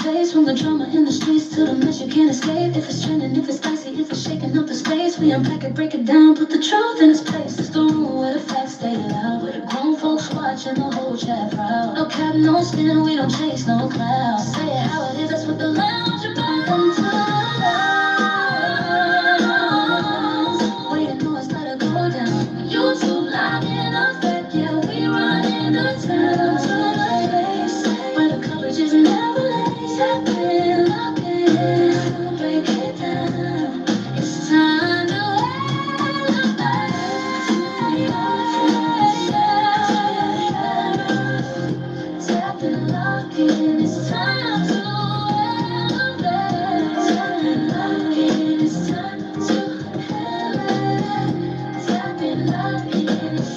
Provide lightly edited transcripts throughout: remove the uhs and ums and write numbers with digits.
place. From the drama in the streets to the mess you can't escape. If it's trending, if it's spicy, if it's shaking up the space, we unpack it, break it down, put the truth in its place. It's the room where the facts stay loud, where the grown folks watching the whole chat proud. No cap, no spin, we don't chase no cloud. Say it how it is, that's what the lounge about. Welcome to the lounge. Waiting noise, let it go down. YouTube live in effect, yeah, we running the town. To the place where the coverage is never late. Step in, lock in, break it down. It's time to tap and lock in. It's time to elevate. Tap and lock in. It's time to elevate. Tap and lock in. It's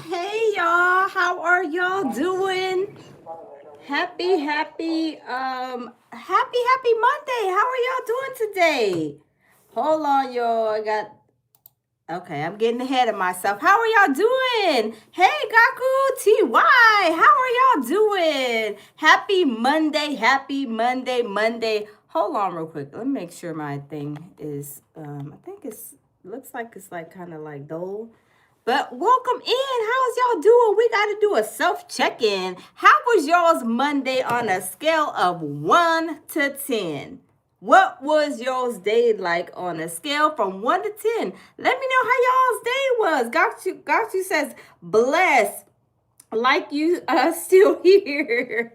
Hey y'all, how are y'all doing? Happy Monday. How are y'all doing today? Hold on, y'all. Okay, I'm getting ahead of myself. How are y'all doing? Hey, Gaku, TY, how are y'all doing? Happy Monday. Hold on real quick. Let me make sure my thing is, I think looks like it's like kind of like dull. But welcome in. How's y'all doing? We got to do a self-check-in. How was y'all's Monday on a scale of 1 to 10? What was y'all's day like on a scale from 1 to 10? Let me know how y'all's day was. Got you says, blessed. Like you still here.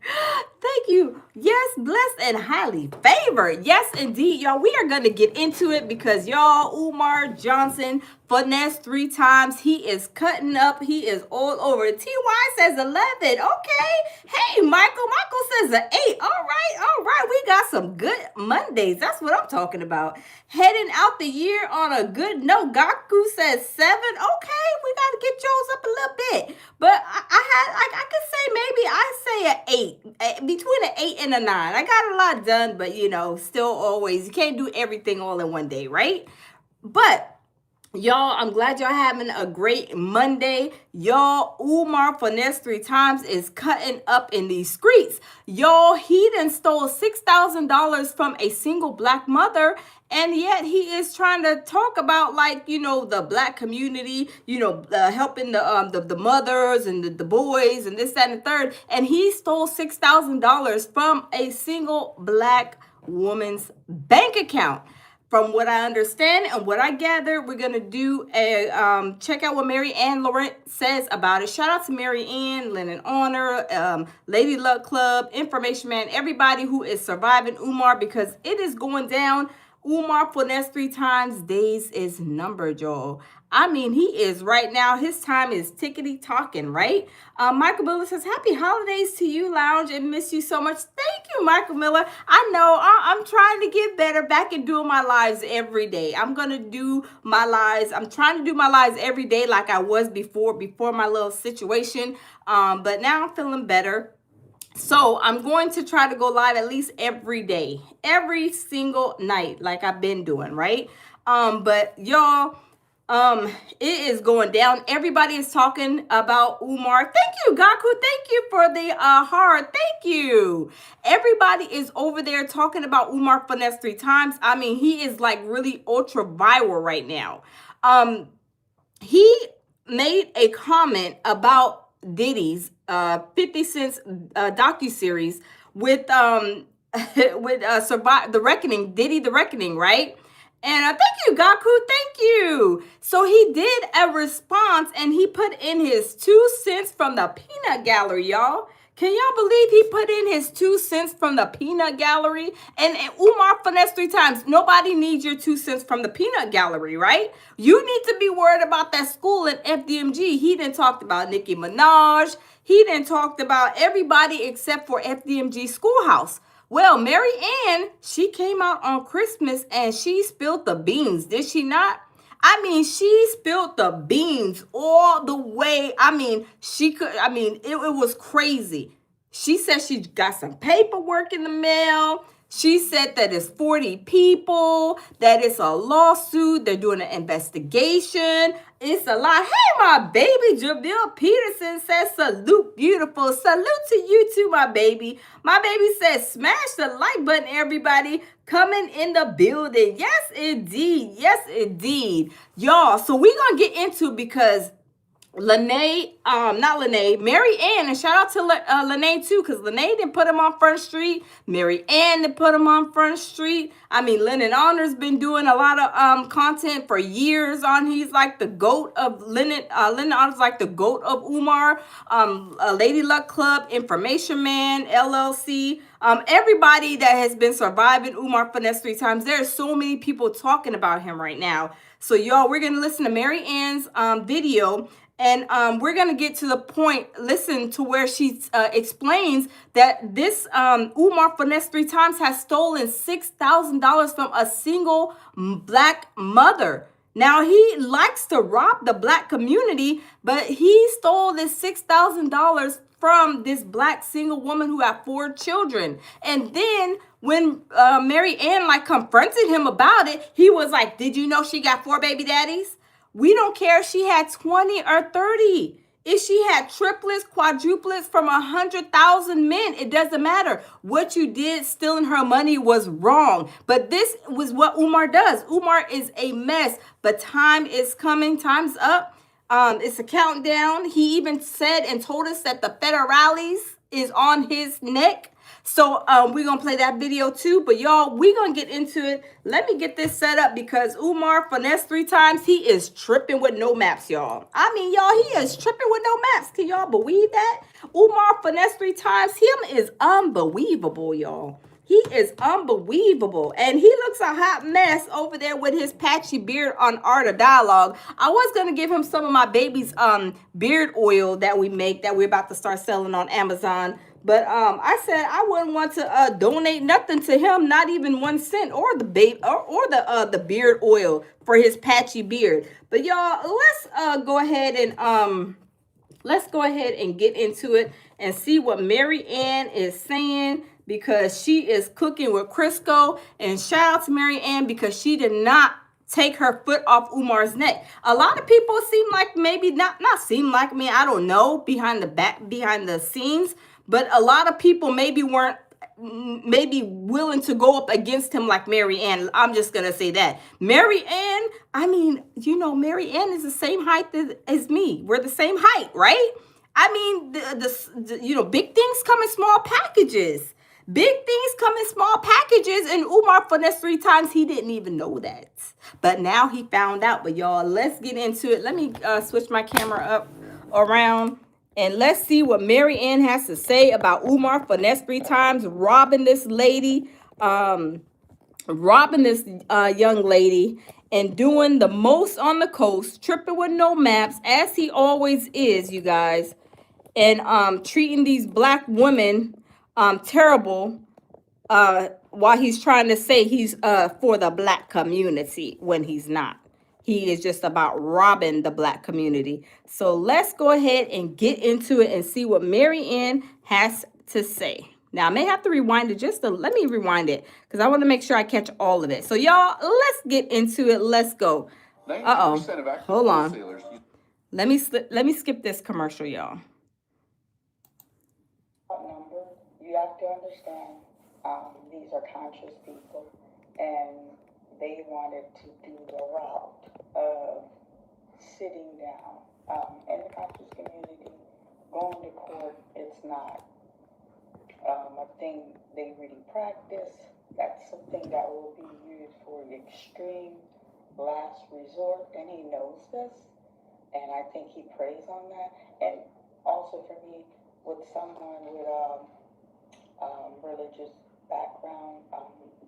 Thank you. Yes, blessed and highly favored. Yes, indeed, y'all. We are going to get into it because y'all, Umar Johnson, finesse 3 times. He is cutting up. He is all over. TY says 11. Okay. Hey, Michael. Michael says an 8. All right. We got some good Mondays. That's what I'm talking about. Heading out the year on a good note. Gaku says 7. Okay, we got to get yours up a little bit. But I could say maybe I say an 8. Between an 8 and a 9. I got a lot done, but still always, you can't do everything all in one day, right? But y'all, I'm glad y'all having a great Monday. Y'all, Umar finesse 3 times is cutting up in these streets. Y'all, he done stole $6,000 from a single black mother. And yet he is trying to talk about the black community, helping the mothers and the boys and this, that, and the third. And he stole $6,000 from a single black woman's bank account. From what I understand and what I gather, we're going to do a check out what Mary Ann Laurent says about it. Shout out to Mary Ann, Lennon Honor, Lady Luck Club, Information Man, everybody who is surviving Umar because it is going down. Umar finesse 3 times. Days is numbered, y'all. I mean, he is right now. His time is tickety talking, right? Michael Miller says, happy holidays to you, Lounge, and miss you so much. Thank you, Michael Miller. I know I'm trying to get better back and doing my lives every day. I'm going to do my lives. I'm trying to do my lives every day like I was before my little situation. But now I'm feeling better. So I'm going to try to go live at least every day, every single night, like I've been doing, right? But y'all, it is going down. Everybody is talking about Umar. Thank you, Gaku. Thank you for the heart. Thank you. Everybody is over there talking about Umar finesse 3 times. I mean, he is like really ultra viral right now. He made a comment about Diddy's 50 Cent's docuseries with Survive the Reckoning, Diddy the Reckoning, right? And thank you, Gaku, thank you. So he did a response and he put in his 2 cents from the peanut gallery, y'all. Can y'all believe he put in his 2 cents from the peanut gallery? And Umar finesse 3 times. Nobody needs your 2 cents from the peanut gallery, right? You need to be worried about that school at FDMG. He didn't talk about Nicki Minaj. He didn't talk about everybody except for FDMG Schoolhouse. Well, Mary Ann, she came out on Christmas and she spilled the beans, did she not? I mean, she spilled the beans all the way. I mean, it was crazy. She said she got some paperwork in the mail. She said that it's 40 people, that it's a lawsuit, they're doing an investigation. It's a lot. Hey, my baby, Jabil Peterson says, salute, beautiful. Salute to you too, my baby. My baby says, smash the like button, everybody. Coming in the building. Yes, indeed. Yes, indeed. Y'all, so we're going to get into, because Mary Ann, and shout out to Lene too, because Lene didn't put him on Front Street. Mary Ann didn't put him on Front Street. I mean, Lennon Honor's been doing a lot of content for years on. He's like the GOAT of Lennon. Lennon Honor's like the GOAT of Umar. Lady Luck Club, Information Man, LLC. Everybody that has been surviving Umar Finesse 3 times. There are so many people talking about him right now. So y'all, we're gonna listen to Mary Ann's video. And we're going to get to the point, listen to where she explains that this Umar Finesse 3 times has stolen $6,000 from a single black mother. Now, he likes to rob the black community, but he stole this $6,000 from this black single woman who had 4 children. And then when Mary Ann confronted him about it, he was like, did you know she got 4 baby daddies? We don't care if she had 20 or 30. If she had triplets, quadruplets from 100,000 men, it doesn't matter. What you did stealing her money was wrong. But this was what Umar does. Umar is a mess, but time is coming. Time's up. It's a countdown. He even said and told us that the federales is on his neck. So we're going to play that video too. But y'all, we're going to get into it. Let me get this set up, because Umar Finesse 3 times, he is tripping with no maps, y'all. I mean, y'all, he is tripping with no maps. Can y'all believe that? Umar Finesse 3 times, him is unbelievable, y'all. He is unbelievable. And he looks a hot mess over there with his patchy beard on Art of Dialogue. I was going to give him some of my baby's beard oil that we make, that we're about to start selling on Amazon. But I said I wouldn't want to donate nothing to him, not even 1 cent, or the the beard oil for his patchy beard. But y'all, let's go ahead and get into it and see what Mary Ann is saying, because she is cooking with Crisco. And shout out to Mary Ann, because she did not take her foot off Umar's neck. A lot of people seem like, maybe not seem like me, I don't know, behind the scenes. But a lot of people maybe weren't willing to go up against him like Mary Ann. I'm just going to say that. Mary Ann, I mean, Mary Ann is the same height as me. We're the same height, right? I mean, big things come in small packages. Big things come in small packages, and Umar Finesse 3 times, he didn't even know that. But now he found out. But y'all, let's get into it. Let me switch my camera up around. And let's see what Mary Ann has to say about Umar Finesse 3 times robbing this lady, young lady, and doing the most on the coast, tripping with no maps, as he always is, you guys, and treating these black women terrible, while he's trying to say he's for the black community when he's not. He is just about robbing the black community. So let's go ahead and get into it and see what Mary Ann has to say. Now, I may have to rewind it let me rewind it, because I want to make sure I catch all of it. So y'all, let's get into it. Let's go. Uh-oh. Hold on. Let me skip this commercial, y'all. You have to understand, these are conscious people, and they wanted to do the route of sitting down. In the conscious community, going to court, it's not a thing they really practice. That's something that will be used for the extreme last resort, and he knows this, and I think he preys on that. And also for me, with someone with religious background,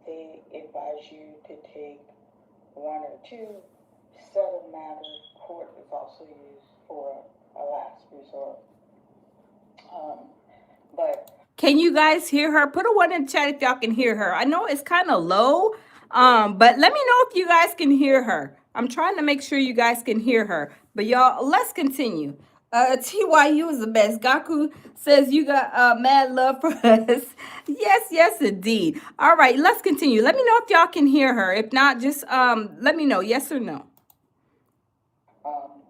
they advise you to take 1 or 2, settle matters. Court is also used for a last resort. But can you guys hear her? Put a 1 in the chat if y'all can hear her. I know it's kind of low, but let me know if you guys can hear her. I'm trying to make sure you guys can hear her. But y'all, let's continue. TYU is the best. Gaku says you got mad love for us. Yes, yes, indeed. All right, let's continue. Let me know if y'all can hear her. If not, just let me know. Yes or no. Um,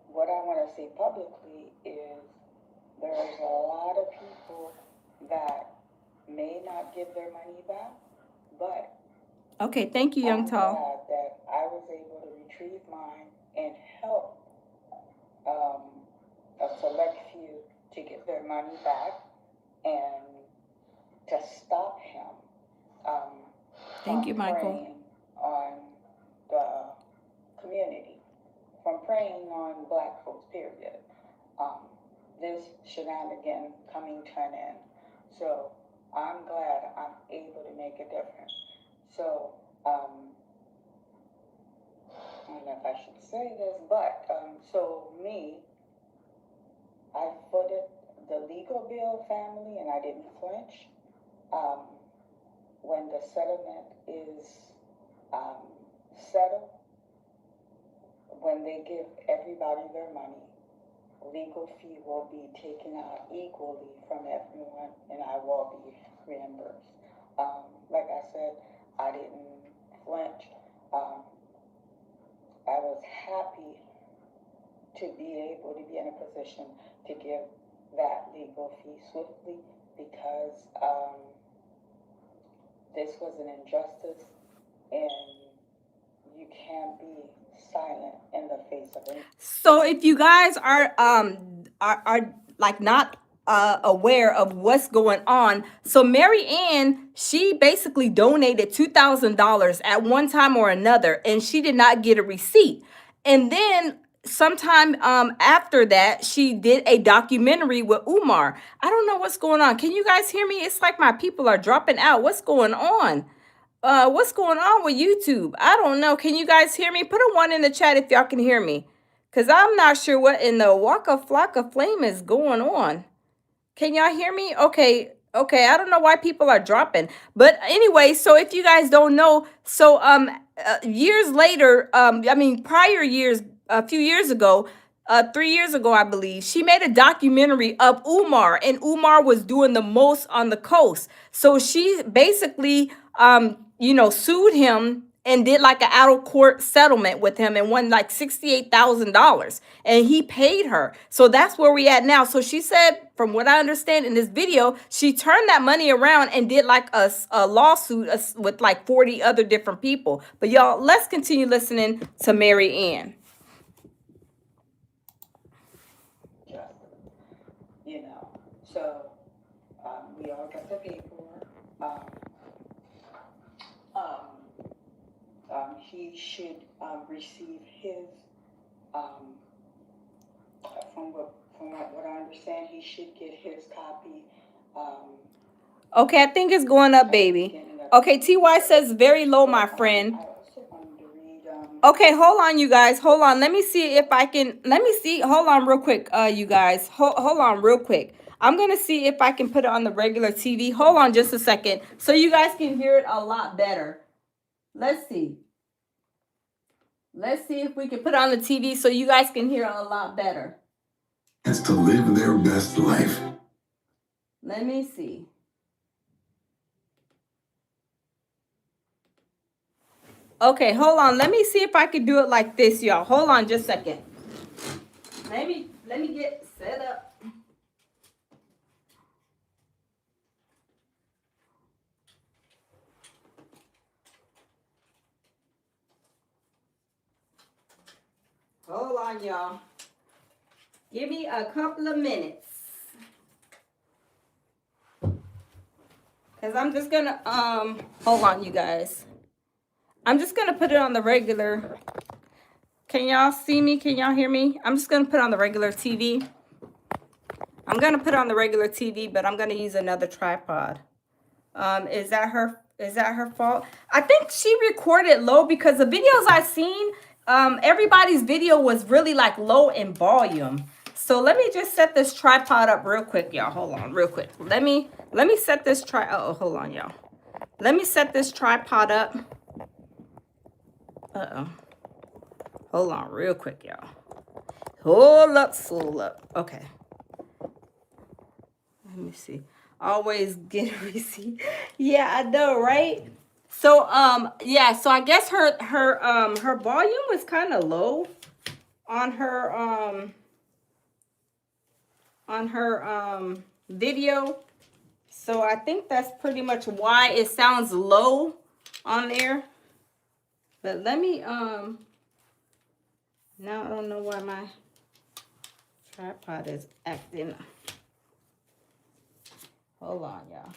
what I want to say publicly is there's a lot of people that may not give their money back, but Okay, thank you, Young I'm Tall. glad that I was able to retrieve mine and help um, a select few to get their money back and to stop him Thank you, from Michael. preying on the community, from preying on black folks, period. This shenanigan coming to an end. So I'm glad I'm able to make a difference. So I don't know if I should say this, but so me, I footed the legal bill family and I didn't flinch. When the settlement is settled, when they give everybody their money, legal fee will be taken out equally from everyone and I will be reimbursed. Like I said, I didn't flinch. I was happy to be able to be in a position to give that legal fee swiftly because this was an injustice and you can't be silent in the face of it. So if you guys are like not aware of what's going on, so Mary Ann, she basically donated $2,000 at one time or another, and she did not get a receipt. And then sometime after that, she did a documentary with Umar. I don't know what's going on. Can you guys hear me? It's like my people are dropping out. What's going on? What's going on with YouTube? I don't know. Can you guys hear me? Put a 1 in the chat if y'all can hear me. Because I'm not sure what in the Waka Flocka Flame is going on. Can y'all hear me? Okay. Okay. I don't know why people are dropping. But anyway, so if you guys don't know, so years later, I mean prior years, a few years ago, 3 years ago, I believe, she made a documentary of Umar, and Umar was doing the most on the coast. So she basically sued him and did like an out of court settlement with him and won like $68,000, and he paid her. So that's where we at now. So she said, from what I understand in this video, she turned that money around and did like a lawsuit with like 40 other different people. But y'all, let's continue listening to Mary Ann. So we all got the paperwork. He should receive his, from what I understand, he should get his copy. Okay, I think it's going up, baby. Okay, TY says very low, my friend. I also wanted to read. Okay, hold on, you guys. Hold on. Let me see if I can. Let me see. Hold on, real quick, you guys. Hold on, real quick. I'm gonna see if I can put it on the regular TV. Hold on, just a second, so you guys can hear it a lot better. Let's see. Let's see if we can put it on the TV so you guys can hear it a lot better. Has to live their best life. Let me see. Okay, hold on. Let me see if I can do it like this, y'all. Hold on just a second. Let me get set up. Hold on, y'all. Give me a couple of minutes. Cause I'm just gonna hold on, you guys. I'm just gonna put it on the regular. Can y'all see me? Can y'all hear me? I'm just gonna put it on the regular TV. I'm gonna put it on the regular TV, but I'm gonna use another tripod. Is that her fault? I think she recorded low because the videos I've seen, everybody's video was really like low in volume. So let me just set this tripod up real quick, y'all. Hold on, real quick. Let me set this hold on, y'all. Let me set this tripod up. Hold on, real quick, y'all. Hold up, soul up. Okay. Let me see. Always get a receipt. Yeah, I know, right? So yeah, so I guess her volume was kind of low on her video. So I think that's pretty much why it sounds low on there. But let me now I don't know why my tripod is acting. Hold on, y'all.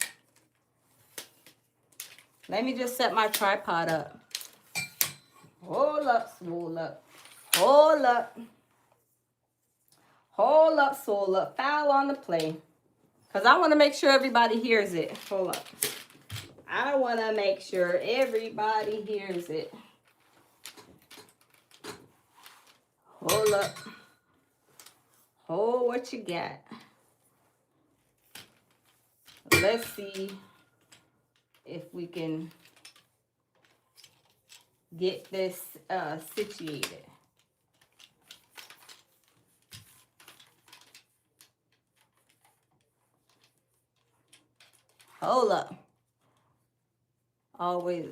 Let me just set my tripod up. Hold up, swole up. Hold up. Hold up, soul up. Foul on the play. Because I want to make sure everybody hears it. Hold up. I want to make sure everybody hears it. Hold up. Hold what you got. Let's see if we can get this situated. Hold up. Always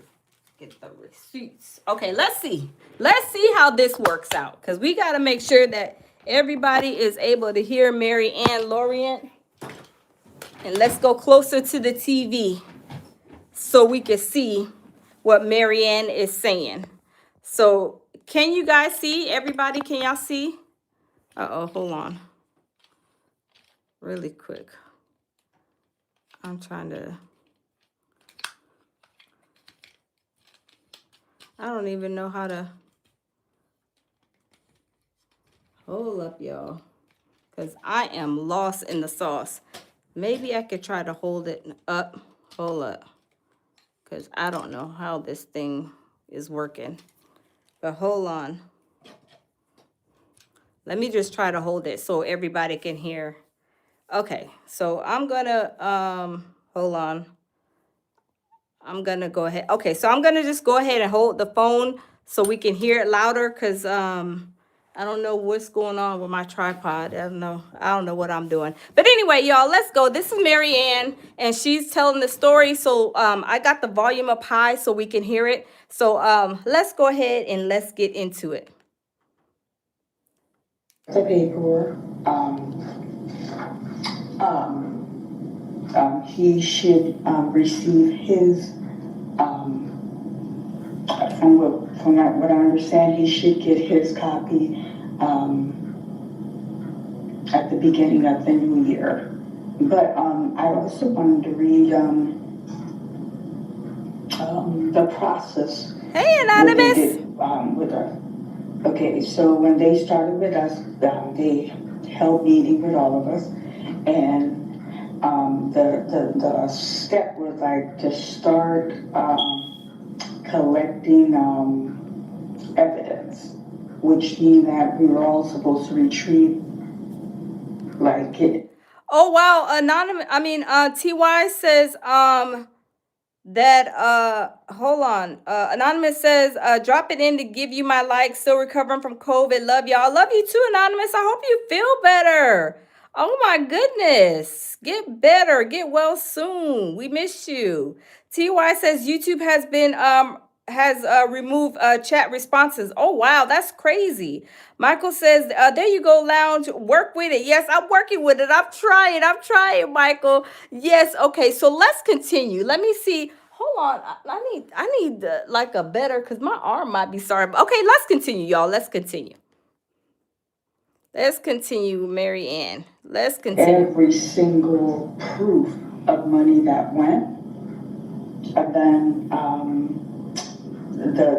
get the receipts. Okay, let's see. Let's see how this works out. Because we got to make sure that everybody is able to hear Mary Ann Lorient. And let's go closer to the TV so we can see what Mary Ann is saying. So can you guys see? Everybody, can y'all see? Uh-oh, hold on. Really quick. I'm trying to... I don't even know how to... Hold up, y'all. Because I am lost in the sauce. Maybe I could try to hold it up. Hold up. Because I don't know how this thing is working. But hold on. Let me just try to hold it so everybody can hear. Okay, so I'm gonna, hold on. I'm gonna go ahead. Okay, so I'm gonna just go ahead and hold the phone so we can hear it louder because I don't know what's going on with my tripod. I don't know what I'm doing. But anyway, y'all, let's go. This is Mary Ann, and she's telling the story. So I got the volume up high so we can hear it. So let's go ahead and let's get into it. The paperwork, he should receive his, from what I understand, he should get his copy at the beginning of the new year. But I also wanted to read the process. Hey, Anonymous. With us. Okay, so when they started with us, they held meeting with all of us, and the step was like to start collecting evidence, which means that we were all supposed to retrieve like it. Oh wow, Anonymous. I mean, TY says that hold on. Anonymous says drop it in to give you my like. Still recovering from COVID. Love y'all. Love you too, Anonymous. I hope you feel better. Oh my goodness. Get better. Get well soon. We miss you. TY says YouTube has been removed chat responses. Oh wow, that's crazy. Michael says there you go, Lounge. Work with it. Yes, I'm working with it. I'm trying, Michael. Yes. Okay, so let's continue. Let me see. Hold on. I need like a better, because my arm might be sorry. Okay, let's continue, y'all. Let's continue. Let's continue, Mary Ann. Let's continue. Every single proof of money that went. And then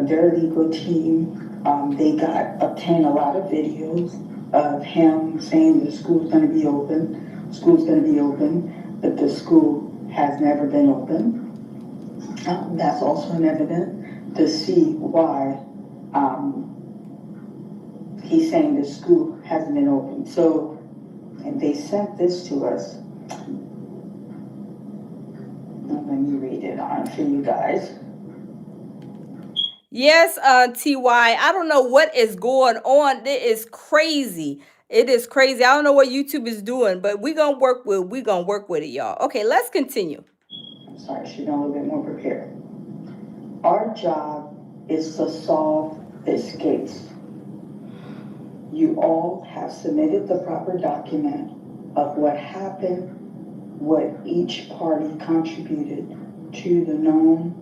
their legal team, they obtained a lot of videos of him saying the school's going to be open, but the school has never been open. That's also an evidence to see why he's saying the school hasn't been open. So, and they sent this to us. Let me read it on for you guys. Yes, TY. I don't know what is going on. It is crazy. It is crazy. I don't know what YouTube is doing, but we gonna work with it, y'all. Okay, let's continue. Sorry, should know a little bit more prepared. Our job is to solve this case. You all have submitted the proper document of what happened, what each party contributed to the known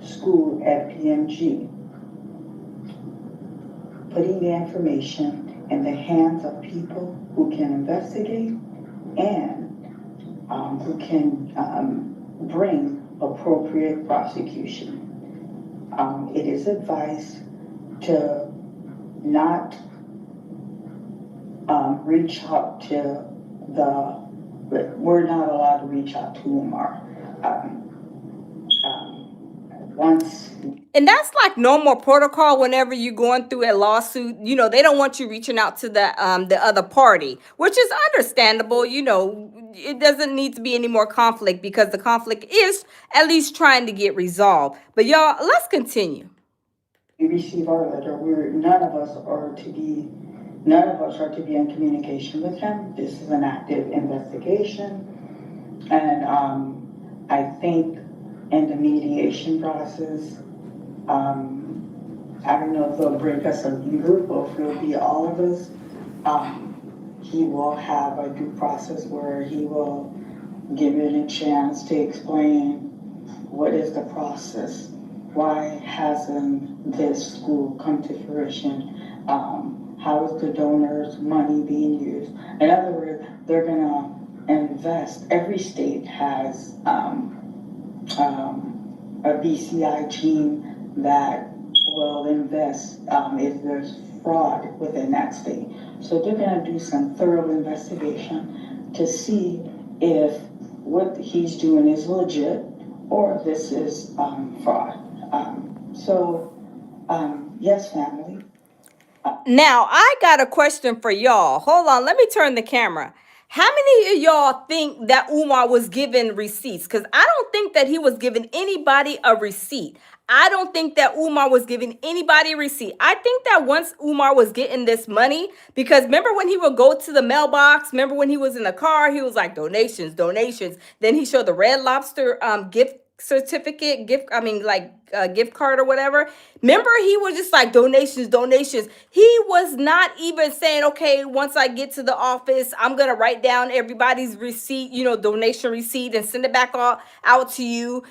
school at PMG, putting the information in the hands of people who can investigate and who can bring appropriate prosecution. It is advised to not reach out to we're not allowed to reach out to Umar. Once And that's like normal protocol whenever you're going through a lawsuit. They don't want you reaching out to the other party, which is understandable. It doesn't need to be any more conflict because the conflict is at least trying to get resolved. But y'all, let's continue. we receive our letter, none of us are to be in communication with him. This is an active investigation, and I think in the mediation process, I don't know if they'll break us a group or if it'll be all of us. He will have a due process where he will give it a chance to explain what is the process. Why hasn't this school come to fruition? How is the donors' money being used? In other words, they're gonna invest. Every state has a BCI team that will invest if there's fraud within that state. So they're gonna do some thorough investigation to see if what he's doing is legit or if this is fraud. Yes, family. Now, I got a question for y'all. Hold on, let me turn the camera. How many of y'all think that Umar was given receipts? Because I don't think that he was giving anybody a receipt. I don't think that Umar was giving anybody a receipt. I think that once Umar was getting this money, because remember when he would go to the mailbox, remember when he was in the car, he was like, donations, donations. Then he showed the Red Lobster gift certificate, gift card or whatever. Remember, he was just like donations, donations. He was not even saying, okay, once I get to the office, I'm gonna write down everybody's receipt, donation receipt, and send it back out to you,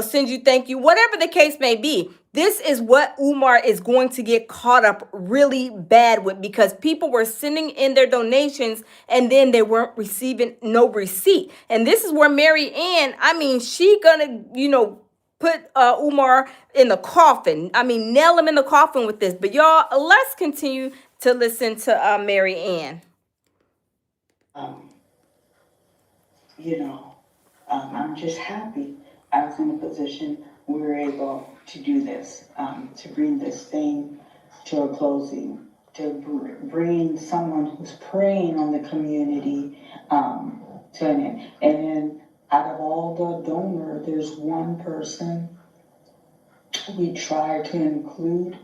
send you thank you, whatever the case may be. This is what Umar is going to get caught up really bad with, because people were sending in their donations and then they weren't receiving no receipt. And this is where Mary Ann, she gonna, put Umar in the coffin. Nail him in the coffin with this. But y'all, let's continue to listen to Mary Ann. I'm just happy I was in a position we were able to do this, to bring this thing to a closing, to bring someone who's preying on the community to an end. And then out of all the donors, there's one person we try to include,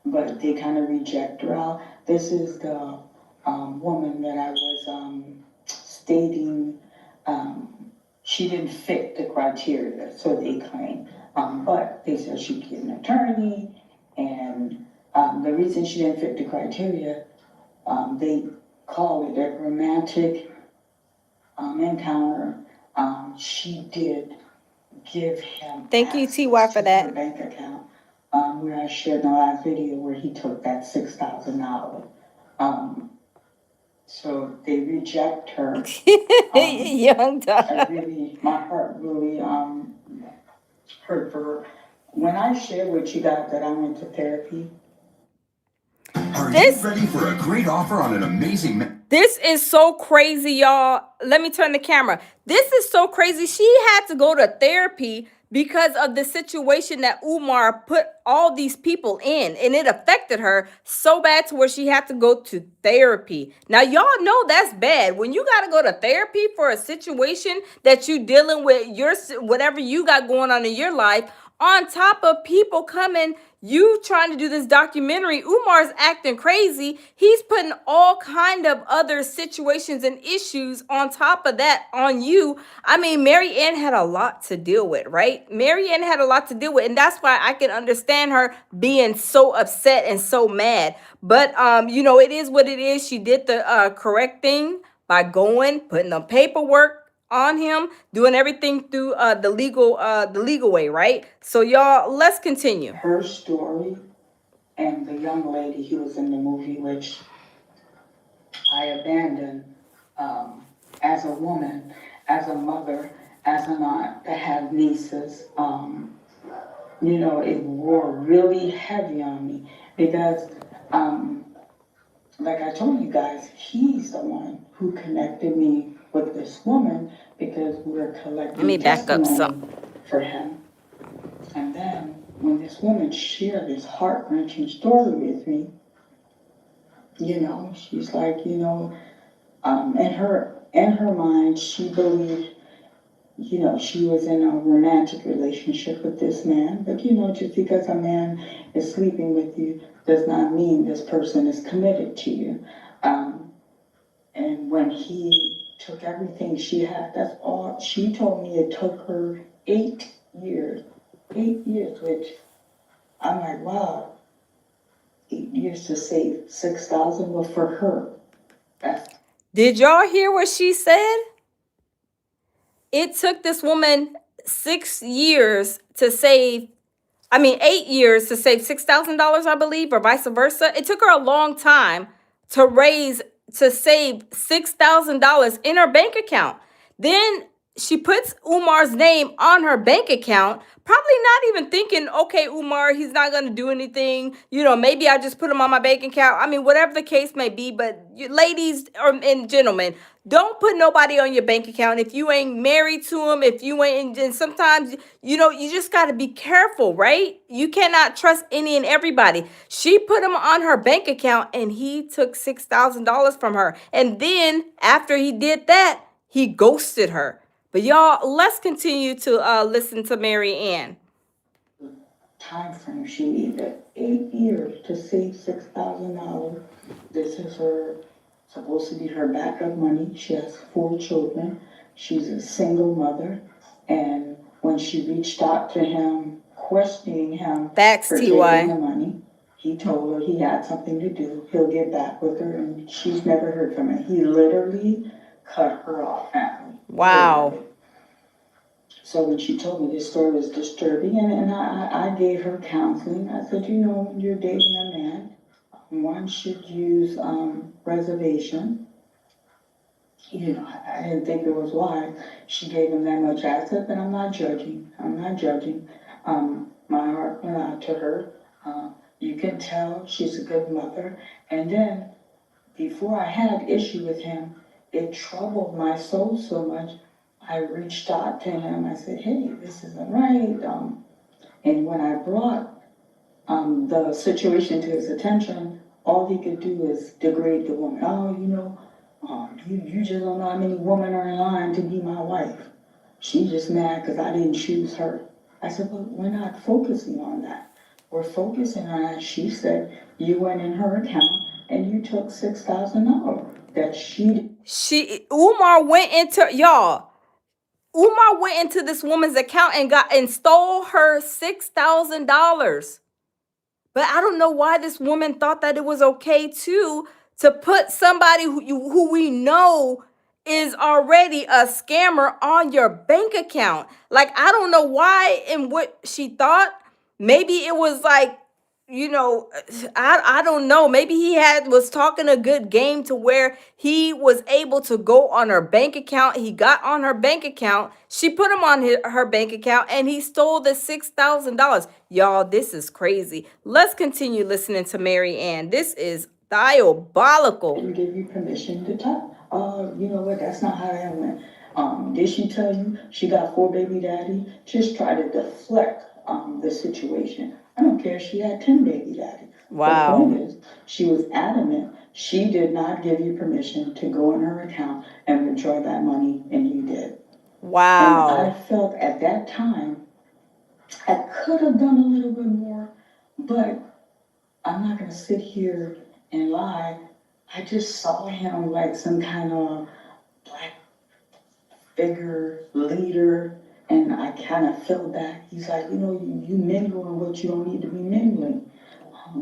but they kind of reject her out. This is the woman that I was stating. She didn't fit the criteria, so they claim. But they said she could get an attorney, and the reason she didn't fit the criteria, they call it a romantic encounter. She did give him. Thank you, TY, for that. Bank account, where I shared in the last video where he took that $6,000. So they reject her. Young dog. My heart really hurt for her. When I shared with you guys that I went to therapy. Are you ready for a great offer on an amazing... This is so crazy, y'all. Let me turn the camera. This is so crazy. She had to go to therapy because of the situation that Umar put all these people in, and it affected her so bad to where she had to go to therapy. Now, y'all know that's bad. When you got to go to therapy for a situation that you dealing with, whatever you got going on in your life, On top of people coming, you trying to do this documentary, Umar's acting crazy. He's putting all kind of other situations and issues on top of that on you. I mean, Mary Ann had a lot to deal with, right? Mary Ann had a lot to deal with, and that's why I can understand her being so upset and so mad. But it is what it is. She did the correct thing by putting the paperwork on him, doing everything through the legal way, right? So y'all, let's continue. Her story and the young lady who was in the movie, which I abandoned, as a woman, as a mother, as an aunt that have nieces. It wore really heavy on me because, like I told you guys, he's the one who connected me with this woman because we were collecting Let me back up some. for him. And then when this woman shared this heart-wrenching story with me, she's like, in her mind, she believed, she was in a romantic relationship with this man. But, just because a man is sleeping with you does not mean this person is committed to you. And when he took everything she had, that's all, she told me it took her 8 years, which I'm like, wow, 8 years to save 6,000. Well, for her, Did y'all hear what she said? It took this woman 8 years to save $6,000, I believe, or vice versa. It took her a long time to save $6,000 in her bank account. Then she puts Umar's name on her bank account, probably not even thinking, okay, Umar, he's not going to do anything. Maybe I just put him on my bank account. I mean, whatever the case may be. But ladies and gentlemen, don't put nobody on your bank account if you ain't married to him, if you ain't, and sometimes, you just got to be careful, right? You cannot trust any and everybody. She put him on her bank account and he took $6,000 from her. And then after he did that, he ghosted her. But y'all, let's continue to listen to Mary Ann. Time frame she needed 8 years to save $6,000. This is supposed to be her backup money. She has 4 children. She's a single mother. And when she reached out to him, questioning him for taking the money, he told her he had something to do. He'll get back with her, and she's never heard from him. He literally cut her off, family. Wow. Literally. So when she told me this story was disturbing, and I gave her counseling. I said, when you're dating a man, one should use reservation. I didn't think it was wise. She gave him that much asset, but I'm not judging. My heart went out to her. You can tell she's a good mother. And then, before I had issue with him, it troubled my soul so much. I reached out to him. I said, hey, this isn't right. And when I brought the situation to his attention, all he could do is degrade the woman. You just don't know how many women are in line to be my wife. She's just mad because I didn't choose her. I said, but we're not focusing on that. We're focusing on that. She said you went in her account and you took $6,000 that Umar went into this woman's account and stole her $6,000. But I don't know why this woman thought that it was okay to put somebody who we know is already a scammer on your bank account. Like, I don't know why and what she thought. Maybe it was like, I don't know. Maybe he was talking a good game to where he was able to go on her bank account. He got on her bank account. She put him on her bank account and he stole the $6,000. Y'all, this is crazy. Let's continue listening to Mary Ann. This is diabolical. Didn't give you permission to talk. You know what? That's not how that went. Did she tell you she got 4 baby daddy? Just try to deflect the situation. I don't care if she had 10 baby daddies. Wow. The point is, she was adamant. She did not give you permission to go in her account and withdraw that money, and you did. Wow. And I felt at that time I could have done a little bit more, but I'm not gonna sit here and lie. I just saw him like some kind of black figure, leader, and I kind of felt that. He's like, you mingling what you don't need to be mingling.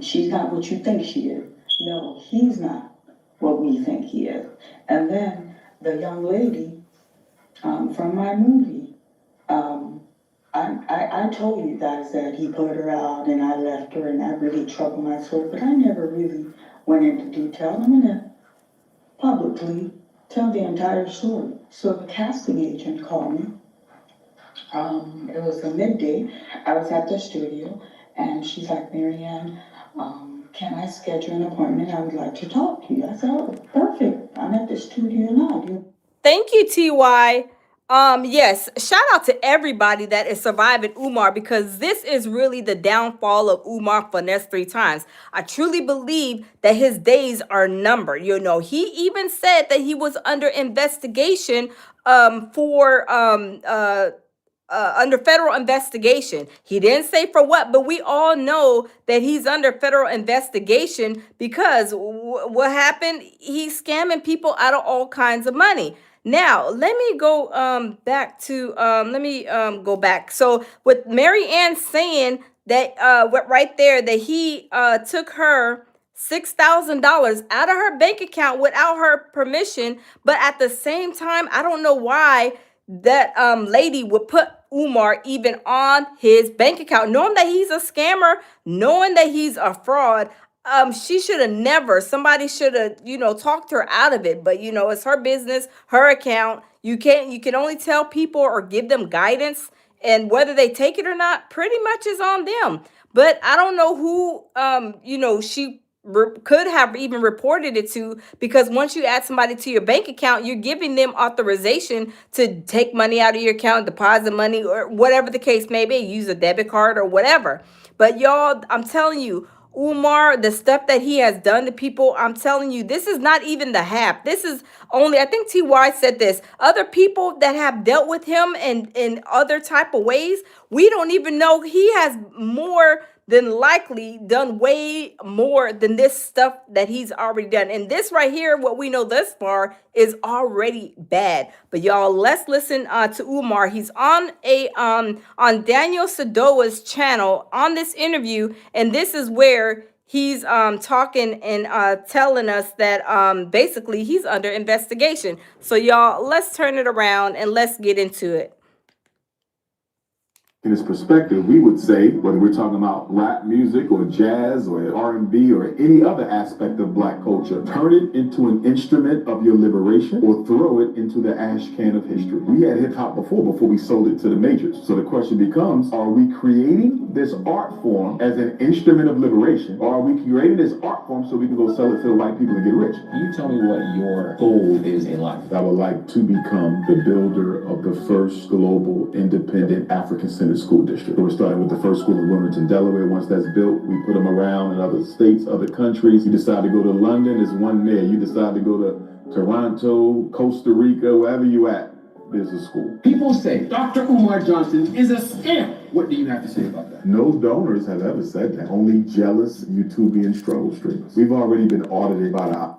She's not what you think she is. No, he's not what we think he is. And then the young lady from my movie, I told you guys that he put her out and I left her and that really troubled my soul, but I never really went into detail. I'm gonna publicly tell the entire story. So the casting agent called me. It was a midday. I was at the studio and she's like, Marianne, can I schedule an appointment? I would like to talk to you. I said, oh, perfect. I'm at the studio now. Thank you, TY. Yes, shout out to everybody that is surviving Umar, because this is really the downfall of Umar Finesse 3 times. I truly believe that his days are numbered. He even said that he was under investigation for under federal investigation. He didn't say for what, but we all know that he's under federal investigation because what happened? He's scamming people out of all kinds of money. Now, let me go back to go back. So with Mary Ann saying that right there that he took her $6,000 out of her bank account without her permission, but at the same time, I don't know why that lady would put Umar even on his bank account, knowing that he's a scammer, knowing that he's a fraud. She should have never, somebody should have, talked her out of it. But it's her business, her account. You can only tell people or give them guidance, and whether they take it or not pretty much is on them. But I don't know who she could have even reported it to, because once you add somebody to your bank account, you're giving them authorization to take money out of your account, deposit money, or whatever the case may be, use a debit card or whatever. But y'all, I'm telling you, Umar, the stuff that he has done to people, I'm telling you, this is not even the half. This is only, I think TY said this, other people that have dealt with him in other type of ways, we don't even know. He has more than likely done way more than this stuff that he's already done. And this right here, what we know thus far, is already bad. But y'all, let's listen to Umar. He's on on Daniel Sadoa's channel on this interview, and this is where he's talking and telling us that basically he's under investigation. So y'all, let's turn it around and let's get into it. In his perspective, we would say, whether we're talking about rap music or jazz or R&B or any other aspect of black culture, turn it into an instrument of your liberation or throw it into the ash can of history. We had hip hop before we sold it to the majors. So the question becomes, are we creating this art form as an instrument of liberation, or are we creating this art form so we can go sell it to the white people and get rich? Can you tell me what your goal is in life? I would like to become the builder of the first global independent African-centered school district. We're starting with the first school in Wilmington, Delaware. Once that's built, we put them around in other states, other countries. You decide to go to London, there's one there. You decide to go to Toronto, Costa Rica, wherever you at, there's a school. People say Dr. Umar Johnson is a scam. What do you have to say about that? No donors have ever said that. Only jealous YouTubian struggle streamers. We've already been audited by the...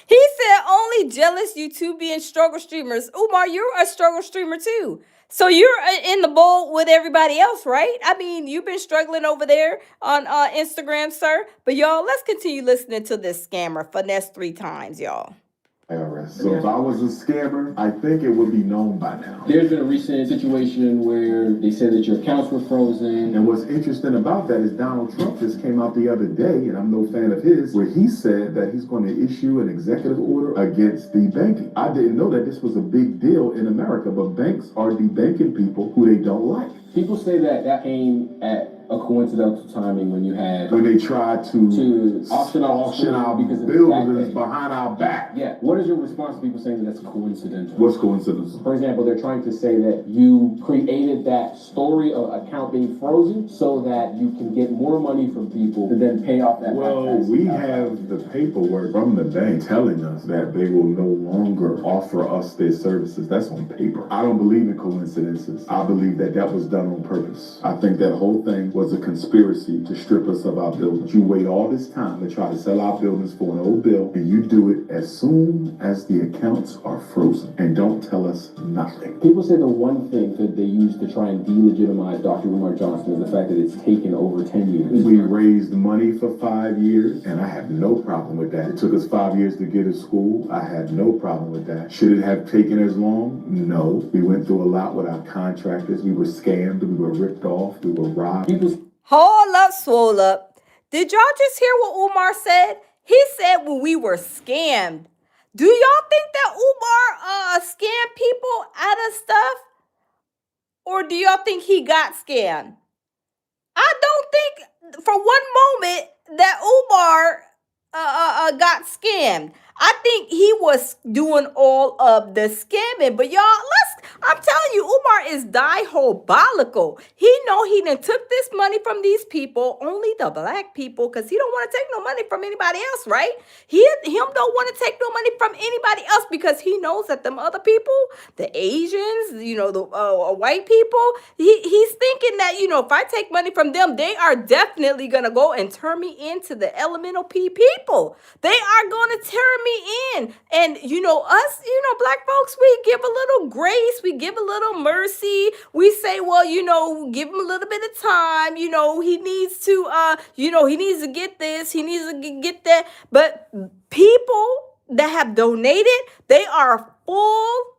He said only jealous YouTubian struggle streamers. Umar, you're a struggle streamer too. So you're in the bowl with everybody else, right? I mean, you've been struggling over there on Instagram, sir. But y'all, let's continue listening to this scammer Finesse 3 times, y'all. IRS. So if I was a scammer, I think it would be known by now. There's been a recent situation where they said that your accounts were frozen. And what's interesting about that is Donald Trump just came out the other day, and I'm no fan of his, where he said that he's going to issue an executive order against the banking. I didn't know that this was a big deal in America, but banks are debanking people who they don't like. People say that came at a coincidental timing when you had When they tried to auction our buildings buildings behind our back. Yeah. What is your response to people saying that that's coincidental? What's coincidence? For example, they're trying to say that you created that story of account being frozen so that you can get more money from people and then pay off that. Well, we have the paperwork from the bank telling us that they will no longer offer us their services. That's on paper. I don't believe in coincidences. I believe that that was done on purpose. I think that whole thing was a conspiracy to strip us of our buildings. You wait all this time to try to sell our buildings for an old bill, and you do it as soon as the accounts are frozen, and don't tell us nothing. People say the one thing that they use to try and delegitimize Dr. Umar Johnson is the fact that it's taken over 10 years. We raised money for 5 years, and I have no problem with that. It took us 5 years to get to school. I had no problem with that. Should it have taken as long? No. We went through a lot with our contractors. We were scammed. We were ripped off. We were robbed. Hold up, swole up. Did y'all just hear what Umar said? He said when we were scammed. Do y'all think that Umar scammed people out of stuff? Or do y'all think he got scammed? I don't think for one moment that Umar got scammed. I think he was doing all of the scamming. But y'all, I'm telling you, Umar is diabolical. He know he done took this money from these people, only the black people, because he don't want to take no money from anybody else, right? Him don't want to take no money from anybody else because he knows that them other people, the Asians, the white people, he's thinking that, if I take money from them, they are definitely going to go and turn me into the elemental P people. They are going to turn me in. And, us, black folks, we give a little grace. We give a little mercy. We say, well, give him a little bit of time. He needs to, he needs to get this. He needs to get that. But people that have donated, they are full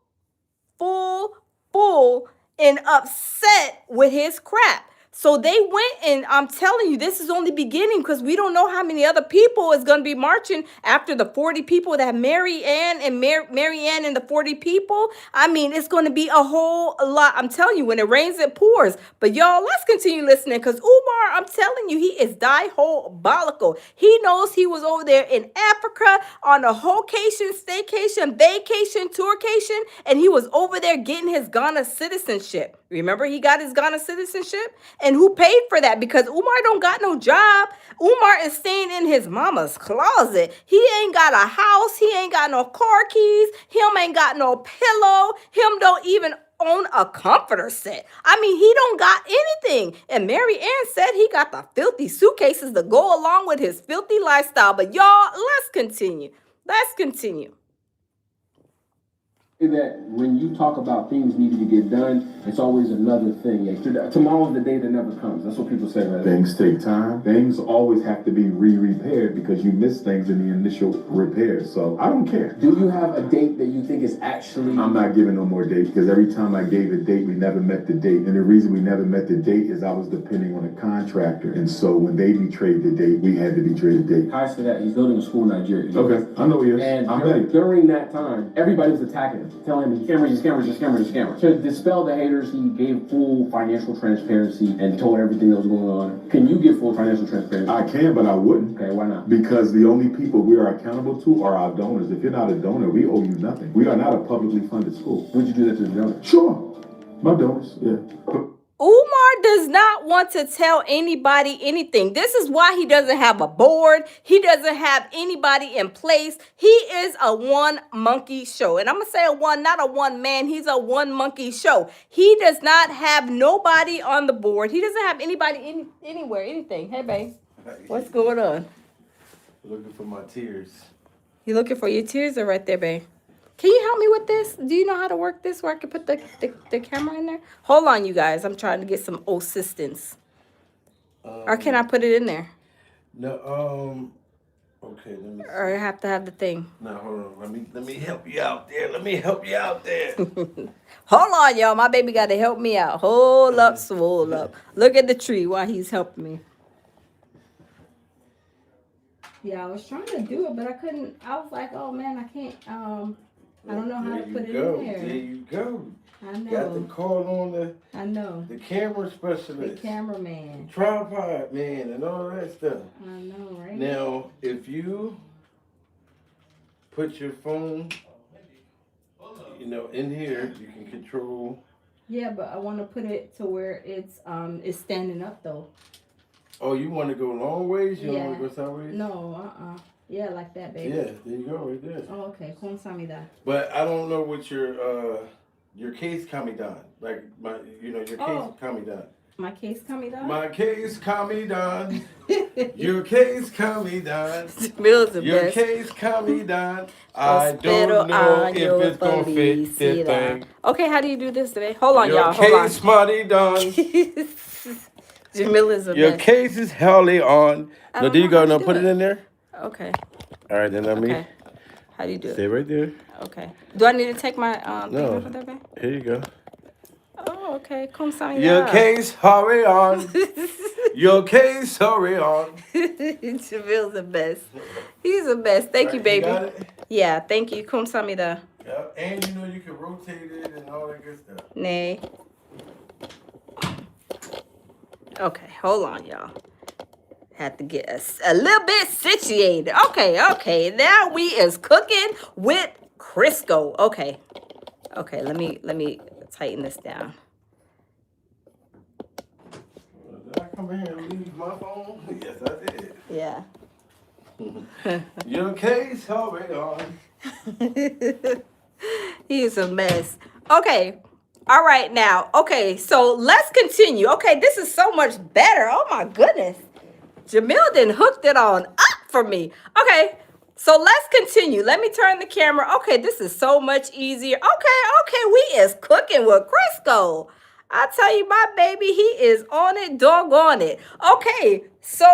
and upset with his crap. So they went, and I'm telling you, this is only beginning because we don't know how many other people is going to be marching after the 40 people that Mary Ann and the 40 people. I mean, it's going to be a whole lot. I'm telling you, when it rains, it pours. But y'all, let's continue listening because Umar, I'm telling you, he is diabolical. He knows he was over there in Africa on a wholecation, staycation, vacation, tourcation, and he was over there getting his Ghana citizenship. Remember, he got his Ghana citizenship? And who paid for that? Because Umar don't got no job. Umar is staying in his mama's closet. He ain't got a house. He ain't got no car keys. Him ain't got no pillow. Him don't even own a comforter set. I mean, he don't got anything. And Mary Ann said he got the filthy suitcases to go along with his filthy lifestyle. But y'all, let's continue. That when you talk about things needing to get done, it's always another thing. Tomorrow's the day that never comes. That's what people say, right? Things take time. Things always have to be repaired because you miss things in the initial repair. So I don't care. Do you have a date that you think is actually... I'm not giving no more date because every time I gave a date, we never met the date. And the reason we never met the date is I was depending on a contractor. And so when they betrayed the date, we had to betray the date. I said that he's building a school in Nigeria. Okay, I know he is. And I'm ready. During that time, everybody was attacking him, telling him scammers. To dispel the haters, he gave full financial transparency and told everything that was going on. Can you give full financial transparency? I can, but I wouldn't. Okay, why not? Because the only people we are accountable to are our donors. If you're not a donor, we owe you nothing. We are not a publicly funded school. Would you do that to the donors? Sure. My donors, yeah. Umar does not want to tell anybody anything. This is why he doesn't have a board. He doesn't have anybody in place. He is a one monkey show. And I'm going to say not a one man. He's a one monkey show. He does not have nobody on the board. He doesn't have anybody anywhere, anything. Hey, babe. What's going on? Looking for my tears. You looking for your tears are right there, babe. Can you help me with this? Do you know how to work this where I can put the camera in there? Hold on, you guys. I'm trying to get some assistance. Or can I put it in there? No, okay, let me see. Or I have to have the thing. No, hold on. Let me help you out there. Hold on, y'all. My baby got to help me out. Hold up, swole up. Look at the tree while he's helping me. Yeah, I was trying to do it, but I couldn't. I was like, oh, man, I can't. I don't know how to put it in there. There you go. I know. Got to call on I know. the camera The specialist, cameraman. tripod man, and all that stuff. I know, right? Now, if you put your phone, in here, you can control. Yeah, but I want to put it to where it's standing up though. Oh, you want to go long ways? You Yeah. don't want to go sideways? No, Yeah, like that, baby. Yeah, there you go, right there. Oh, okay. Konsamida. But I don't know what your case kami done. Like your case kami done. My case coming down? My case kami done. Your case kami done. Mills the Your best. case kami done. I don't know if it's gonna fit this thing. Okay, how do you do this today? Hold on, Your y'all. Hold on. case mighty done. Jamila's the Your best. case is hellly on. I No, don't there you know go. how to No, do put it it. in there. Okay. All right, then let me Okay. How do you do stay it? right there. Okay. Do I need to take my thing No. off of that, babe? Here you go. Oh, okay. Konsamida. Your case, hurry on. Your case, hurry on. Jamil's the best. He's the best. Thank you, Right, baby. got it? Yeah, thank you. Konsamida. Yep. And you can rotate it and all that good stuff. Nay. Okay, hold on, y'all. Had to get us a little bit situated. Okay. Now we is cooking with Crisco. Okay, let me tighten this down. Did I come in here and leave my phone? Yes, I did. Yeah. Your case, hurry on. He's a mess. Okay. All right now. Okay, so let's continue. Okay, this is so much better. Oh my goodness. Jamil done hooked it on up for me. Okay, so let's continue. Let me turn the camera. Okay, this is so much easier. Okay, we is cooking with Crisco. I tell you, my baby, he is on it, doggone it. Okay, so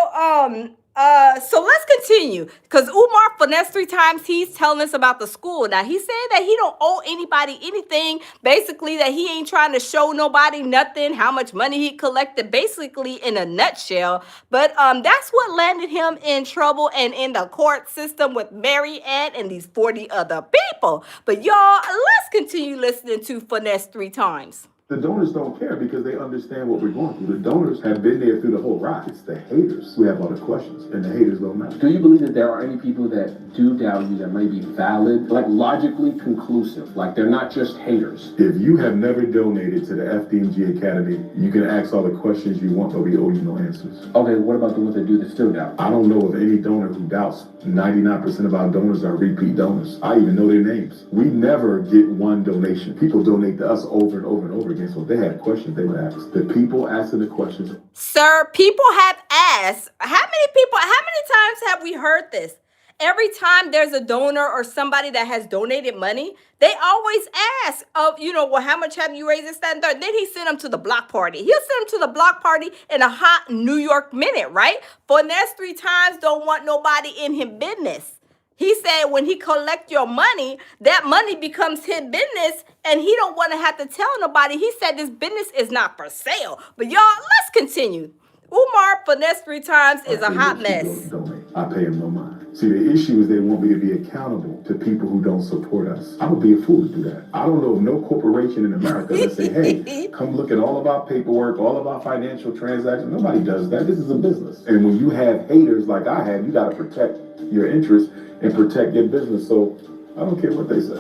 let's continue. Because Umar finessed 3 times, he's telling us about the school. Now, he's saying that he don't owe anybody anything. Basically, that he ain't trying to show nobody nothing, how much money he collected, basically in a nutshell. But that's what landed him in trouble and in the court system with Mary Ann and these 40 other people. But y'all, let's continue listening to Finesse 3 times. The donors don't care because they understand what we're going through. The donors have been there through the whole ride. It's the haters who have all the questions, and the haters don't matter. Do you believe that there are any people that do doubt you that may be valid, like logically conclusive, like they're not just haters? If you have never donated to the FDMG Academy, you can ask all the questions you want, but we owe you no answers. Okay, what about the ones that do that still doubt? I don't know of any donor who doubts. 99% of our donors are repeat donors. I even know their names. We never get one donation. People donate to us over and over and over again, so if they had questions, they would ask. The people asking the questions. Sir, people have asked. How many times have we heard this? Every time there's a donor or somebody that has donated money, they always ask, well, how much have you raised this, that, and third? Then he sent them to the block party. He'll send them to the block party in a hot New York minute, right? Finesse 3 times don't want nobody in his business. He said when he collect your money, that money becomes his business, and he don't want to have to tell nobody. He said this business is not for sale. But y'all, let's continue. Umar Finesse 3 times is a hot mess. I pay him no mind. See, the issue is they want me to be accountable to people who don't support us. I would be a fool to do that. I don't know of no corporation in America that say, hey, come look at all of our paperwork, all of our financial transactions. Nobody does that. This is a business. And when you have haters like I have, you got to protect your interests and protect your business. So I don't care what they say.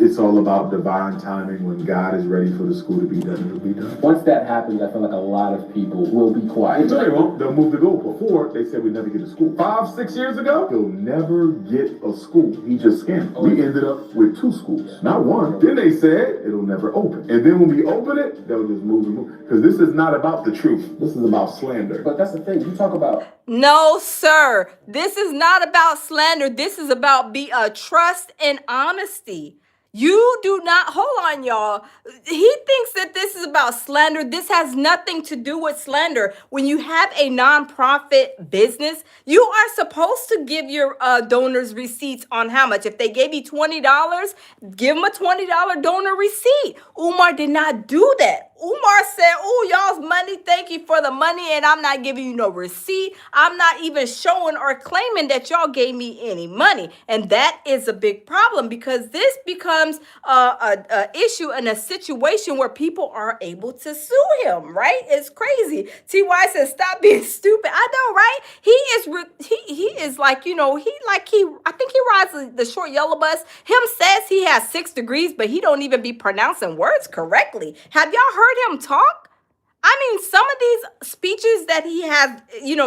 It's all about divine timing. When God is ready for the school to be done, it'll be done. Once that happens, I feel like a lot of people will be quiet. No, they won't. They'll move the goal. Before, they said we'd never get a school. 5-6 years ago, he'll never get a school. He just scammed. We ended up with 2 schools, not 1. Then they said it'll never open. And then when we open it, they'll just move and move. Because this is not about the truth. This is about slander. But that's the thing. You talk about... No, sir. This is not about slander. This is about trust and honesty. You do not, hold on, y'all. He thinks that this is about slander. This has nothing to do with slander. When you have a nonprofit business, you are supposed to give your donors receipts on how much. If they gave you $20, give them a $20 donor receipt. Umar did not do that. Umar said, "Oh, y'all's money. Thank you for the money, and I'm not giving you no receipt. I'm not even showing or claiming that y'all gave me any money." And that is a big problem because this becomes a issue and a situation where people are able to sue him. Right? It's crazy. Ty says, "Stop being stupid." I know, right? He is like, I think he rides the short yellow bus. Him says he has 6 degrees, but he don't even be pronouncing words correctly. Have y'all heard him talk? I mean, some of these speeches that he has,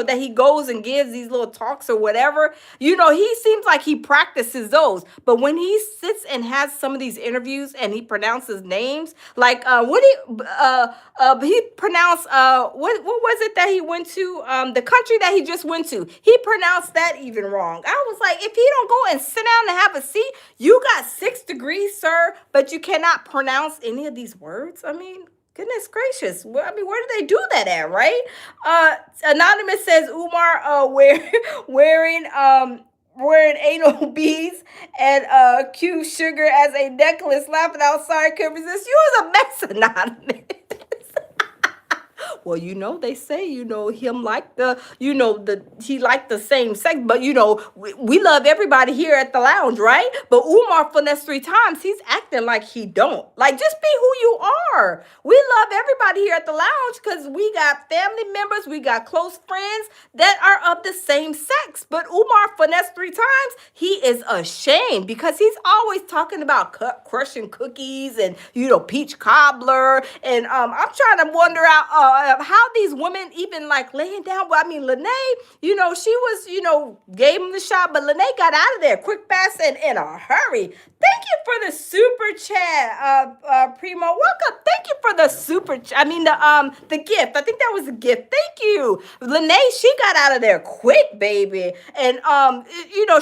that he goes and gives these little talks or whatever, he seems like he practices those. But when he sits and has some of these interviews and he pronounces names, like he pronounced what was it that he went to, the country that he just went to, he pronounced that even wrong. I was like, if he don't go and sit down and have a seat, you got 6 degrees, sir, but you cannot pronounce any of these words. I mean, goodness gracious. Well, I mean, where do they do that at, right? Anonymous says Umar wearing anal beads and Q sugar as a necklace, laughing outside, couldn't resist. You was a mess, Anonymous. Well, they say, him like he liked the same sex, but we love everybody here at the lounge, right? But Umar finesse 3 times, he's acting like he don't. Like, just be who you are. We love everybody here at the lounge because we got family members, we got close friends that are of the same sex. But Umar finesse 3 times, he is ashamed because he's always talking about crushing cookies and, peach cobbler. And I'm trying to wonder out how these women even like laying down. Well, I mean, Lene, she was, gave him the shot, but Lene got out of there quick, fast, and in a hurry. Thank you for the super chat, Primo. Welcome. Thank you for the super chat. I mean, the gift. I think that was a gift. Thank you. Lene, she got out of there quick, baby. And,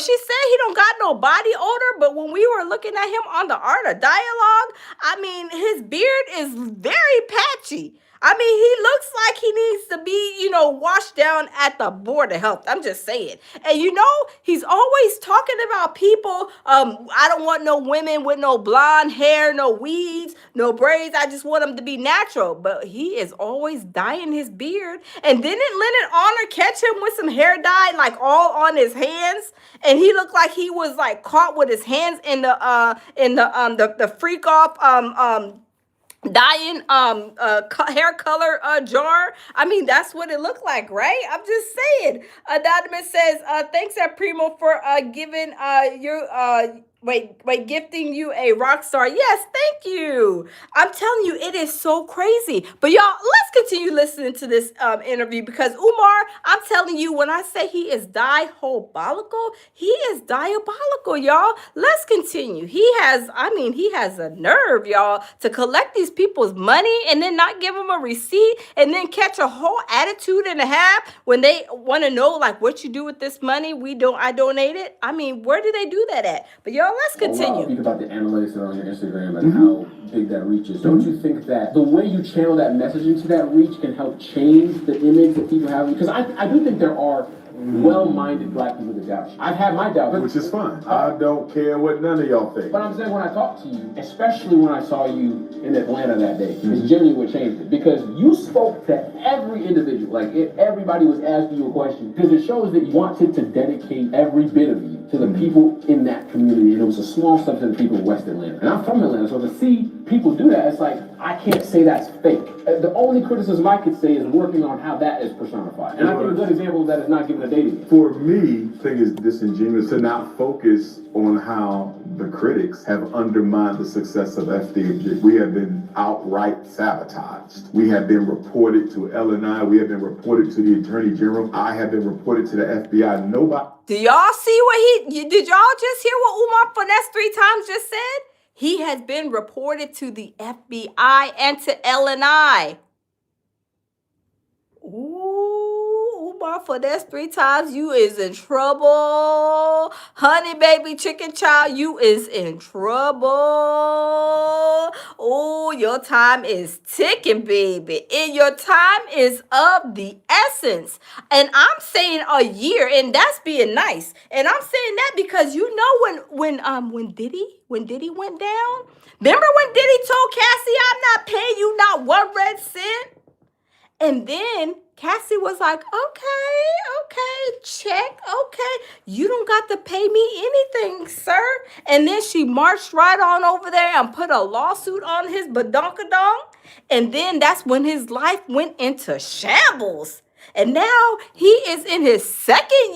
she said he don't got no body odor, but when we were looking at him on the Art of Dialogue, I mean, his beard is very patchy. I mean, he looks like he needs to be, washed down at the Board of Health. I'm just saying. And, he's always talking about people. I don't want no women with no blonde hair, no weeds, no braids. I just want them to be natural. But he is always dyeing his beard. And didn't Leonard Honor catch him with some hair dye, like all on his hands? And he looked like he was like caught with his hands in the freak off dyeing hair color jar. I mean, that's what it looked like, right? I'm just saying. Anonymous says, thanks at Primo for giving gifting you a rock star. Yes, thank you. I'm telling you, it is so crazy. But y'all, let's continue listening to this interview because Umar, I'm telling you, when I say he is diabolical, he is diabolical, y'all. Let's continue. He has a nerve, y'all, to collect these people's money and then not give them a receipt and then catch a whole attitude and a half when they want to know, like, what you do with this money. I donate it. I mean, where do they do that at? But y'all, let's continue. Think about the analytics that are on your Instagram and how big that reach is. Don't you think that the way you channel that message into that reach can help change the image that people have? Because I do think there are well-minded black people that doubt you. I've had my doubts. Which is fine. I don't care what none of y'all think. But I'm saying when I talked to you, especially when I saw you in Atlanta that day, it's genuinely what changed it. Because you spoke to every individual. Like, everybody was asking you a question. Because it shows that you wanted to dedicate every bit of you to the people in that community. And it was a small subset of the people in West Atlanta. And I'm from Atlanta, so to see people do that, it's like, I can't say that's fake. The only criticism I could say is working on how that is personified. And I think a good example of that is not giving a dating. For me, I think it's disingenuous to not focus on how the critics have undermined the success of FDJ. We have been outright sabotaged. We have been reported to LNI. We have been reported to the Attorney General. I have been reported to the FBI. Nobody. Do y'all see did y'all just hear what Umar Finesse 3 times just said? He has been reported to the FBI and to LNI. Ooh, Umar Finesse 3 times, you is in trouble. Honey baby chicken child, you is in trouble. Oh, your time is ticking, baby. And your time is of the essence. And I'm saying a year, and that's being nice. And I'm saying that because you know when Diddy went down, remember when Diddy told Cassie, I'm not paying you not one red cent? And then Cassie was like, okay, check, okay. You don't got to pay me anything, sir. And then she marched right on over there and put a lawsuit on his badonkadonk. And then that's when his life went into shambles. And now he is in his second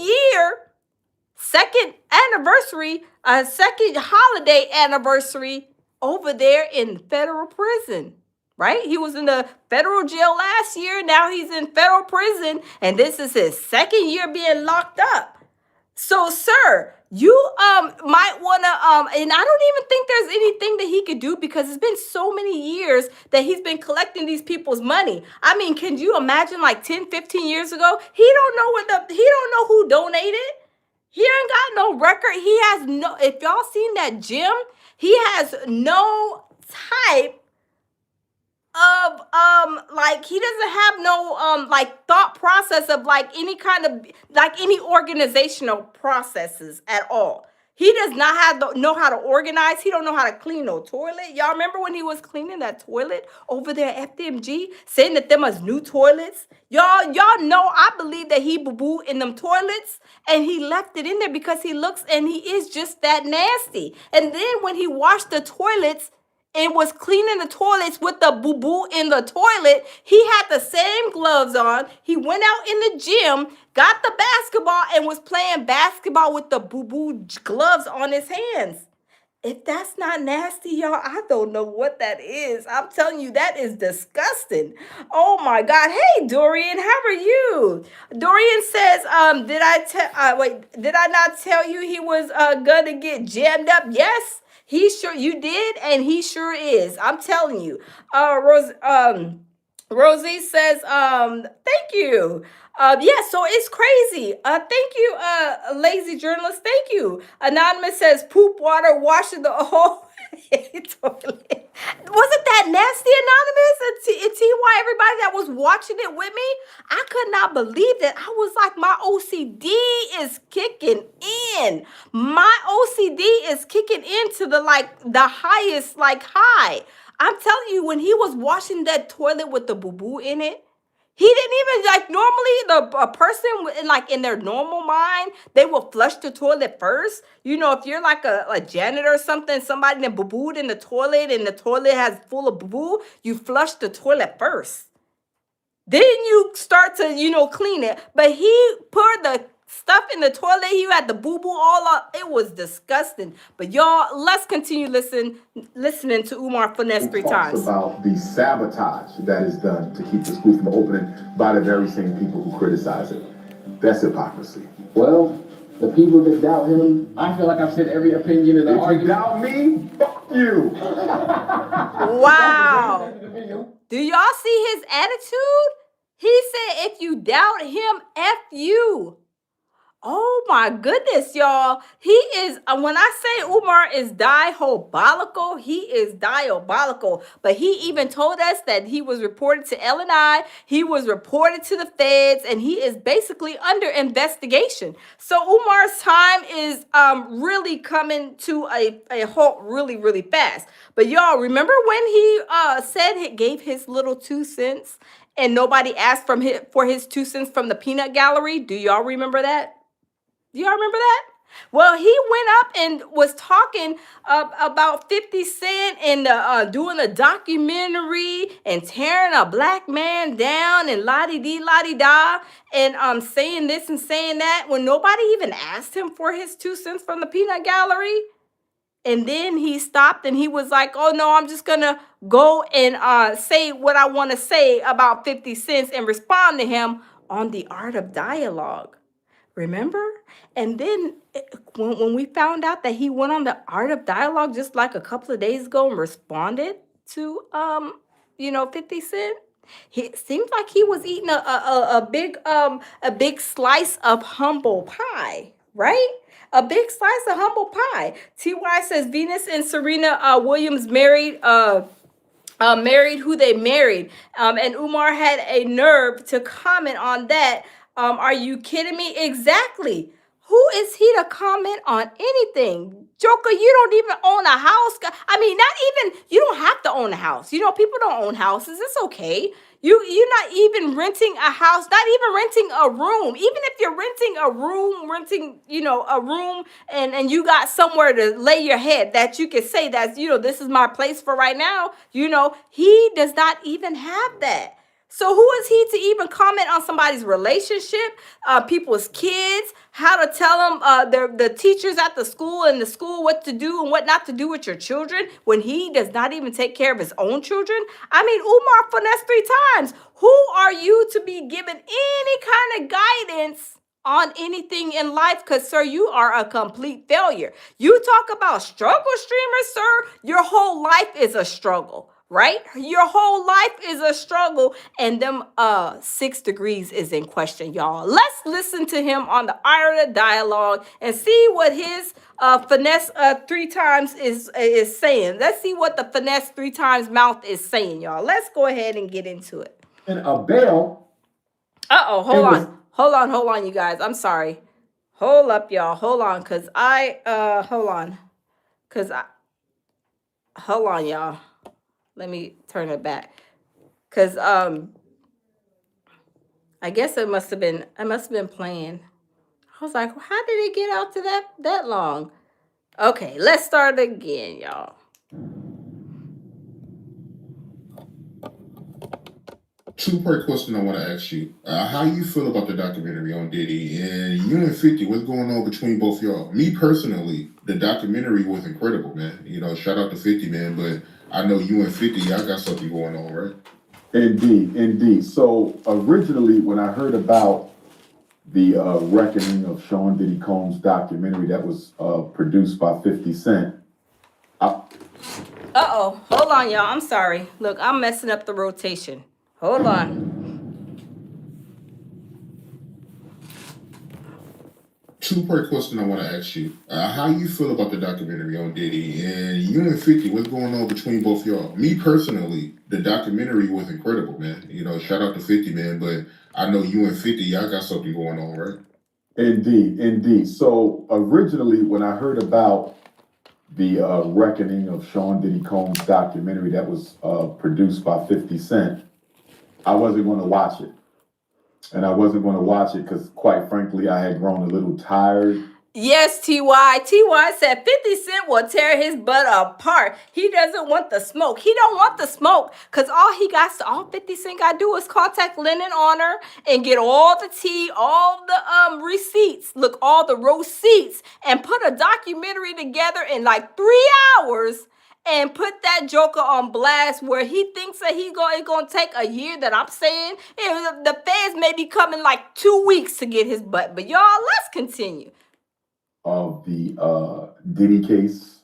anniversary, second holiday anniversary over there in federal prison. Right? He was in the federal jail last year. Now he's in federal prison. And this is his second year being locked up. So, sir, you might want to, and I don't even think there's anything that he could do because it's been so many years that he's been collecting these people's money. I mean, can you imagine like 10, 15 years ago? He don't know who donated. He ain't got no record. He has no, if y'all seen that gym, he has no type of like he doesn't have no like thought process of like any kind of like any organizational processes at all. He does not know how to organize. He don't know how to clean no toilet. Y'all remember when he was cleaning that toilet over there at FDMG, saying that them was new toilets? Y'all know I believe that he boo-boo in them toilets and he left it in there because he looks and he is just that nasty. And then when he washed the toilets and was cleaning the toilets with the boo-boo in the toilet, he had the same gloves on. He went out in the gym, got the basketball, and was playing basketball with the boo-boo gloves on his hands. If that's not nasty, y'all, I don't know what that is. I'm telling you, that is disgusting. Oh my God. Hey, Dorian, how are you? Dorian says, did I not tell you he was gonna get jammed up? Yes. You did, and he sure is. I'm telling you. Rosie says, thank you. Yeah, so it's crazy. Thank you, lazy journalist. Thank you. Anonymous says, poop water washing the whole toilet. Wasn't that nasty, Anonymous? And TY, everybody that was watching it with me, I could not believe that. I was like, my OCD is kicking in. My OCD is kicking into the highest high. I'm telling you, when he was washing that toilet with the boo-boo in it, he didn't even normally a person in their normal mind, they will flush the toilet first. You know, if you're like a janitor or something, somebody that boo-booed in the toilet and the toilet has full of boo-boo, you flush the toilet first. Then you start to, clean it. But he put the stuff in the toilet. He had the boo-boo all up. It was disgusting. But y'all, let's continue listening to Umar Finesse 3 times. About the sabotage that is done to keep the school from opening by the very same people who criticize it. That's hypocrisy. Well, the people that doubt him, I feel like I've said every opinion in the argument. If you doubt me, fuck you. Wow. Do y'all see his attitude? He said, if you doubt him, F you. Oh my goodness, y'all. He is, when I say Umar is diabolical, he is diabolical. But he even told us that he was reported to L&I, he was reported to the feds, and he is basically under investigation. So Umar's time is really coming to a halt really, really fast. But y'all, remember when he gave his little 2 cents and nobody asked for his 2 cents from the peanut gallery? Do y'all remember that? Do y'all remember that? Well, he went up and was talking about 50 Cent and doing a documentary and tearing a black man down and la-di-dee, la-di-da, and saying this and saying that when nobody even asked him for his 2 cents from the peanut gallery. And then he stopped and he was like, oh, no, I'm just going to go and say what I want to say about 50 cents and respond to him on the Art of Dialogue. Remember? And then when we found out that he went on the Art of Dialogue just like a couple of days ago and responded to, 50 Cent, It seems like he was eating a big slice of humble pie, right? A big slice of humble pie. Ty says Venus and Serena Williams married who they married. And Umar had a nerve to comment on that. Are you kidding me? Exactly. Who is he to comment on anything? Joker, you don't even own a house. I mean, not even, you don't have to own a house. You know, people don't own houses. It's okay. You're not even renting a house, not even renting a room. Even if you're renting a room, a room and you got somewhere to lay your head that you can say that, this is my place for right now. He does not even have that. So who is he to even comment on somebody's relationship, people's kids, how to tell them, the teachers at the school and the school what to do and what not to do with your children when he does not even take care of his own children? I mean, Umar finessed 3 times. Who are you to be given any kind of guidance on anything in life? Because, sir, you are a complete failure. You talk about struggle streamers, sir. Your whole life is a struggle. Right? Your whole life is a struggle, and them 6 degrees is in question, y'all. Let's listen to him on the Ira dialogue and see what his finesse 3 times is saying. Let's see what the finesse 3 times mouth is saying, y'all. Let's go ahead and get into it. And a bell. Hold on, you guys. I'm sorry. Hold up, y'all. Hold on, hold on, y'all. Let me turn it back. Cause I guess I must have been playing. I was like, how did it get out to that long? Okay, let's start again, y'all. Two-part question I want to ask you. How you feel about the documentary on Diddy? And you and 50, what's going on between both y'all? Me personally, the documentary was incredible, man. Shout out to 50, man. But I know you and 50, y'all got something going on, right? Indeed. So originally, when I heard about the reckoning of Sean Diddy Combs documentary that was produced by 50 Cent. Hold on, y'all. I'm sorry. Look, I'm messing up the rotation. Hold on. Two-part question I want to ask you. How you feel about the documentary on Diddy? And you and 50, what's going on between both y'all? Me personally, the documentary was incredible, man. Shout out to 50, man. But I know you and 50, y'all got something going on, right? Indeed. So originally, when I heard about the reckoning of Sean Diddy Combs documentary that was produced by 50 Cent, I wasn't going to watch it. And I wasn't going to watch it because, quite frankly, I had grown a little tired. Yes, T.Y. T.Y. said 50 Cent will tear his butt apart. He doesn't want the smoke. He don't want the smoke because all 50 Cent got to do is contact Lennon on her and get all the tea, all the receipts, all the receipts, and put a documentary together in like 3 hours and put that joker on blast where he thinks that it's going to take a year that I'm saying. The feds may be coming like 2 weeks to get his butt. But y'all, let's continue. Of the Diddy case,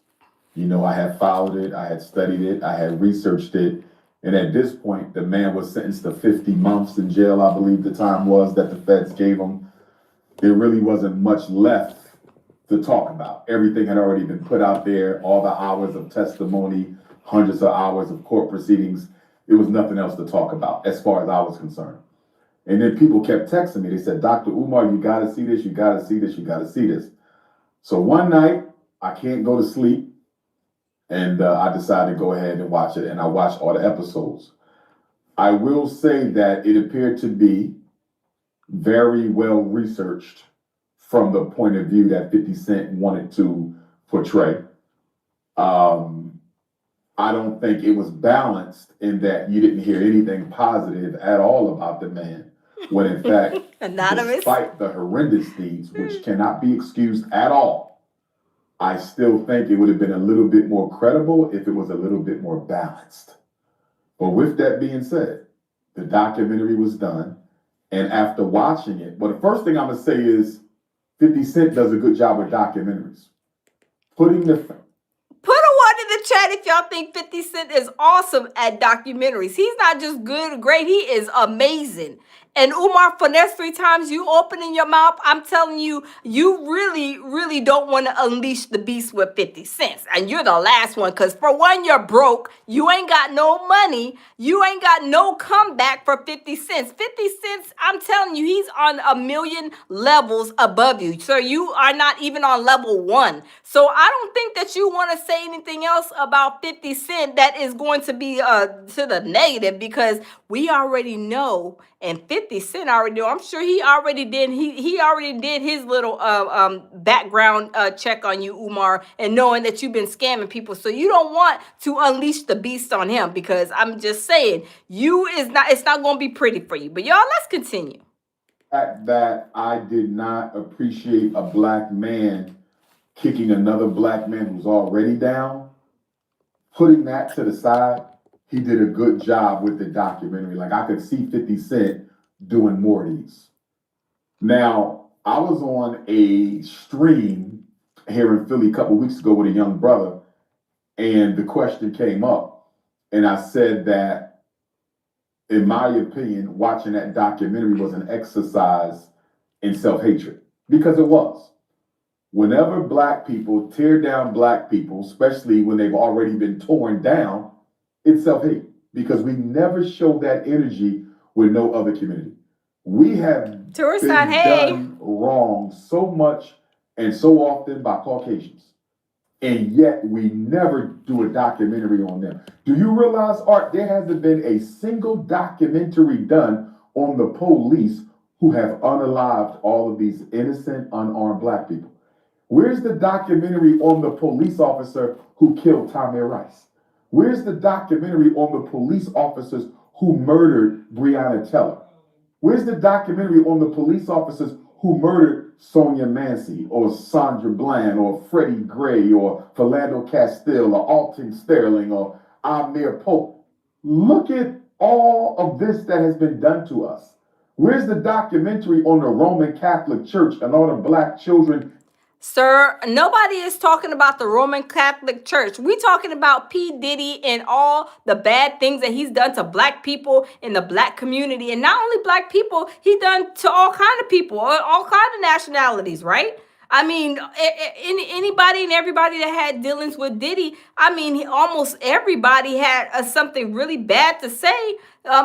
I had followed it, I had studied it, I had researched it, and at this point, the man was sentenced to 50 months in jail, I believe the time was that the feds gave him. There really wasn't much left to talk about. Everything had already been put out there, all the hours of testimony, hundreds of hours of court proceedings. There was nothing else to talk about as far as I was concerned. And then people kept texting me. They said, Dr. Umar, you got to see this, you got to see this, you got to see this. So one night, I can't go to sleep, and I decided to go ahead and watch it, and I watched all the episodes. I will say that it appeared to be very well researched from the point of view that 50 Cent wanted to portray. I don't think it was balanced in that you didn't hear anything positive at all about the man, when in fact, despite the horrendous deeds, which cannot be excused at all, I still think it would have been a little bit more credible if it was a little bit more balanced. But with that being said, the documentary was done, and after watching it, the first thing I'm going to say is 50 Cent does a good job with documentaries. Put a 1 in the chat if y'all think 50 Cent is awesome at documentaries. He's not just good or great, he is amazing. And Umar, for next 3 times you opening your mouth, I'm telling you, you really, really don't want to unleash the beast with 50 cents. And you're the last one, because for one, you're broke. You ain't got no money. You ain't got no comeback for 50 cents. 50 cents, I'm telling you, he's on a million levels above you. So you are not even on level 1. So I don't think that you want to say anything else about 50 Cent that is going to be to the negative, because we already know, and 50 Cent already know. I'm sure he already did. He already did his little background check on you, Umar, and knowing that you've been scamming people. So you don't want to unleash the beast on him, because I'm just saying, it's not going to be pretty for you. But y'all, let's continue. That I did not appreciate a black man kicking another black man who's already down, putting that to the side, he did a good job with the documentary. Like, I could see 50 Cent doing more of these. Now, I was on a stream here in Philly a couple weeks ago with a young brother, and the question came up, and I said that, in my opinion, watching that documentary was an exercise in self-hatred, because it was. Whenever black people tear down black people, especially when they've already been torn down, it's self-hate, because we never show that energy with no other community. We have been done wrong so much and so often by Caucasians, and yet we never do a documentary on them. Do you realize, Art, there hasn't been a single documentary done on the police who have unalived all of these innocent, unarmed black people? Where's the documentary on the police officer who killed Tamir Rice? Where's the documentary on the police officers who murdered Breonna Taylor? Where's the documentary on the police officers who murdered Sonia Mancy or Sandra Bland or Freddie Gray or Philando Castile or Alton Sterling or Amir Pope? Look at all of this that has been done to us. Where's the documentary on the Roman Catholic Church and all the black children? Sir, nobody is talking about the Roman Catholic Church. We're talking about P. Diddy and all the bad things that he's done to black people in the black community. And not only black people, he done to all kind of people, all kind of nationalities, right? I mean, anybody and everybody that had dealings with Diddy, I mean, almost everybody had something really bad to say,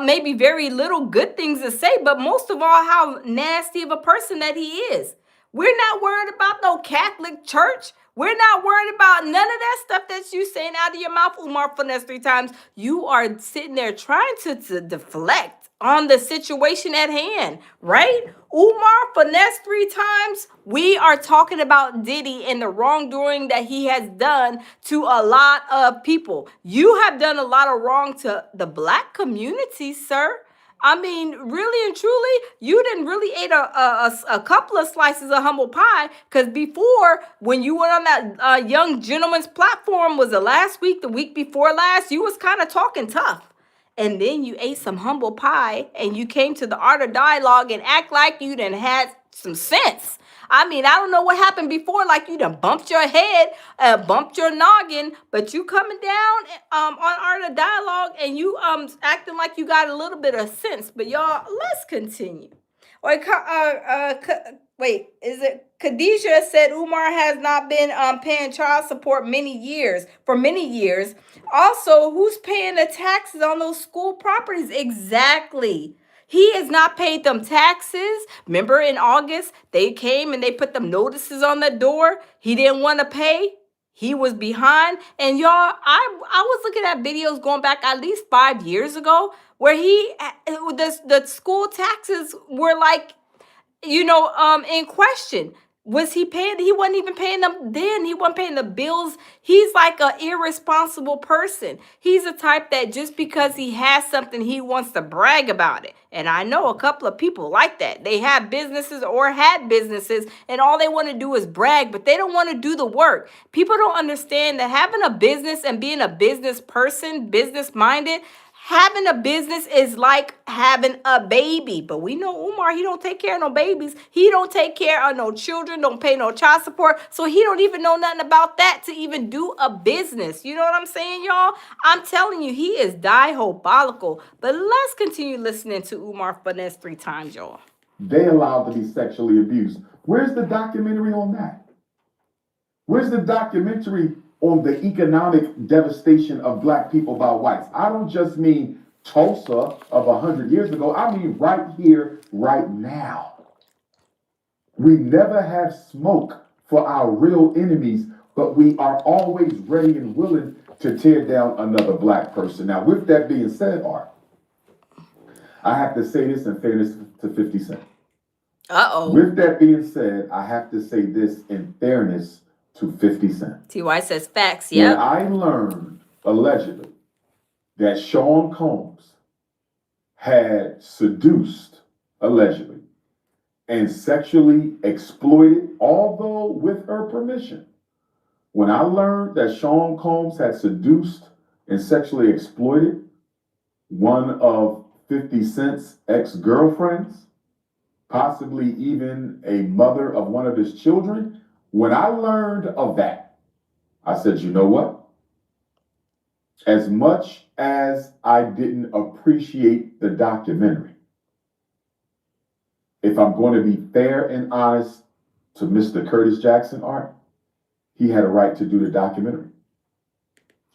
maybe very little good things to say, but most of all, how nasty of a person that he is. We're not worried about no Catholic Church. We're not worried about none of that stuff that you saying out of your mouth, Umar, finesse 3 times. You are sitting there trying to deflect on the situation at hand, right? Umar, finesse 3 times. We are talking about Diddy and the wrongdoing that he has done to a lot of people. You have done a lot of wrong to the black community, sir. I mean, really and truly, you didn't really eat a couple of slices of humble pie, because before, when you went on that young gentleman's platform, was it last week, the week before last, you was kind of talking tough. And then you ate some humble pie and you came to the art of dialogue and act like you done had some sense. I mean, I don't know what happened before, like you done bumped your head, bumped your noggin, but you coming down on Art of Dialogue and you acting like you got a little bit of sense. But y'all, let's continue. Wait, is it Khadijah said Umar has not been paying child support for many years. Also, who's paying the taxes on those school properties? Exactly. He has not paid them taxes. Remember in August, they came and they put them notices on the door. He didn't want to pay. He was behind. And y'all, I was looking at videos going back at least 5 years ago where the school taxes were like, in question. Was he paying? He wasn't even paying them then. He wasn't paying the bills. He's like an irresponsible person. He's a type that just because he has something, he wants to brag about it. And I know a couple of people like that. They have businesses or had businesses, and all they want to do is brag, but they don't want to do the work. People don't understand that having a business and being a business person, business-minded, Having a business is like having a baby. But we know Umar, he don't take care of no babies. He don't take care of no children, don't pay no child support. So he don't even know nothing about that to even do a business. You know what I'm saying, y'all? I'm telling you, he is diabolical. But let's continue listening to Umar for the next 3 times, y'all. They allowed to be sexually abused. Where's the documentary on that? Where's the documentary on the economic devastation of black people by whites? I don't just mean Tulsa of 100 years ago. I mean right here, right now. We never have smoke for our real enemies, but we are always ready and willing to tear down another black person. Now, with that being said, Art, I have to say this in fairness to 50 Cent. Uh-oh. With that being said, I have to say this in fairness to 50 Cent. TY says facts, Yeah. yeah. I learned, allegedly, that Sean Combs had seduced, allegedly, and sexually exploited, although with her permission. When I learned that Sean Combs had seduced and sexually exploited one of 50 Cent's ex-girlfriends, possibly even a mother of one of his children, when I learned of that, I said, you know what? As much as I didn't appreciate the documentary, if I'm going to be fair and honest to Mr. Curtis Jackson, Art, he had a right to do the documentary.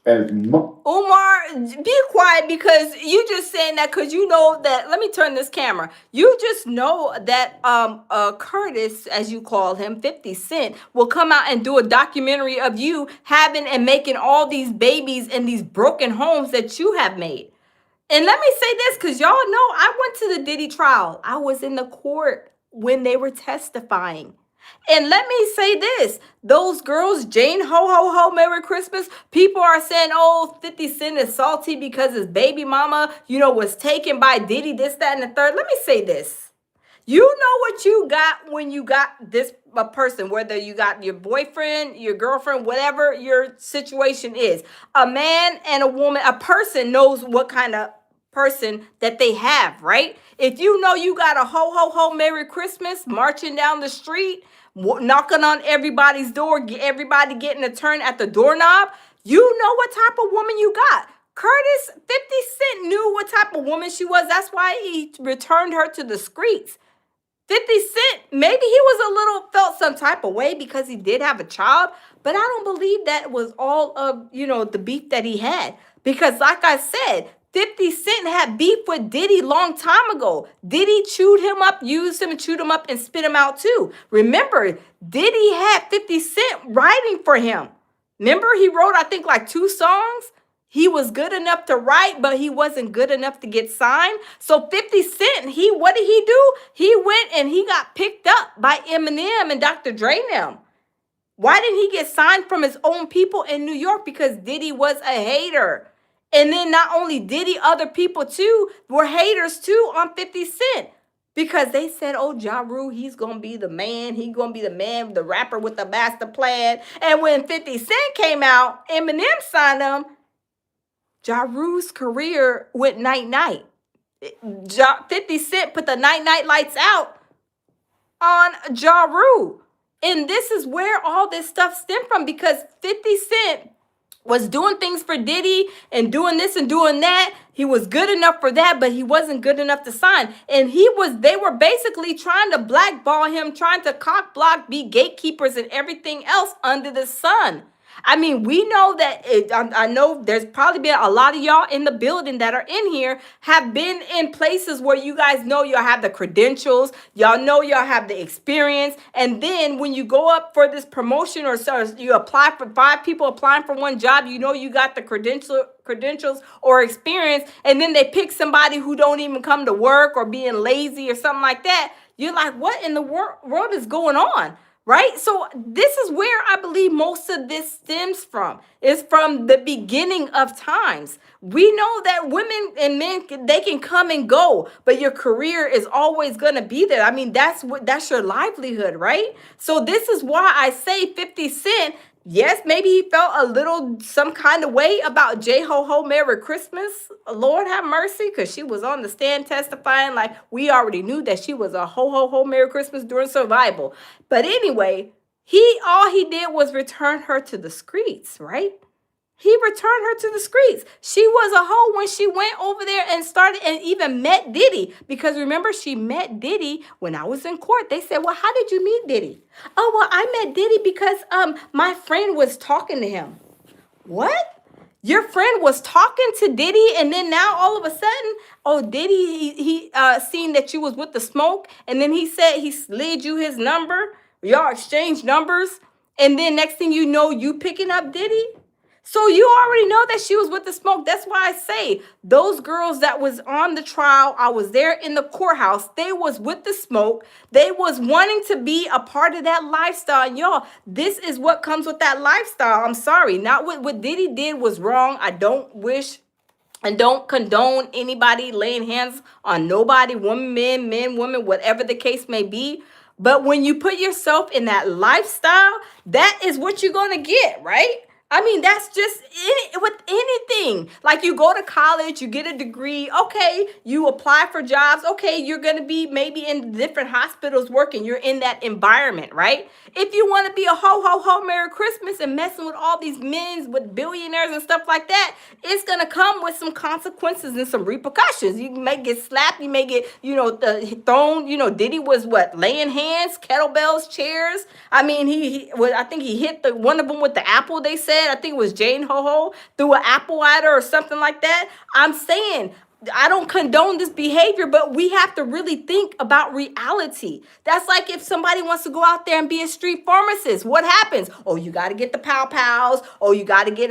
Umar, be quiet, because you just saying that because you know that. Let me turn this camera. You just know that Curtis, as you call him, 50 Cent, will come out and do a documentary of you having and making all these babies in these broken homes that you have made. And let me say this, because y'all know I went to the Diddy trial. I was in the court when they were testifying. And let me say this, those girls, Jane Ho Ho Ho, Merry Christmas, people are saying, oh, 50 Cent is salty because his baby mama, was taken by Diddy, this, that, and the third. Let me say this. You know what you got when you got this a person, whether you got your boyfriend, your girlfriend, whatever your situation is. A man and a woman, a person knows what kind of person that they have, right? If you know you got a ho, ho, ho, Merry Christmas marching down the street, knocking on everybody's door, everybody getting a turn at the doorknob, you know what type of woman you got. Curtis, 50 Cent knew what type of woman she was. That's why he returned her to the streets. 50 Cent, maybe he was a little, felt some type of way because he did have a child, but I don't believe that was all of, the beef that he had. Because like I said, 50 Cent had beef with Diddy long time ago. Diddy chewed him up, used him and chewed him up and spit him out too. Remember, Diddy had 50 Cent writing for him. Remember, he wrote, I think, like 2 songs. He was good enough to write, but he wasn't good enough to get signed. So 50 Cent, what did he do? He went and he got picked up by Eminem and Dr. Dre now. Why didn't he get signed from his own people in New York? Because Diddy was a hater. And then not only Diddy, other people too were haters too on 50 Cent. Because they said, oh, Ja Rule, he's going to be the man. He's going to be the man, the rapper with the master plan. And when 50 Cent came out, Eminem signed him. Ja Rule's career went night-night. 50 Cent put the night-night lights out on Ja Rule. And this is where all this stuff stemmed from, because 50 Cent was doing things for Diddy and doing this and doing that. He was good enough for that, but he wasn't good enough to sign. And they were basically trying to blackball him, trying to cock block, be gatekeepers and everything else under the sun. I mean, we know that, I know there's probably been a lot of y'all in the building that are in here have been in places where you guys know y'all have the credentials, y'all know y'all have the experience, and then when you go up for this promotion or so, you apply for 5 people applying for one job, you know you got the credentials or experience, and then they pick somebody who don't even come to work or being lazy or something like that. You're like, what in the world is going on? Right? So this is where I believe most of this stems from. It's from the beginning of times. We know that women and men, they can come and go, but your career is always going to be there. I mean, that's your livelihood, right? So this is why I say 50 Cent, Yes, maybe he felt a little some kind of way about J Ho Ho Merry Christmas. Lord have mercy, because she was on the stand testifying like we already knew that she was a ho ho ho Merry Christmas during survival. But anyway, all he did was return her to the streets, right? He returned her to the streets. She was a hoe when she went over there and started and even met Diddy. Because remember, she met Diddy when I was in court. They said, well, how did you meet Diddy? Oh, well, I met Diddy because my friend was talking to him. What? Your friend was talking to Diddy, and then now all of a sudden, oh, Diddy, he seen that you was with the smoke, and then he said he slid you his number. Y'all exchanged numbers, and then next thing you know, you picking up Diddy? So you already know that she was with the smoke. That's why I say those girls that was on the trial, I was there in the courthouse. They was with the smoke. They was wanting to be a part of that lifestyle. And y'all, this is what comes with that lifestyle. I'm sorry. Not what Diddy did was wrong. I don't wish and don't condone anybody laying hands on nobody, woman, men, women, whatever the case may be. But when you put yourself in that lifestyle, that is what you're going to get, right? I mean, that's just with anything. Like you go to college, you get a degree. Okay, you apply for jobs. Okay, you're going to be maybe in different hospitals working. You're in that environment, right? If you want to be a ho, ho, ho, Merry Christmas and messing with all these men with billionaires and stuff like that, it's going to come with some consequences and some repercussions. You may get slapped. You may get, thrown. Diddy was what? Laying hands, kettlebells, chairs. I mean, I think he hit one of them with the apple, they said. I think it was Jane Ho Ho, threw an apple at her or something like that. I'm saying, I don't condone this behavior, but we have to really think about reality. That's like if somebody wants to go out there and be a street pharmacist. What happens? Oh, you got to get the pow pows. Oh, you got to get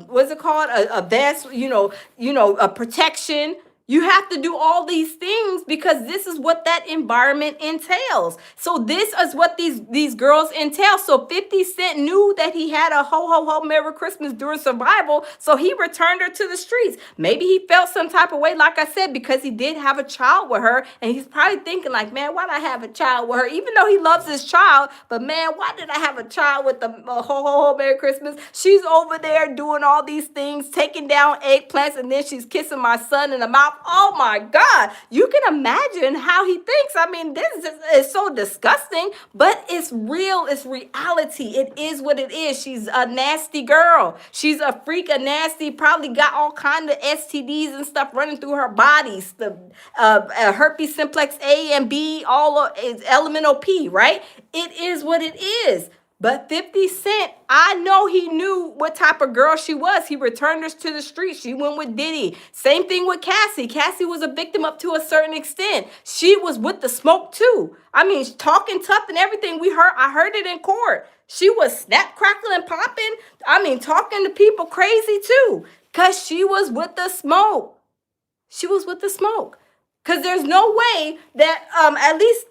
what's it called? A vest. A protection. You have to do all these things because this is what that environment entails. So this is what these girls entail. So 50 Cent knew that he had a ho ho ho Merry Christmas during survival. So he returned her to the streets. Maybe he felt some type of way, like I said, because he did have a child with her. And he's probably thinking like, man, why did I have a child with her? Even though he loves his child, but man, why did I have a child with the ho ho ho Merry Christmas? She's over there doing all these things, taking down eggplants, and then she's kissing my son in the mouth. Oh my God, you can imagine how he thinks. I mean, this is so disgusting, but it's real. It's reality. It is what it is. She's a nasty girl. She's a freak, a nasty, probably got all kind of STDs and stuff running through her bodies. The herpes simplex A and B, all is elemental P, right? It is what it is. But 50 Cent, I know he knew what type of girl she was. He returned her to the streets. She went with Diddy. Same thing with Cassie. Cassie was a victim up to a certain extent. She was with the smoke too. I mean, talking tough and everything. I heard it in court. She was snap, crackling, and popping. I mean, talking to people crazy too. Because she was with the smoke. She was with the smoke. Because there's no way that, at least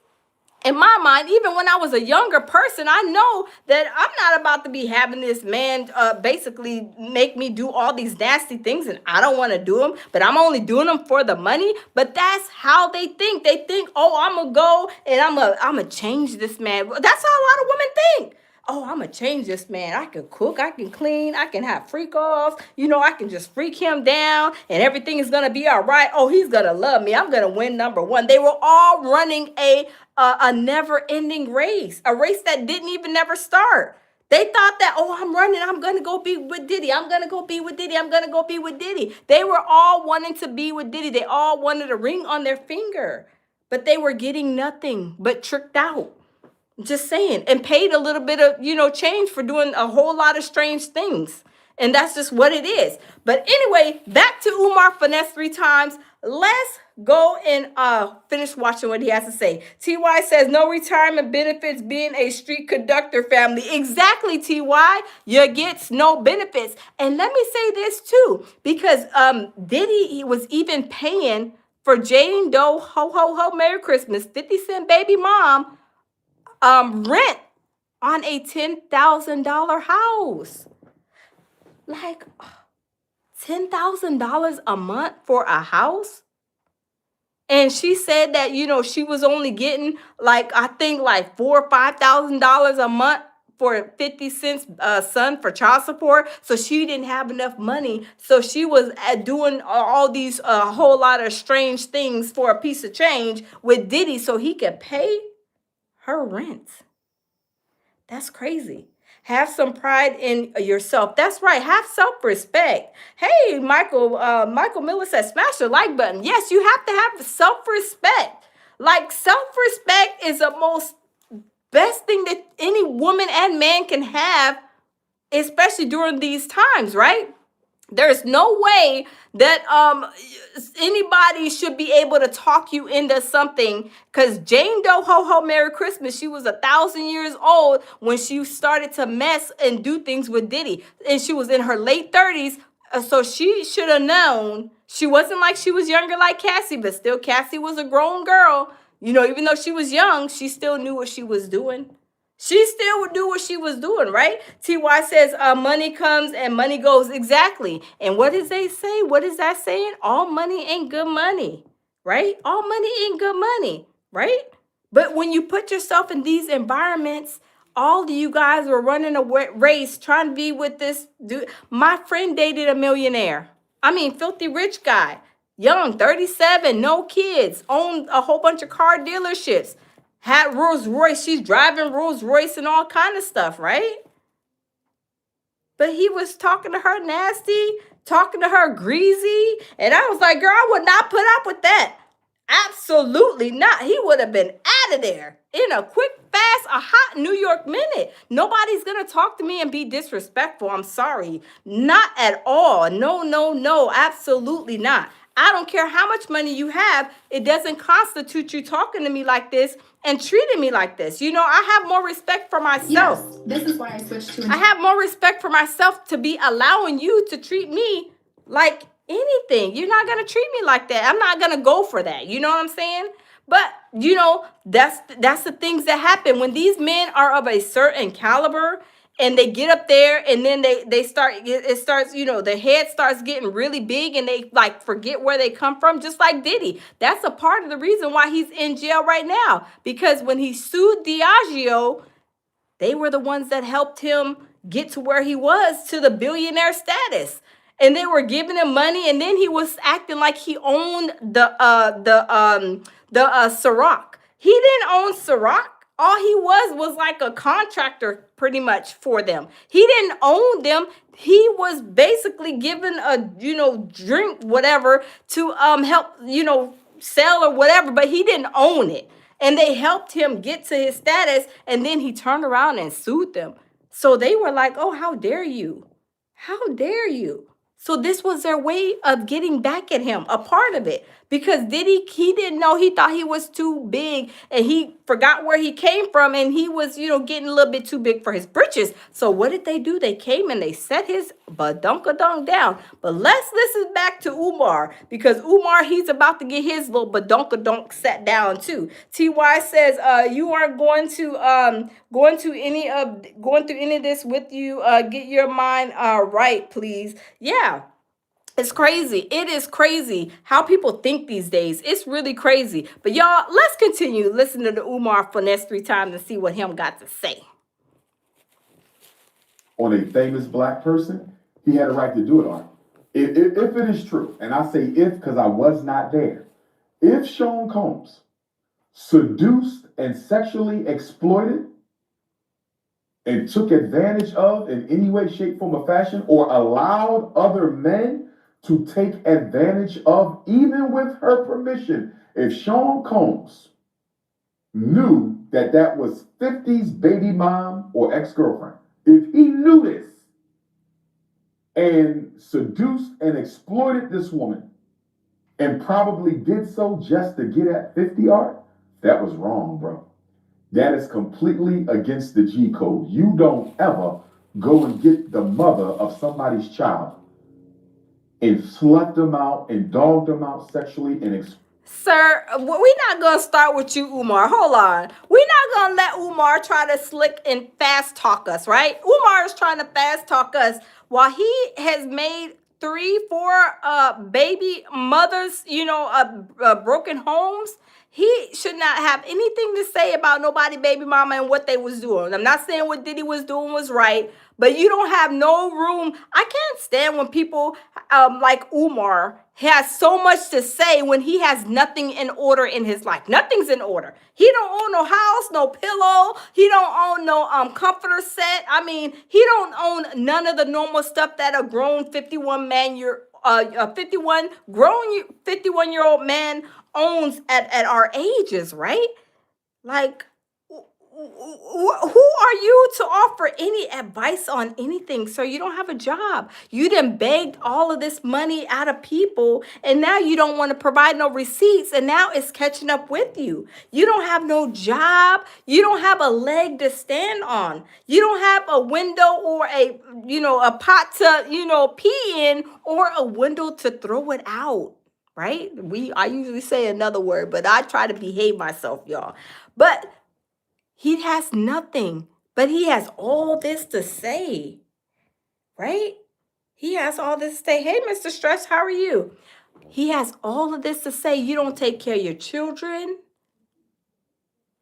in my mind, even when I was a younger person, I know that I'm not about to be having this man basically make me do all these nasty things, and I don't want to do them, but I'm only doing them for the money. But that's how they think. They think, oh, I'm going to go and I'm going to change this man. That's how a lot of women think. Oh, I'm going to change this man. I can cook, I can clean, I can have freak offs. I can just freak him down and everything is going to be all right. Oh, he's going to love me. I'm going to win number one. They were all running a never-ending race, a race that didn't even never start. They thought that, oh, I'm running, I'm going to go be with Diddy. I'm going to go be with Diddy. I'm going to go be with Diddy. They were all wanting to be with Diddy. They all wanted a ring on their finger, but they were getting nothing but tricked out. Just saying, and paid a little bit of, change for doing a whole lot of strange things. And that's just what it is. But anyway, back to Umar Finesse 3 times. Let's go and finish watching what he has to say. TY says, no retirement benefits being a street conductor family. Exactly, TY. You get no benefits. And let me say this too, because Diddy was even paying for Jane Doe, ho, ho, ho, Merry Christmas, 50 Cent baby mom, rent on a $10,000 house. Like $10,000 a month for a house. And she said that, she was only getting I think $4,000 or $5,000 a month for 50 Cent's son for child support. So she didn't have enough money. So she was doing all these whole lot of strange things for a piece of change with Diddy so he could pay her rent. That's crazy. Have some pride in yourself. That's right. Have self-respect. Hey, Michael Miller says, smash the like button. Yes, you have to have self-respect. Like, self-respect is the most best thing that any woman and man can have, especially during these times, right? There's no way that anybody should be able to talk you into something, because Jane Doe Ho Ho Merry Christmas, she was 1,000 years old when she started to mess and do things with Diddy, and she was in her late 30s. So she should have known. She wasn't like she was younger like Cassie, but still Cassie was a grown girl. You know, even though she was young, she still knew what she was doing. She still would do what she was doing, right? TY says, money comes and money goes. Exactly. And what does they say? What is that saying? All money ain't good money, right? All money ain't good money, right? But when you put yourself in these environments, all of you guys were running a race trying to be with this dude. My friend dated a millionaire. I mean, filthy rich guy. Young, 37, no kids, owned a whole bunch of car dealerships. Had Rolls Royce, she's driving Rolls Royce and all kind of stuff, right? But he was talking to her nasty, talking to her greasy. And I was like, girl, I would not put up with that. Absolutely not. He would have been out of there in a quick, fast, a hot New York minute. Nobody's going to talk to me and be disrespectful. I'm sorry. Not at all. No, no, no. Absolutely not. I don't care how much money you have. It doesn't constitute you talking to me like this and treating me like this. You know, I have more respect for myself. Yes, this is why I switched to. I have more respect for myself to be allowing you to treat me like anything. You're not going to treat me like that. I'm not going to go for that. You know what I'm saying? But, you know, that's the things that happen when these men are of a certain caliber and they get up there and then they start, it starts, you know, their head starts getting really big and they like forget where they come from, just like Diddy. That's a part of the reason why he's in jail right now, because when he sued Diageo, they were the ones that helped him get to where he was, to the billionaire status. And they were giving him money, and then he was acting like he owned the Ciroc. He didn't own Ciroc. All he was like a contractor pretty much for them. He didn't own them. He was basically given a, you know, drink, whatever, to help, you know, sell or whatever, but he didn't own it. And they helped him get to his status, and then he turned around and sued them. So they were like, oh, how dare you? How dare you? So this was their way of getting back at him, a part of it. Because he didn't know, he thought he was too big and he forgot where he came from, and he was, you know, getting a little bit too big for his britches. So what did they do? They came and they set his badunkadunk down. But let's listen back to Umar, because Umar, he's about to get his little badunkadunk set down too. TY says, you aren't going through any of this with you. Get your mind right, please. Yeah. It's crazy. It is crazy how people think these days. It's really crazy. But y'all, let's continue listening to Umar Finesse 3 times and see what him got to say. On a famous black person, he had a right to do it on. If it is true, and I say if because I was not there, if Sean Combs seduced and sexually exploited and took advantage of in any way, shape, form, or fashion, or allowed other men to take advantage of, even with her permission, if Sean Combs knew that that was 50's baby mom or ex-girlfriend, if he knew this and seduced and exploited this woman and probably did so just to get at 50 art, that was wrong, bro. That is completely against the G code. You don't ever go and get the mother of somebody's child and slut them out and dog them out sexually and Sir, we're not going to start with you, Umar. Hold on. We're not going to let Umar try to slick and fast talk us, right? Umar is trying to fast talk us while he has made 3, 4 baby mothers, you know, broken homes. He should not have anything to say about nobody baby mama and what they was doing. I'm not saying what Diddy was doing was right, but you don't have no room. I can't stand when people like Umar has so much to say when he has nothing in order in his life. Nothing's in order. He don't own no house, no pillow. He don't own no comforter set. I mean, he don't own none of the normal stuff that a grown 51-year-old man owns at our ages, right? Like, who are you to offer any advice on anything, sir? You don't have a job. You done begged all of this money out of people, and now you don't want to provide no receipts, and now it's catching up with you. You don't have no job. You don't have a leg to stand on. You don't have a window or a pot to, pee in, or a window to throw it out. Right? I usually say another word, but I try to behave myself, y'all. But he has nothing, but he has all this to say, right? He has all this to say. Hey, Mr. Stress, how are you? He has all of this to say. You don't take care of your children.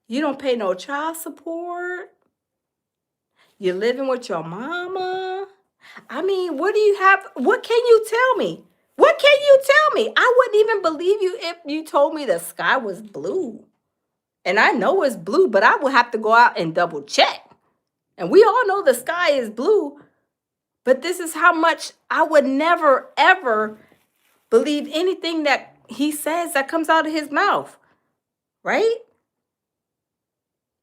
You don't pay no child support. You're living with your mama. I mean, what do you have? What can you tell me? What can you tell me? I wouldn't even believe you if you told me the sky was blue. And I know it's blue, but I will have to go out and double check. And we all know the sky is blue. But this is how much I would never, ever believe anything that he says that comes out of his mouth. Right?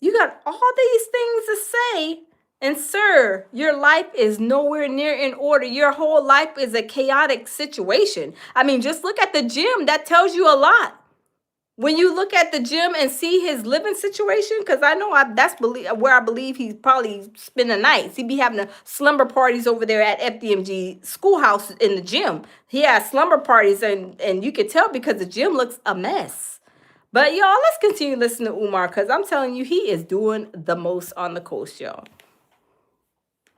You got all these things to say. And sir, your life is nowhere near in order. Your whole life is a chaotic situation. I mean, just look at the gym. That tells you a lot. When you look at the gym and see his living situation, because I know that's where I believe he's probably spending nights. He be having the slumber parties over there at FDMG schoolhouse in the gym. He has slumber parties, and you can tell because the gym looks a mess. But y'all, let's continue listening to Umar, because I'm telling you, he is doing the most on the coast, y'all.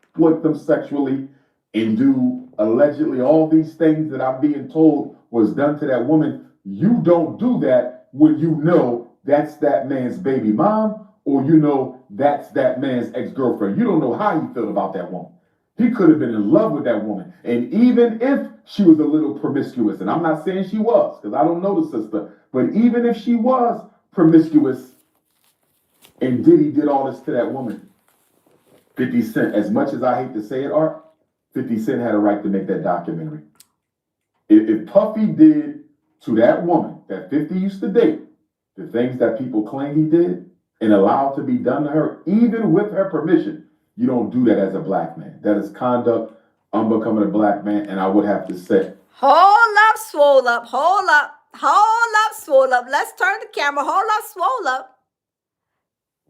Exploit them sexually and do allegedly all these things that I'm being told was done to that woman. You don't do that when you know that's that man's baby mom, or you know that's that man's ex-girlfriend. You don't know how you feel about that woman. He could have been in love with that woman. And even if she was a little promiscuous, and I'm not saying she was, because I don't know the sister, but even if she was promiscuous and Diddy did all this to that woman, 50 Cent, as much as I hate to say it, Art, 50 Cent had a right to make that documentary. If Puffy did to that woman that 50 used to date, the things that people claim he did and allowed to be done to her, even with her permission, you don't do that as a black man. That is conduct unbecoming a black man, and I would have to say. Hold up, swole up. Hold up. Hold up, swole up. Let's turn the camera. Hold up, swole up.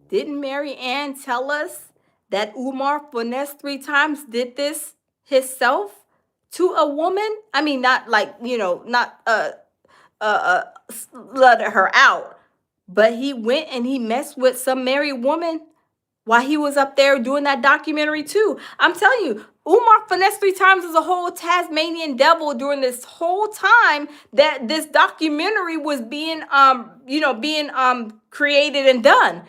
Didn't Mary Ann tell us that Umar finesse 3 times did this himself to a woman? I mean, not like, not slutted her out, but he went and he messed with some married woman while he was up there doing that documentary too. I'm telling you, Umar finesse 3 times is a whole Tasmanian devil during this whole time that this documentary was being created and done.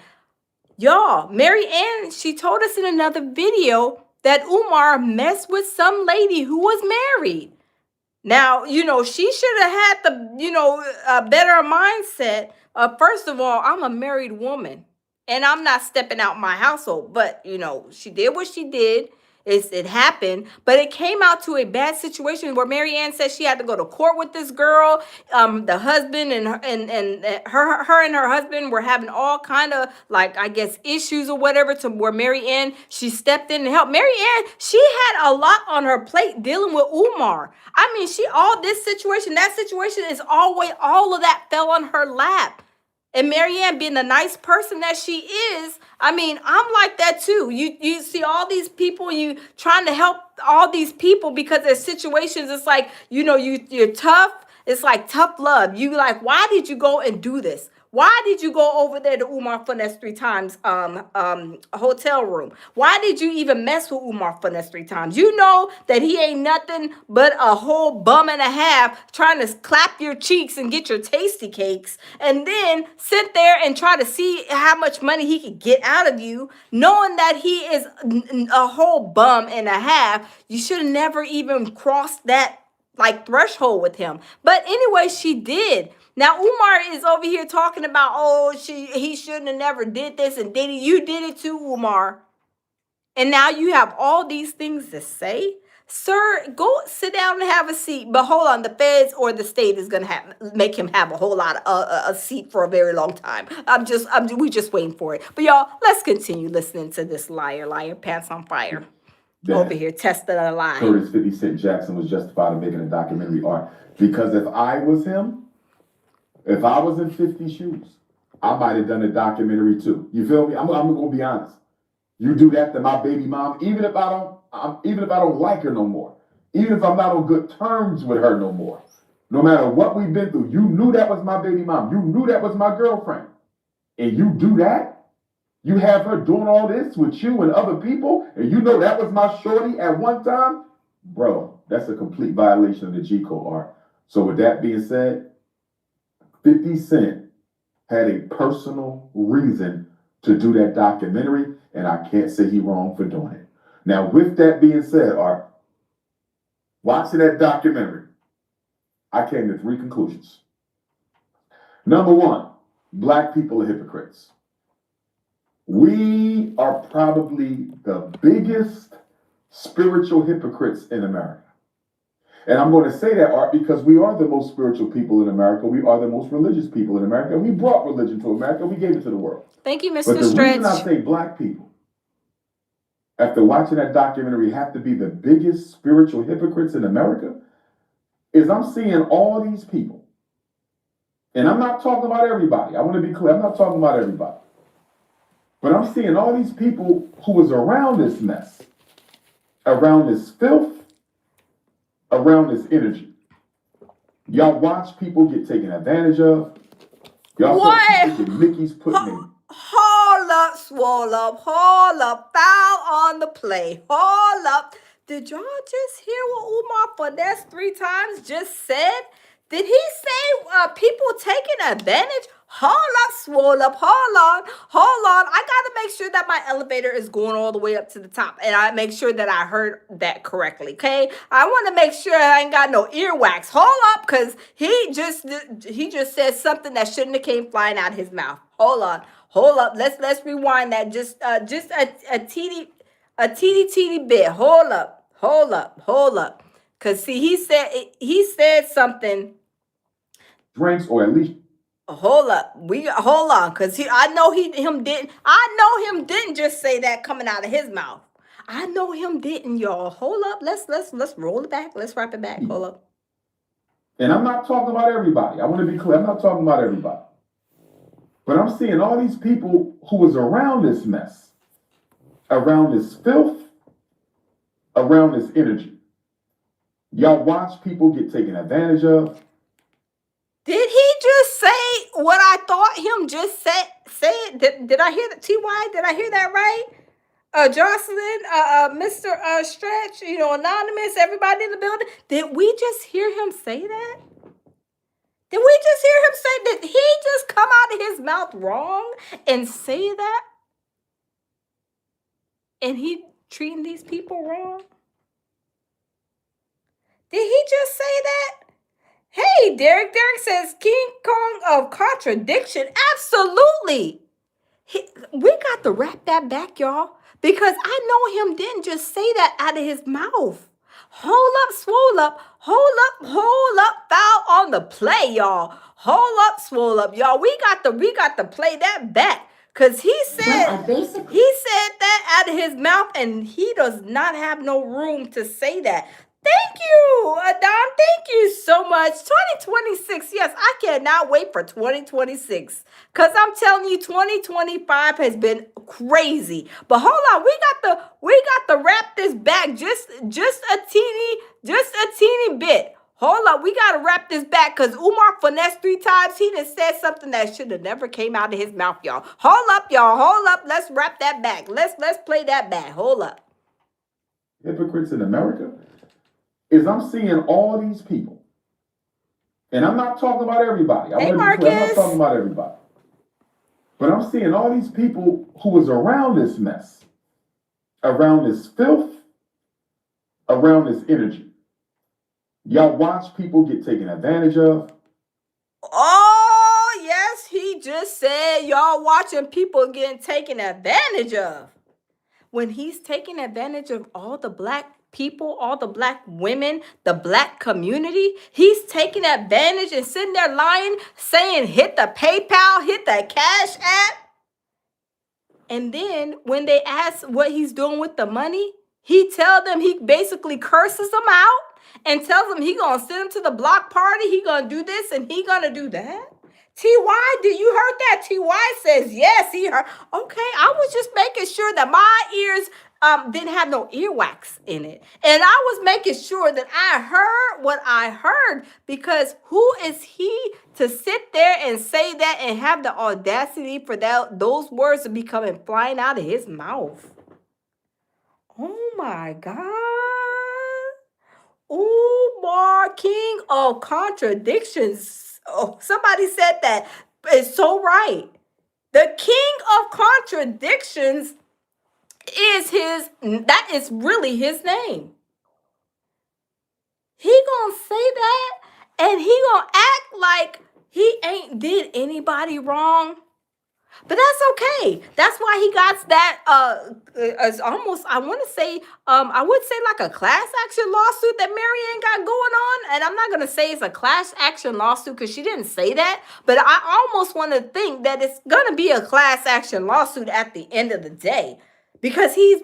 Y'all, Mary Ann, she told us in another video that Umar messed with some lady who was married. Now, she should have had a better mindset. First of all, I'm a married woman, and I'm not stepping out my household. But, she did what she did. It happened, but it came out to a bad situation where Mary Ann said she had to go to court with this girl. The husband and her husband were having all kind of issues or whatever, to where Mary Ann, she stepped in to help. Mary Ann, she had a lot on her plate dealing with Umar. I mean, that situation is always, all of that fell on her lap. And Mary Ann, being the nice person that she is, I mean, I'm like that too. You see all these people, you trying to help all these people because their situations, it's like, you're tough. It's like tough love. You like, why did you go and do this? Why did you go over there to Umar Finesse 3 times hotel room? Why did you even mess with Umar Finesse 3 times? You know that he ain't nothing but a whole bum and a half trying to clap your cheeks and get your tasty cakes, and then sit there and try to see how much money he could get out of you, knowing that he is a whole bum and a half. You should have never even crossed that like threshold with him. But anyway, she did. Now Umar is over here talking about, oh, he shouldn't have never did this, and did it. You did it too, Umar. And now you have all these things to say. Sir, go sit down and have a seat. But hold on, the feds or the state is gonna make him have a whole lot of a seat for a very long time. We just waiting for it. But y'all, let's continue listening to this liar, pants on fire. Over here, testing a lie. Curtis 50 Cent Jackson was justified in making a documentary art. Because if I was him, if I was in 50's shoes, I might have done a documentary too. You feel me? I'm gonna be honest. You do that to my baby mom, even if I don't like her no more, even if I'm not on good terms with her no more. No matter what we've been through, you knew that was my baby mom. You knew that was my girlfriend, and you do that. You have her doing all this with you and other people, and you know that was my shorty at one time, bro. That's a complete violation of the G Code art. So with that being said, 50 Cent had a personal reason to do that documentary, and I can't say he wrong for doing it. Now, with that being said, Art, watching that documentary, I came to 3 conclusions. Number 1, black people are hypocrites. We are probably the biggest spiritual hypocrites in America. And I'm going to say that, Art, because we are the most spiritual people in America. We are the most religious people in America. We brought religion to America. We gave it to the world. Thank you, Mr. But the Stretch. reason I say black people, after watching that documentary, have to be the biggest spiritual hypocrites in America, is I'm seeing all these people. And I'm not talking about everybody. I want to be clear. I'm not talking about everybody. But I'm seeing all these people who was around this mess, around this filth, around this energy. Y'all watch people get taken advantage of. Y'all saw people get Mickey's putting in. Hold up, swole up, hold up, foul on the play, hold up. Did y'all just hear what Umar Finesse 3 times just said? Did he say people taking advantage? Hold up, swole up, hold on. I gotta make sure that my elevator is going all the way up to the top, and I make sure that I heard that correctly, okay? I want to make sure I ain't got no earwax. Hold up, because he just said something that shouldn't have came flying out of his mouth. Hold up. Let's rewind that just a teeny bit. Hold up. Cause see, he said something. Drinks, or at least. Hold on, cause I know him didn't just say that coming out of his mouth. I know him didn't, y'all. Hold up, let's roll it back. Let's wrap it back. Hold up. And I'm not talking about everybody. I want to be clear. I'm not talking about everybody. But I'm seeing all these people who was around this mess, around this filth, around this energy. Y'all watch people get taken advantage of. Did he just say what I thought him just said? Did I hear that, T.Y.? Did I hear that right? Jocelyn, Mr. Stretch, Anonymous, everybody in the building. Did we just hear him say that? Did we just hear him say, did he just come out of his mouth wrong and say that? And he treating these people wrong? Did he just say that? Hey, Derek. Derek says King Kong of contradiction. Absolutely. We got to wrap that back, y'all. Because I know him didn't just say that out of his mouth. Hold up, swole up. Hold up, foul on the play, y'all. Hold up, swole up, y'all. We got to play that back. Because he said that out of his mouth, and he does not have no room to say that. Thank you, Adon. Thank you so much. 2026. Yes, I cannot wait for 2026. Because I'm telling you, 2025 has been crazy. But hold on, we got to wrap this back just a teeny bit. Hold up, we gotta wrap this back because Umar finessed 3 times. He done said something that should have never came out of his mouth, y'all. Hold up, y'all. Hold up. Let's wrap that back. Let's play that back. Hold up. Hypocrites in America is I'm seeing all these people, and I'm not talking about everybody. I Hey, want to be clear, I'm not Marcus. talking about everybody. But I'm seeing all these people who was around this mess, around this filth, around this energy. Y'all watch people get taken advantage of. Oh, yes, he just said y'all watching people getting taken advantage of. When he's taking advantage of all the black people, all the black women, the black community, he's taking advantage and sitting there lying, saying, hit the PayPal, hit the Cash App. And then when they ask what he's doing with the money, he basically curses them out and tells them he gonna send them to the block party, he gonna do this and he gonna do that. TY, did you heard that? TY says yes, he heard. Okay, I was just making sure that my ears didn't have no earwax in it. And I was making sure that I heard what I heard, because who is he to sit there and say that and have the audacity for those words to be coming flying out of his mouth? Oh my God. Umar, king of contradictions. Oh, somebody said that. It's so right. The king of contradictions that is really his name. He gonna say that and he gonna act like he ain't did anybody wrong. But that's okay. That's why he got that as almost, I want to say, I would say like a class action lawsuit that Marianne got going on. And I'm not gonna say it's a class action lawsuit because she didn't say that, but I almost want to think that it's gonna be a class action lawsuit at the end of the day. Because he's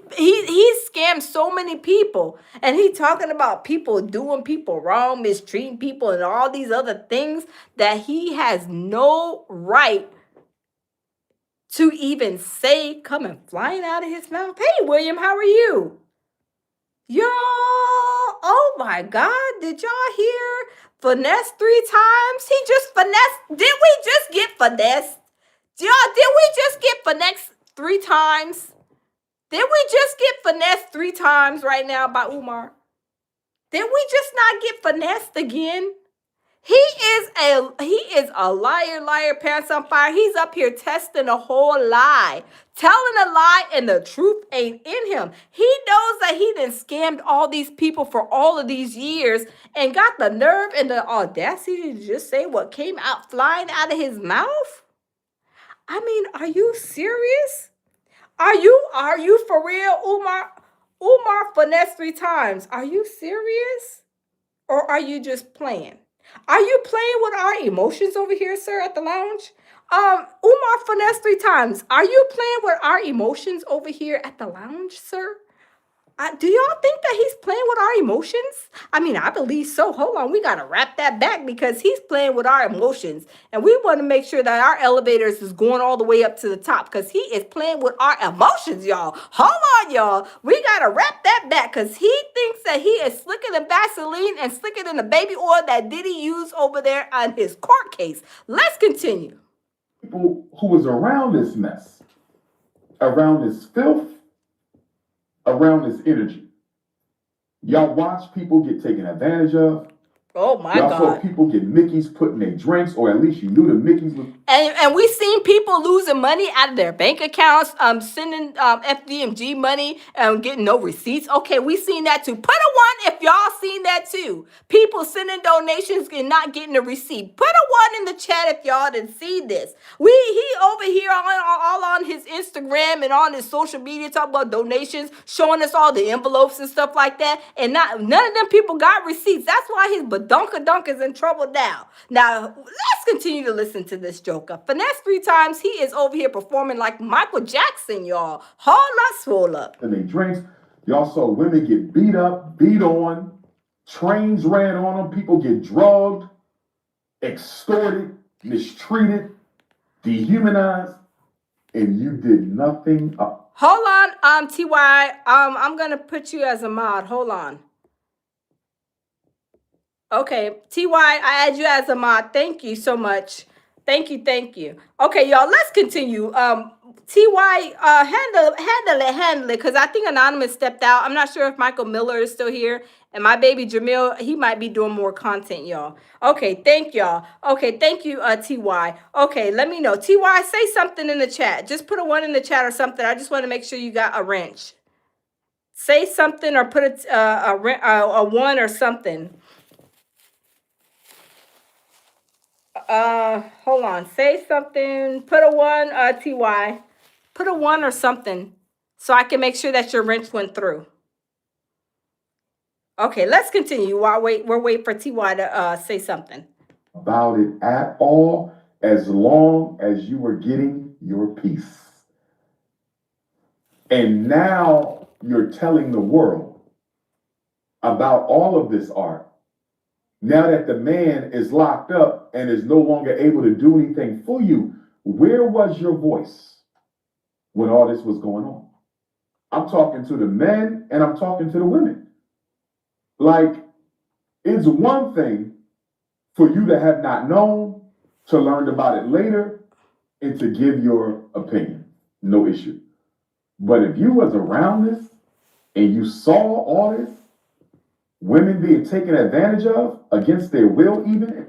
scammed so many people, and he talking about people doing people wrong, mistreating people, and all these other things that he has no right to even say coming flying out of his mouth. Hey, William, how are you? Y'all, oh my God, did y'all hear finesse 3 times? He just finessed. Did we just get finessed? Y'all, did we just get finessed 3 times? Did we just get finessed 3 times right now by Umar? Did we just not get finessed again? He is a liar, pants on fire. He's up here testing a whole lie, telling a lie, and the truth ain't in him. He knows that he done scammed all these people for all of these years and got the nerve and the audacity to just say what came out flying out of his mouth. I mean, are you serious? Are you for real, Umar? Umar finessed 3 times. Are you serious? Or are you just playing? Are you playing with our emotions over here, sir, at the lounge? Umar finessed 3 times. Are you playing with our emotions over here at the lounge, sir? Do y'all think that he's playing with our emotions? I mean, I believe so. Hold on, we gotta wrap that back because he's playing with our emotions, and we want to make sure that our elevators is going all the way up to the top because he is playing with our emotions, y'all. Hold on, y'all. We gotta wrap that back because he thinks that he is slicker than Vaseline and slicker than the baby oil that Diddy used over there on his court case. Let's continue. People who was around this mess, around this filth, around this energy. Y'all watch people get taken advantage of. Oh my Y'all God. saw people get Mickeys put in their drinks, or at least you knew the Mickeys was. And we seen people losing money out of their bank accounts, sending FDMG money and getting no receipts. Okay, we seen that too. Put a 1 if y'all seen that too. People sending donations and not getting a receipt. Put a 1 in the chat if y'all didn't see this. He over here all on his Instagram and on his social media talking about donations, showing us all the envelopes and stuff like that. And none of them people got receipts. That's why his badonka is in trouble now. Now, let's continue to listen to this joker. Finesse 3 times, he is over here performing like Michael Jackson, y'all. Hold up. In their drinks. Y'all saw women get beat up, beat on, trains ran on them, people get drugged, extorted, mistreated, dehumanized, and you did nothing. Hold on, TY. I'm gonna put you as a mod. Hold on. Okay, TY, I add you as a mod. Thank you so much. Thank you, thank you. Okay, y'all, let's continue. TY, handle it, because I think Anonymous stepped out. I'm not sure if Michael Miller is still here. And my baby Jamil, he might be doing more content, y'all. Okay, thank y'all. Okay, thank you, TY. Okay, let me know. TY, say something in the chat. Just put a 1 in the chat or something. I just want to make sure you got a wrench. Say something or put a 1 or something. Hold on. Say something. Put a 1, TY. Put a 1 or something so I can make sure that your wrench went through. Okay, let's continue while we're waiting for TY to say something. About it at all, as long as you were getting your peace. And now you're telling the world about all of this art. Now that the man is locked up and is no longer able to do anything for you, where was your voice when all this was going on? I'm talking to the men and I'm talking to the women. Like, it's one thing for you to have not known, to learn about it later, and to give your opinion. No issue. But if you was around this and you saw all this, women being taken advantage of against their will even.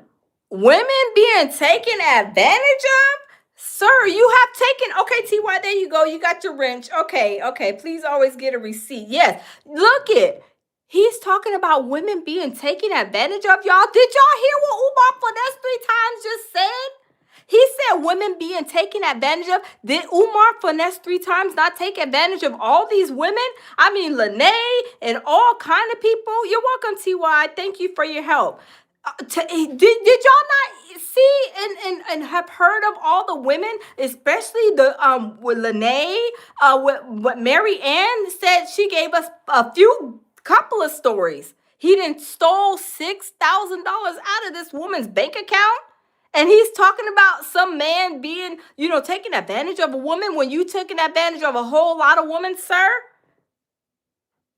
Women being taken advantage of? Sir, you have taken, okay, TY, there you go. You got your wrench. Okay. Please always get a receipt. Yes, look it. He's talking about women being taken advantage of, y'all. Did y'all hear what Umar Finesse 3 times just said? He said women being taken advantage of. Did Umar Finesse 3 times not take advantage of all these women? I mean, Lene and all kind of people. You're welcome, TY. Thank you for your help. Did y'all not see and have heard of all the women, especially the with Lene, what Mary Ann said? She gave us a couple of stories. He didn't stole $6,000 out of this woman's bank account. And he's talking about some man being, taking advantage of a woman when you taking advantage of a whole lot of women, sir.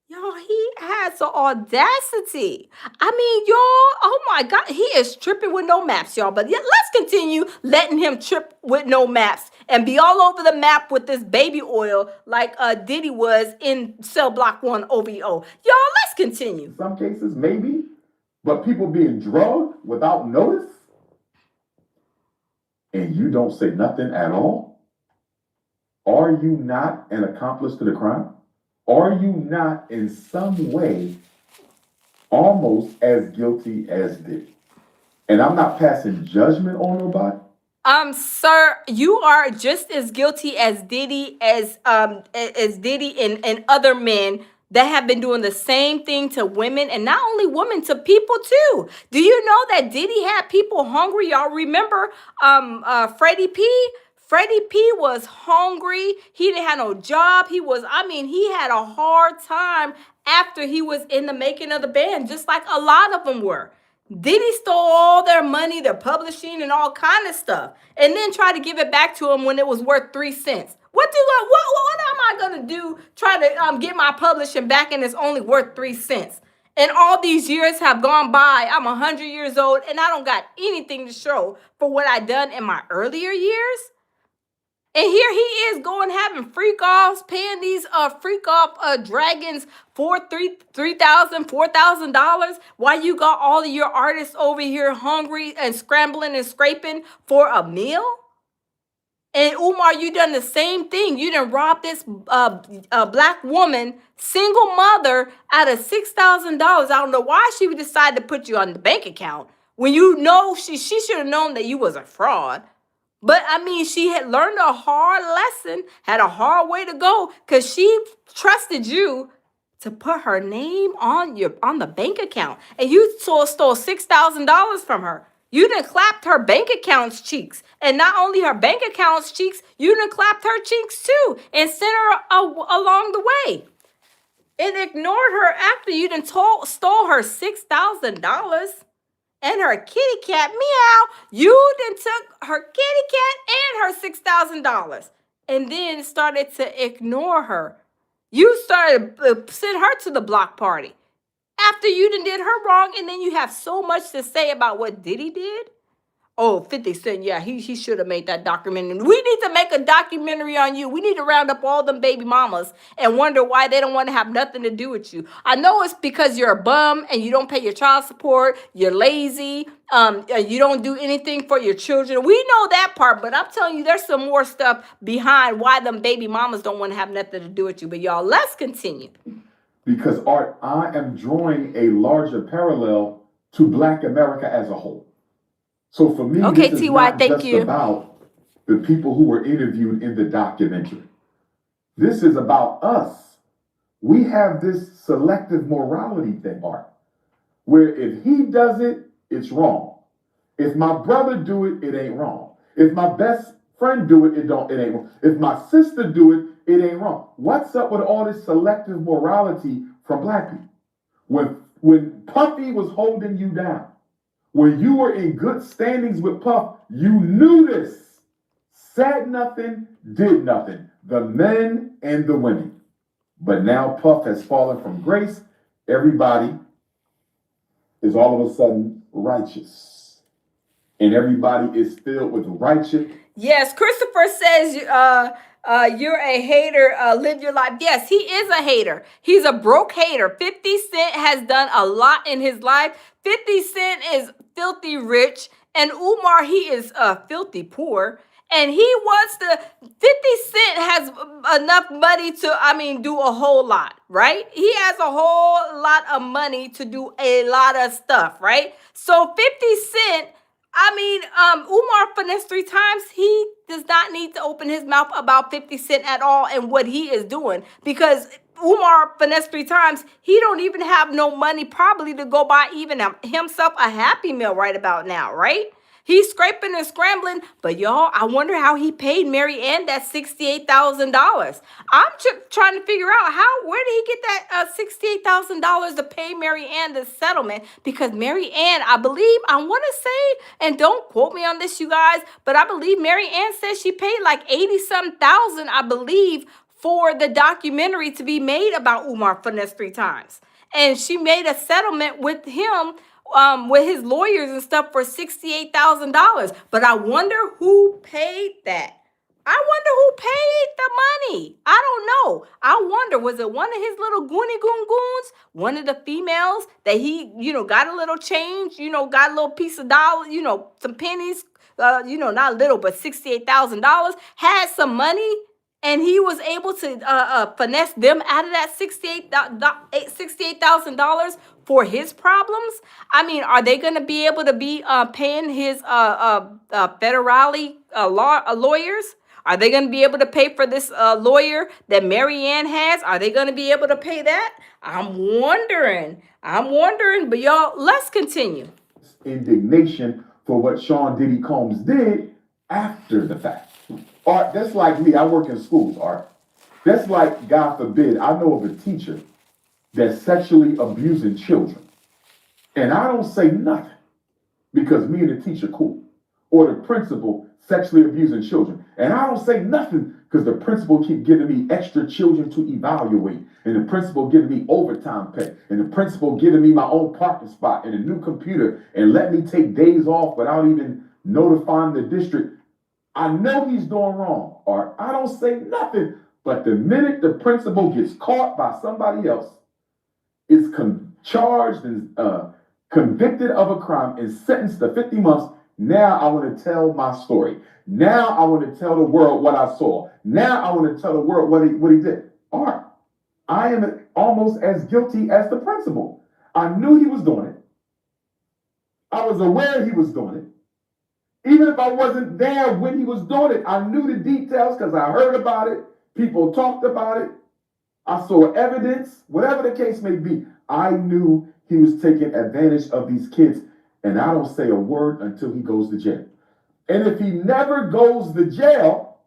Y'all, he has the audacity. I mean, y'all, oh my God, he is tripping with no maps, y'all. But yeah, let's continue letting him trip with no maps and be all over the map with this baby oil like Diddy was in Cell Block 1 OVO. Y'all, let's continue. In some cases, maybe, but people being drugged without notice, and you don't say nothing at all? Are you not an accomplice to the crime? Are you not in some way almost as guilty as Diddy? And I'm not passing judgment on nobody. Sir, you are just as guilty as Diddy, as Diddy and other men that have been doing the same thing to women, and not only women, to people too. Do you know that Diddy had people hungry? Y'all remember Freddie P? Freddie P was hungry. He didn't have no job. He had a hard time after he was in the making of the band, just like a lot of them were. Diddy stole all their money, their publishing, and all kind of stuff, and then tried to give it back to him when it was worth 3 cents. What am I gonna do? Try to get my publishing back, and it's only worth 3 cents. And all these years have gone by. I'm 100 years old, and I don't got anything to show for what I done in my earlier years. And here he is going having freak offs, paying these freak off dragons for $4,000 while you got all of your artists over here hungry and scrambling and scraping for a meal. And Umar, you done the same thing. You done robbed this black woman, single mother, out of $6,000. I don't know why she would decide to put you on the bank account when you know she should have known that you was a fraud. But I mean, she had learned a hard lesson, had a hard way to go, because she trusted you to put her name on the bank account. And you stole $6,000 from her. You done clapped her bank account's cheeks. And not only her bank account's cheeks, you done clapped her cheeks too and sent her along the way. And ignored her after you done stole her $6,000. And her kitty cat, meow, you then took her kitty cat and her $6,000 and then started to ignore her. You started send her to the block party after you done did her wrong, and then you have so much to say about what Diddy did? Oh, 50 Cent, yeah, he should have made that documentary. We need to make a documentary on you. We need to round up all them baby mamas and wonder why they don't want to have nothing to do with you. I know it's because you're a bum and you don't pay your child support, you're lazy, you don't do anything for your children. We know that part, but I'm telling you, there's some more stuff behind why them baby mamas don't want to have nothing to do with you. But y'all, let's continue. Because, Art, I am drawing a larger parallel to Black America as a whole. So for me, okay, this is T.Y., not thank just you. about the people who were interviewed in the documentary. This is about us. We have this selective morality thing, Art, where if he does it, it's wrong. If my brother do it, it ain't wrong. If my best friend do it, it ain't wrong. If my sister do it, it ain't wrong. What's up with all this selective morality from Black people? When Puffy was holding you down, when you were in good standings with Puff, you knew this. Said nothing, did nothing. The men and the women. But now Puff has fallen from grace. Everybody is all of a sudden righteous. And everybody is filled with righteous. Yes, Christopher says you're a hater. Live your life. Yes, he is a hater. He's a broke hater. 50 Cent has done a lot in his life. 50 Cent is filthy rich, and Umar, he is filthy poor. And he wants to, 50 Cent has enough money to, do a whole lot, right? He has a whole lot of money to do a lot of stuff, right? So 50 Cent, Umar finessed 3 times. He does not need to open his mouth about 50 Cent at all and what he is doing, because Umar finessed 3 times. He don't even have no money probably to go buy even himself a Happy Meal right about now, right? He's scraping and scrambling, but y'all, I wonder how he paid Mary Ann that $68,000. I'm trying to figure out where did he get that $68,000 to pay Mary Ann the settlement? Because Mary Ann, I want to say, and don't quote me on this, you guys, but I believe Mary Ann said she paid like 80-some thousand, I believe, for the documentary to be made about Umar finesse 3 times. And she made a settlement with him, with his lawyers and stuff, for $68,000. But I wonder who paid that. I wonder who paid the money. I don't know. I wonder, was it one of his little goony goon goons? One of the females that he, got a little change, got a little piece of dollar, some pennies, not little, but $68,000, had some money, and he was able to finesse them out of that $68,000 for his problems. Are they going to be able to be paying his federale lawyers? Are they going to be able to pay for this lawyer that Mary Ann has? Are they going to be able to pay that? I'm wondering, but y'all, let's continue. Indignation for what Sean Diddy Combs did after the fact. Art, that's like me. I work in schools, Art. That's like, God forbid, I know of a teacher that's sexually abusing children. And I don't say nothing because me and the teacher cool. Or the principal sexually abusing children. And I don't say nothing because the principal keep giving me extra children to evaluate. And the principal giving me overtime pay. And the principal giving me my own parking spot and a new computer and let me take days off without even notifying the district. I know he's doing wrong, Art. I don't say nothing. But the minute the principal gets caught by somebody else, is charged and convicted of a crime and sentenced to 50 months, now I want to tell my story. Now I want to tell the world what I saw. Now I want to tell the world what he did. Art, I am almost as guilty as the principal. I knew he was doing it. I was aware he was doing it. Even if I wasn't there when he was doing it, I knew the details because I heard about it. People talked about it. I saw evidence, whatever the case may be. I knew he was taking advantage of these kids. And I don't say a word until he goes to jail. And if he never goes to jail,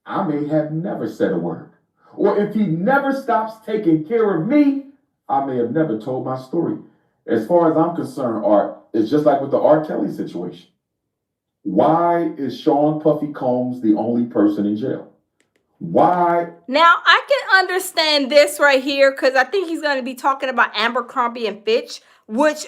I may have never said a word. Or if he never stops taking care of me, I may have never told my story. As far as I'm concerned, Art, it's just like with the R. Kelly situation. Why is Sean Puffy Combs the only person in jail? Why? Now, I can understand this right here because I think he's going to be talking about Abercrombie and Fitch, which,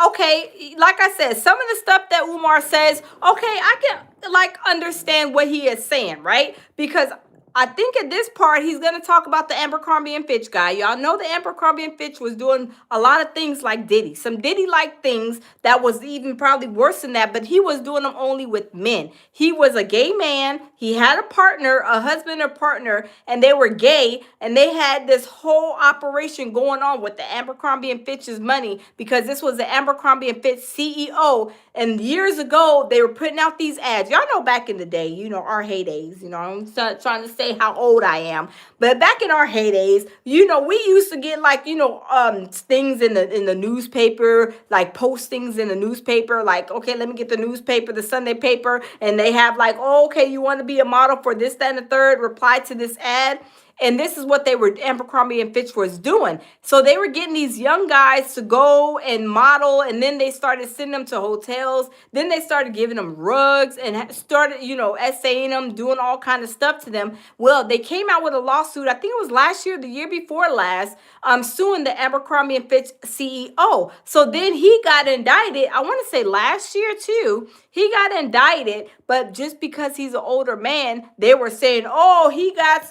okay, like I said, some of the stuff that Umar says, okay, I can, like, understand what he is saying, right? Because I think at this part, he's going to talk about the Abercrombie and Fitch guy. Y'all know the Abercrombie and Fitch was doing a lot of things like Diddy. Some Diddy-like things that was even probably worse than that, but he was doing them only with men. He was a gay man. He had a partner, a husband or partner, and they were gay, and they had this whole operation going on with the Abercrombie and Fitch's money because this was the Abercrombie and Fitch CEO. And years ago, they were putting out these ads. Y'all know back in the day, you know, our heydays, you know, I'm trying to say how old I am. But back in our heydays, you know, we used to get like, you know, things in the newspaper, like postings in the newspaper, like, okay, let me get the newspaper, the Sunday paper, and they have like, oh, okay, you want to be a model for this, that, and the third, reply to this ad. And this is what they were, Abercrombie and Fitch was doing. So they were getting these young guys to go and model, and then they started sending them to hotels. Then they started giving them rugs and started, you know, essaying them, doing all kind of stuff to them. Well, they came out with a lawsuit, I think it was last year, the year before last, suing the Abercrombie and Fitch CEO. So then he got indicted, I want to say last year too. He got indicted, but just because he's an older man, they were saying, oh, he got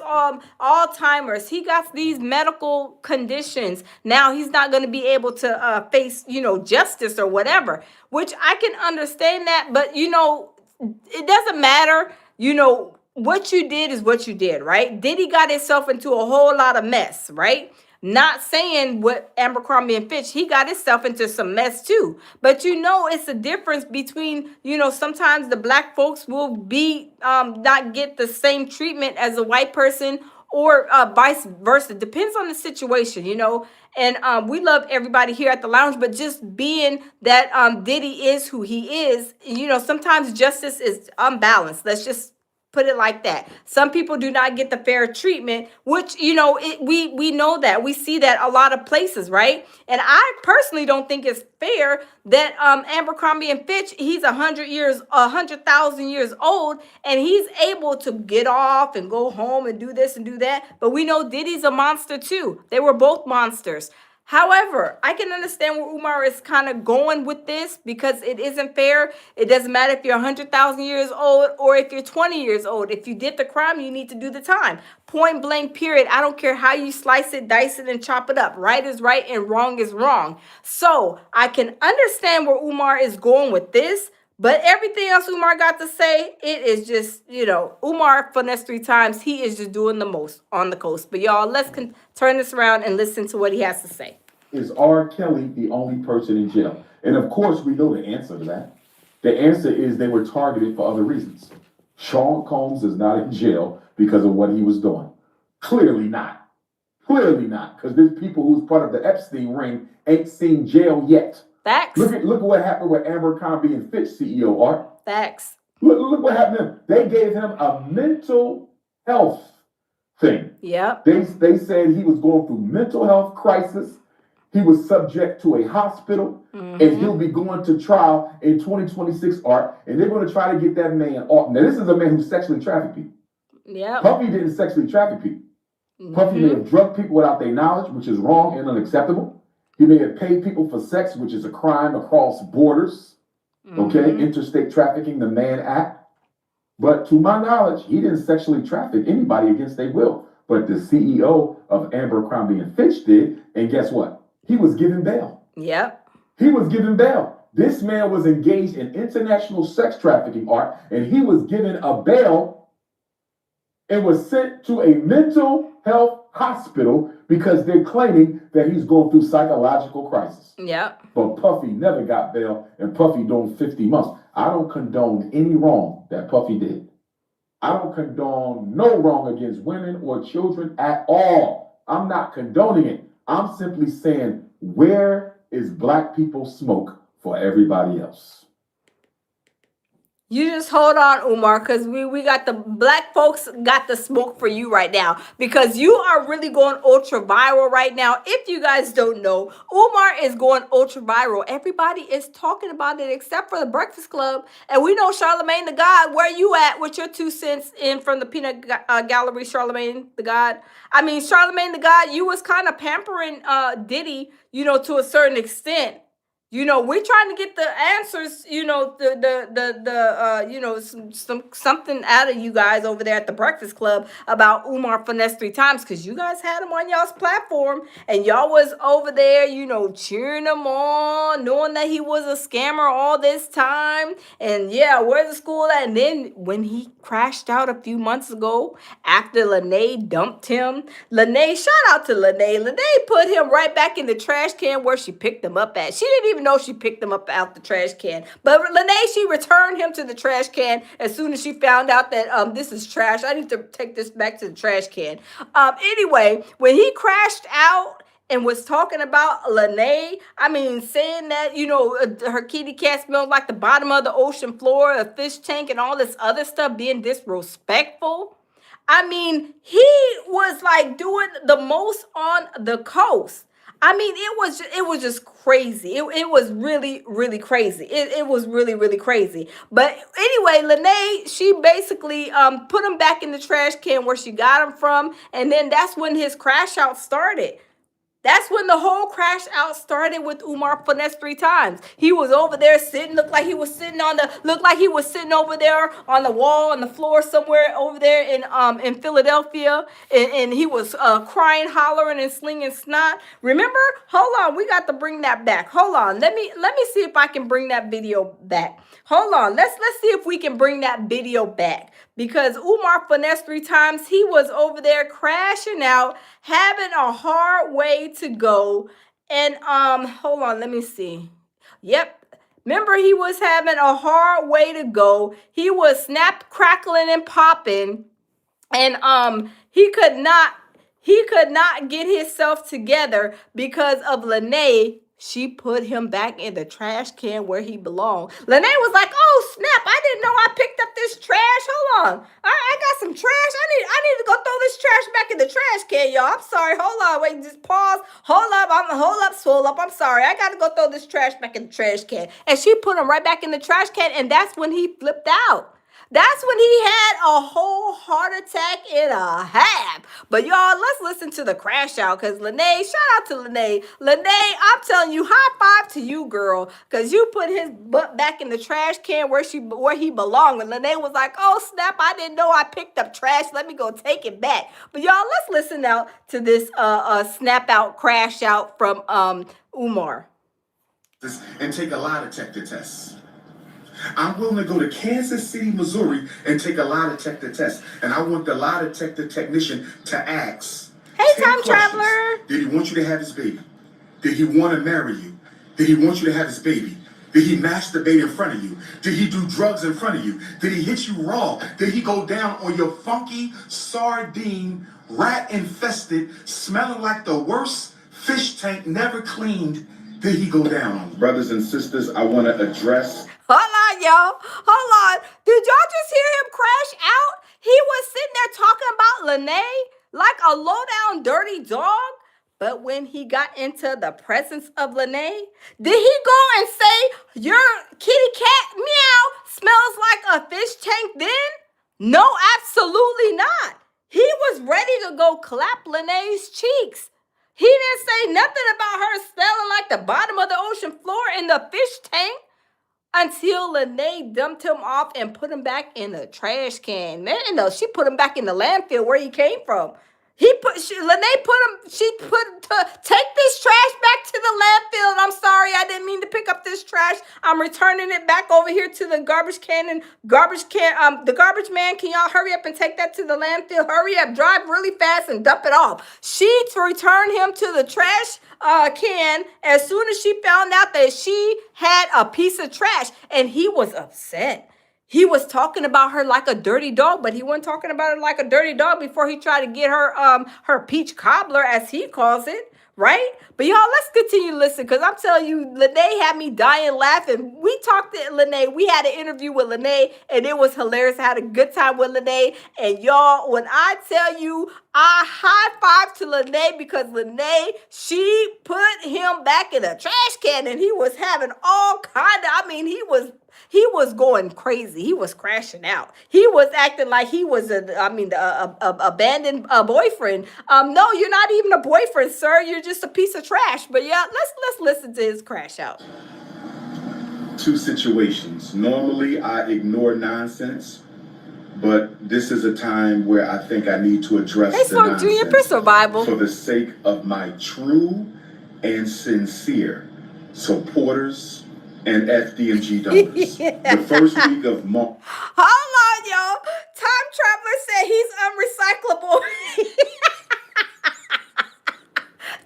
Alzheimer's. He got these medical conditions. Now he's not going to be able to face, you know, justice or whatever, which I can understand that. But, you know, it doesn't matter. You know, what you did is what you did, right? Diddy got himself into a whole lot of mess, right? Not saying what Abercrombie and Fitch, he got himself into some mess too. But you know, it's a difference between, you know, sometimes the black folks will be not get the same treatment as a white person or vice versa. Depends on the situation, you know. And we love everybody here at the lounge, but just being that Diddy is who he is, you know, sometimes justice is unbalanced. Let's just put it like that. Some people do not get the fair treatment, which, you know, we know that. We see that a lot of places, right? And I personally don't think it's fair that Abercrombie and Fitch, he's 100,000 years old, and he's able to get off and go home and do this and do that. But we know Diddy's a monster too. They were both monsters. However, I can understand where Umar is kind of going with this because it isn't fair. It doesn't matter if you're 100,000 years old or if you're 20 years old. If you did the crime, you need to do the time. Point blank, period. I don't care how you slice it, dice it, and chop it up. Right is right and wrong is wrong. So I can understand where Umar is going with this. But everything else Umar got to say, it is just, you know, Umar finesse 3 times. He is just doing the most on the coast. But y'all, let's turn this around and listen to what he has to say. Is R. Kelly the only person in jail? And of course, we know the answer to that. The answer is they were targeted for other reasons. Sean Combs is not in jail because of what he was doing. Clearly not. Clearly not. Because there's people who's part of the Epstein ring ain't seen jail yet. Facts. Look at what happened with Abercrombie and Fitch CEO, Art. Facts. Look what happened to him. They gave him a mental health thing. Yep. They said he was going through mental health crisis. He was subject to a hospital, and he'll be going to trial in 2026, Art. And they're going to try to get that man off. Now, this is a man who sexually trafficked people. Yeah. Puffy didn't sexually traffic people. Puffy may have drugged people without their knowledge, which is wrong and unacceptable. He may have paid people for sex, which is a crime across borders. Okay, interstate trafficking, the Mann Act. But to my knowledge, he didn't sexually traffic anybody against their will. But the CEO of Abercrombie and Fitch did, and guess what? He was given bail. Yep. He was given bail. This man was engaged in international sex trafficking, Art, and he was given a bail and was sent to a mental health hospital because they're claiming that he's going through psychological crisis. Yep. But Puffy never got bail, and Puffy doing 50 months. I don't condone any wrong that Puffy did. I don't condone no wrong against women or children at all. I'm not condoning it. I'm simply saying, where is black people smoke for everybody else? You just hold on, Umar, because we got the black folks got the smoke for you right now because you are really going ultra viral right now. If you guys don't know, Umar is going ultra viral. Everybody is talking about it except for the Breakfast Club, and we know Charlemagne the God. Where you at with your 2 cents in from the peanut gallery, Charlemagne the God? I mean, Charlemagne the God, you was kind of pampering Diddy, to a certain extent. We're trying to get the answers, some something out of you guys over there at the Breakfast Club about Umar Finesse 3 times, because you guys had him on y'all's platform and y'all was over there, cheering him on, knowing that he was a scammer all this time. And yeah, where's the school at? And then when he crashed out a few months ago after Lene dumped him, shout out to Lene. Lene put him right back in the trash can where she picked him up at. She didn't even know she picked him up out the trash can. But Lene, she returned him to the trash can as soon as she found out that this is trash. I need to take this back to the trash can. Anyway, when he crashed out and was talking about Lene, I mean, saying that, her kitty cat smells like the bottom of the ocean floor, a fish tank, and all this other stuff, being disrespectful. I mean, he was like doing the most on the coast. I mean, it was just crazy. It was really, really crazy. It was really, really crazy. But anyway, Lene, she basically put him back in the trash can where she got him from, and then that's when his crash out started. That's when the whole crash out started with Umar Finesse 3 times. He was over there sitting, looked like he was sitting over there on the wall, on the floor somewhere over there in Philadelphia, and he was crying, hollering, and slinging snot. Remember? Hold on, we got to bring that back. Hold on, let me see if I can bring that video back. Hold on, let's see if we can bring that video back, because Umar Finesse 3 times, he was over there crashing out, having a hard way to go. And hold on, let me see. Yep. Remember, he was having a hard way to go. He was snap, crackling, and popping. And he could not get himself together because of Lene. She put him back in the trash can where he belonged. Lene was like, "Oh snap! I didn't know I picked up this trash. Hold on, I got some trash. I need to go throw this trash back in the trash can, y'all. I'm sorry. Hold on, wait, just pause. Hold up, swole up. I'm sorry. I got to go throw this trash back in the trash can." And she put him right back in the trash can, and that's when he flipped out. That's when he had a whole heart attack and a half. But y'all, let's listen to the crash out, because Lene, shout out to Lene. Lene, I'm telling you, high five to you, girl, because you put his butt back in the trash can where he belonged. And Lene was like, "Oh snap, I didn't know I picked up trash. Let me go take it back." But y'all, let's listen out to this snap out, crash out from Umar. And take a lie detector tests. I'm willing to go to Kansas City, Missouri, and take a lie detector test. And I want the lie detector technician to ask, "Hey, 10 time questions. traveler. Did he want you to have his baby? Did he want to marry you? Did he want you to have his baby? Did he masturbate in front of you? Did he do drugs in front of you? Did he hit you raw? Did he go down on your funky, sardine, rat-infested, smelling like the worst fish tank never cleaned? Did he go down on you?" Brothers and sisters, I want to address... Hold on, y'all. Hold on. Did y'all just hear him crash out? He was sitting there talking about Lene like a low-down dirty dog. But when he got into the presence of Lene, did he go and say, "Your kitty cat meow smells like a fish tank" then? No, absolutely not. He was ready to go clap Lene's cheeks. He didn't say nothing about her smelling like the bottom of the ocean floor in the fish tank, until Lene dumped him off and put him back in the trash can. Man, no, she put him back in the landfill where he came from. Take this trash back to the landfill. And I'm sorry, I didn't mean to pick up this trash. I'm returning it back over here to the garbage can. And the garbage man, can y'all hurry up and take that to the landfill? Hurry up, drive really fast and dump it off. She returned him to the trash can as soon as she found out that she had a piece of trash, and he was upset. he was talking about her like a dirty dog, but he wasn't talking about her like a dirty dog before he tried to get her peach cobbler, as he calls it, right? But y'all, let's continue to listen, because I'm telling you, Lene had me dying laughing. We talked to Lene. We had an interview with Lene, and it was hilarious. I had a good time with Lene. And y'all, when I tell you, I high five to Lene, because Lene, she put him back in a trash can, and he was having all kind of, I mean, he was going crazy. He was crashing out. He was acting like he was a abandoned boyfriend. No, you're not even a boyfriend, sir. You're just a piece of trash. But yeah, let's listen to his crash out. Two situations. Normally, I ignore nonsense, but this is a time where I think I need to address the nonsense Junior Pistol Bible for the sake of my true and sincere supporters and FDMG donors. The first week of March. Hold on, y'all. Time Traveler said he's unrecyclable.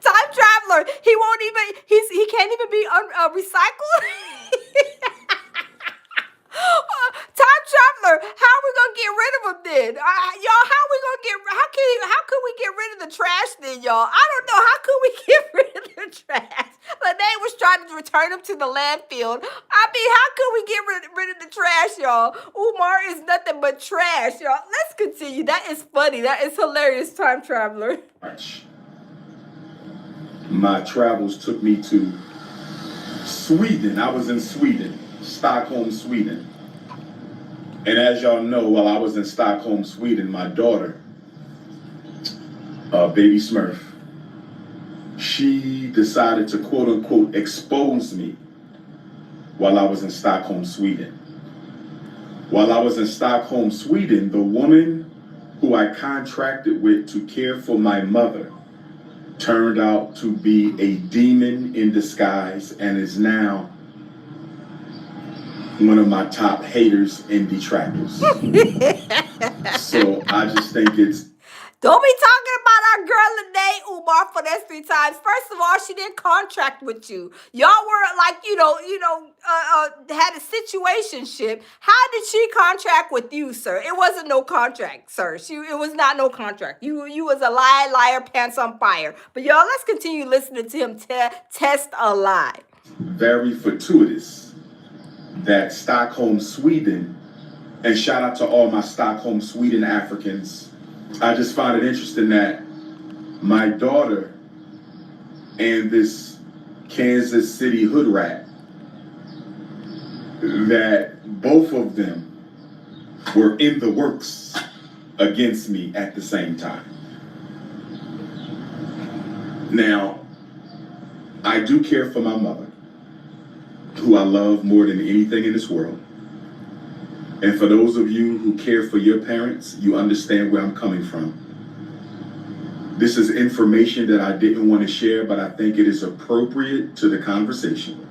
Time Traveler, he can't even be recycled. Time Traveler, how are we gonna get rid of him then? Y'all, how could we get rid of the trash then, y'all? I don't know. How could we get rid of the trash? Lene was trying to return him to the landfill. I mean, how could we get rid of the trash, y'all? Umar is nothing but trash, y'all. Let's continue. That is funny. That is hilarious, Time Traveler. My travels took me to Sweden. I was in Sweden, Stockholm, Sweden. And as y'all know, while I was in Stockholm, Sweden, my daughter, baby Smurf, she decided to quote unquote expose me while I was in Stockholm, Sweden. While I was in Stockholm, Sweden, the woman who I contracted with to care for my mother turned out to be a demon in disguise and is now one of my top haters and detractors. So I just think it's... Don't be talking about our girl Lene, Umar, for that 3 times. First of all, she didn't contract with you. Y'all were like, had a situationship. How did she contract with you, sir? It wasn't no contract, sir. It was not no contract. You was a liar, pants on fire. But y'all, let's continue listening to him test a lie. Very fortuitous that Stockholm, Sweden, and shout out to all my Stockholm, Sweden Africans. I just find it interesting that my daughter and this Kansas City hood rat, that both of them were in the works against me at the same time. Now, I do care for my mother, who I love more than anything in this world. And for those of you who care for your parents, you understand where I'm coming from. This is information that I didn't want to share, but I think it is appropriate to the conversation.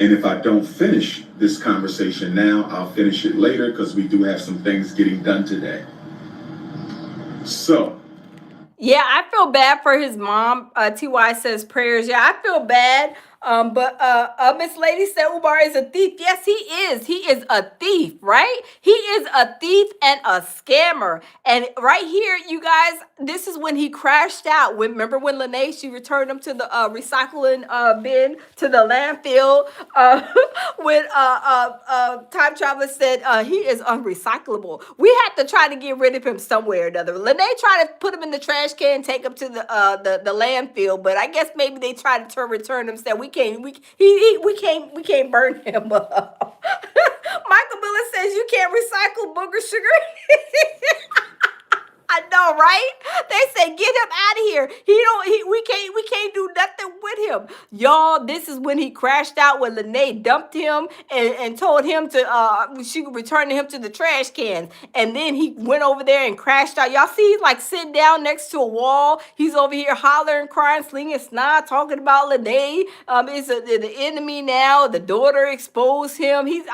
And if I don't finish this conversation now, I'll finish it later because we do have some things getting done today. So. Yeah, I feel bad for his mom. TY says prayers. Yeah, I feel bad. But Miss Lady said Umar is a thief. Yes, he is. He is a thief, right? He is a thief and a scammer. And right here, you guys, this is when he crashed out. Remember when Lene, she returned him to the recycling bin, to the landfill. When Time Traveler said he is unrecyclable. We had to try to get rid of him somewhere or another. Lene tried to put him in the trash can, take him to the landfill, but I guess maybe they tried to return him. Said we can't burn him up. Michael Miller says you can't recycle booger sugar. I know, right? They say get him out of here. We can't do nothing with him. Y'all, this is when he crashed out when Lene dumped him and told him to she could return him to the trash cans. And then he went over there and crashed out. Y'all see he's like sitting down next to a wall. He's over here hollering, crying, slinging snot, talking about Lene. It's the enemy now. The daughter exposed him. He's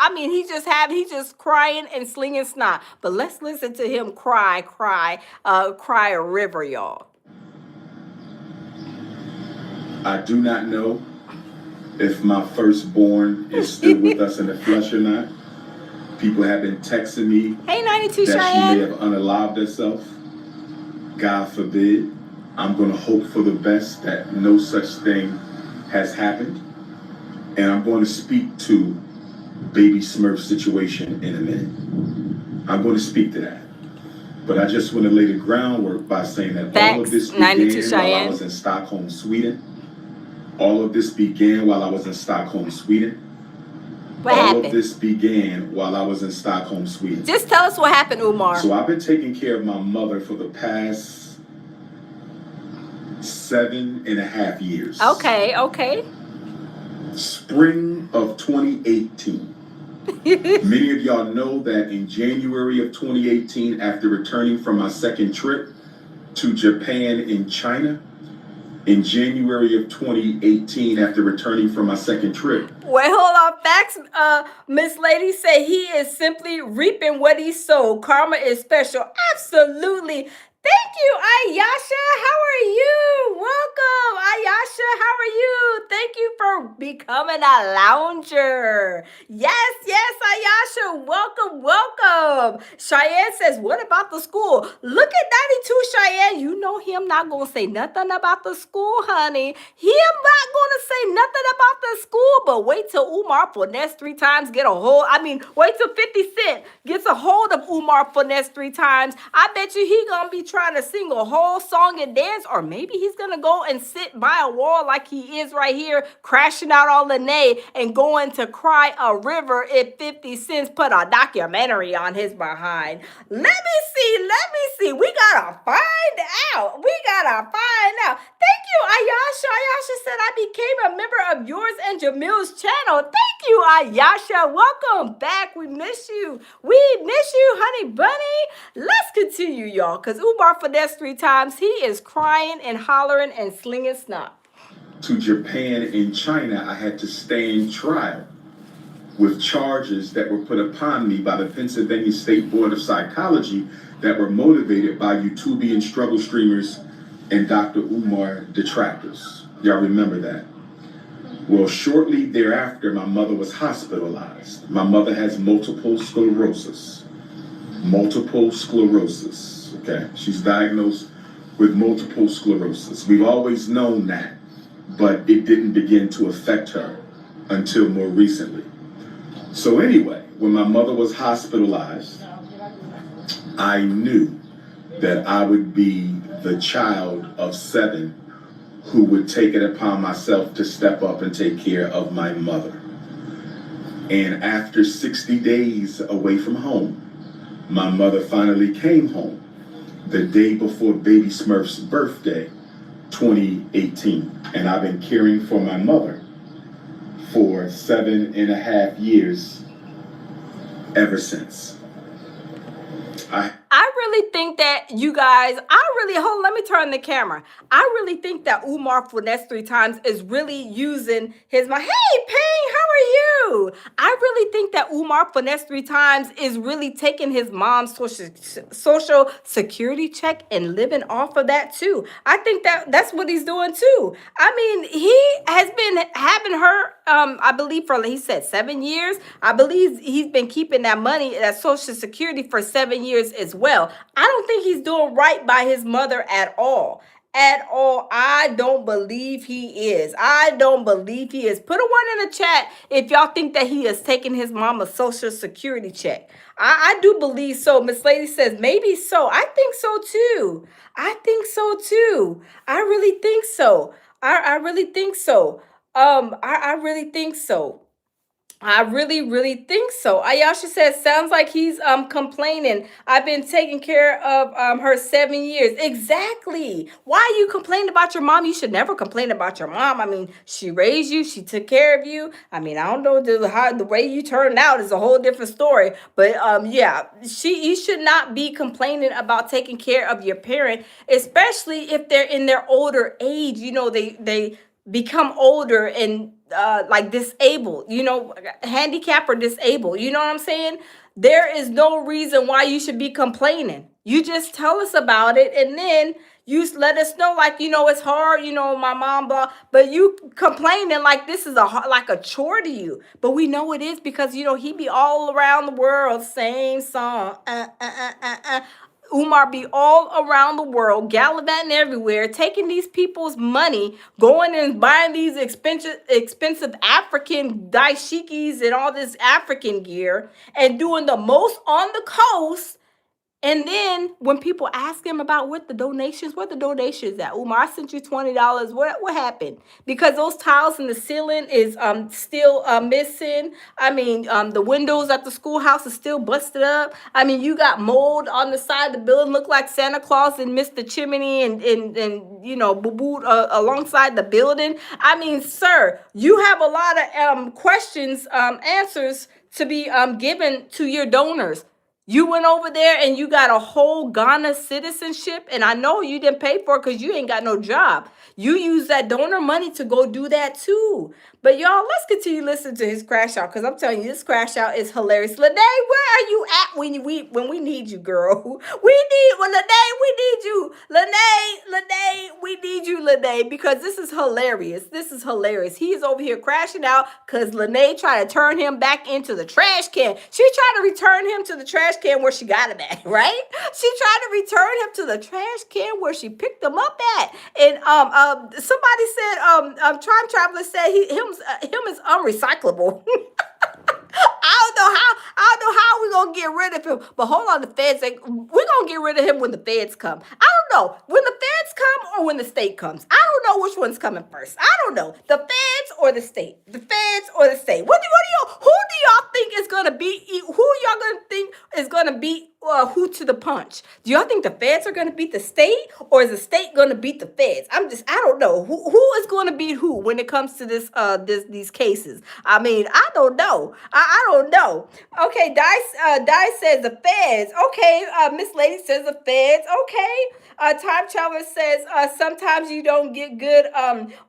just crying and slinging snot. But let's listen to him cry a river, y'all. I do not know if my firstborn is still with us in the flesh or not. People have been texting me Hey, 92 that she may Cheyenne. have unalived herself. God forbid. I'm going to hope for the best that no such thing has happened. And I'm going to speak to Baby Smurf's situation in a minute. I'm going to speak to that. But I just want to lay the groundwork by saying that all of this began while I was in Stockholm, Sweden. All of this began while I was in Stockholm, Sweden. What All happened? of this began while I was in Stockholm, Sweden. Just tell us what happened, Umar. So I've been taking care of my mother for the past 7.5 years. Okay. Spring of 2018. Many of y'all know that in January of 2018, after returning from my second trip to Japan and China, in January of 2018, after returning from my second trip. Wait, hold on. Facts, Miss Lady say he is simply reaping what he sowed. Karma is special. Absolutely. Thank you, Ayasha. How are you? Welcome, Ayasha. How are you? Thank you for becoming a lounger. Yes, Ayasha. Welcome. Cheyenne says, what about the school? Look at 92 Cheyenne. You know him not going to say nothing about the school, honey. Him not going to say nothing about the school, but wait till Umar Finesse 3 times get a hold. Wait till 50 Cent gets a hold of Umar Finesse 3 times. I bet you he going to be trying to sing a whole song and dance, or maybe he's gonna go and sit by a wall like he is right here, crashing out on Lene and going to cry a river if 50 Cents put a documentary on his behind. Let me see. We gotta find out. Thank you, Ayasha. Ayasha said I became a member of yours and Jamil's channel. Thank you, Ayasha. Welcome back. We miss you, honey bunny. Let's continue, y'all, because Umar Finesse 3 times, he is crying and hollering and slinging snot. To Japan and China, I had to stand trial with charges that were put upon me by the Pennsylvania State Board of Psychology that were motivated by YouTubian struggle streamers and Dr. Umar detractors. Y'all remember that? Well, shortly thereafter, my mother was hospitalized. My mother has multiple sclerosis. Okay? She's diagnosed with multiple sclerosis. We've always known that, but it didn't begin to affect her until more recently. So anyway, when my mother was hospitalized, I knew that I would be the child of 7 who would take it upon myself to step up and take care of my mother. And after 60 days away from home, my mother finally came home the day before Baby Smurf's birthday, 2018. And I've been caring for my mother for 7.5 years ever since. I really think that you guys, hold on, let me turn the camera. I really think that Umar Finesse 3 times is really using his mind. Hey, Payne, how are you? I really think that Umar Finesse 3 times is really taking his mom's social security check and living off of that too. I think that's what he's doing too. I mean, he has been having her, I believe he said 7 years. I believe he's been keeping that money, that social security for 7 years as well. I don't think he's doing right by his mother at all. I don't believe he is. Put a 1 in the chat if y'all think that he is taking his mama's social security check. I do believe so. Miss Lady says maybe so. I think so too. I really think so. I really think so. I really think so. Ayasha says, sounds like he's complaining. I've been taking care of her 7 years. Exactly. Why are you complaining about your mom? You should never complain about your mom. I mean, she raised you. She took care of you. I mean, I don't know the way you turned out is a whole different story. But yeah, you should not be complaining about taking care of your parent, especially if they're in their older age. You know, they become older and like disabled, handicapped or disabled. You know what I'm saying? There is no reason why you should be complaining. You just tell us about it, and then You let us know, like, it's hard, my mom, blah, but you complaining like this is like a chore to you. But we know it is because, he be all around the world, same song. Umar be all around the world, gallivanting everywhere, taking these people's money, going and buying these expensive African dashikis and all this African gear, and doing the most on the coast. And then when people ask him about where the donations at? Umar, I sent you $20. What happened? Because those tiles in the ceiling is still missing. I mean, the windows at the schoolhouse is still busted up. I mean, you got mold on the side of the building, look like Santa Claus and missed the chimney and boo-booed alongside the building. I mean, sir, you have a lot of questions, answers to be given to your donors. You went over there and you got a whole Ghana citizenship, and I know you didn't pay for it because you ain't got no job. You use that donor money to go do that too. But y'all, let's continue listening to his crash out, because I'm telling you, this crash out is hilarious. Lene, where are you at when we need you, girl? Lene, we need you. Lene, we need you, Lene, because this is hilarious. This is hilarious. He's over here crashing out because Lene tried to turn him back into the trash can. She tried to return him to the trash can where she got him at, right? She tried to return him to the trash can where she picked him up at. And somebody said, Time Traveler said him is unrecyclable. I don't know how we're gonna get rid of him. But hold on, the feds, we're gonna get rid of him when the feds come. I don't know. When the feds come or when the state comes. I don't know which one's coming first. I don't know. The feds or the state. The feds or the state. Who do y'all think is gonna beat? Who y'all gonna think is gonna beat who to the punch? Do y'all think the feds are gonna beat the state, or is the state gonna beat the feds? I don't know. Who is gonna beat who when it comes to these cases? I mean, I don't know. I don't know. Okay, Dice says the feds. Okay, Miss Lady says the feds. Okay. Time Traveler says sometimes you don't get good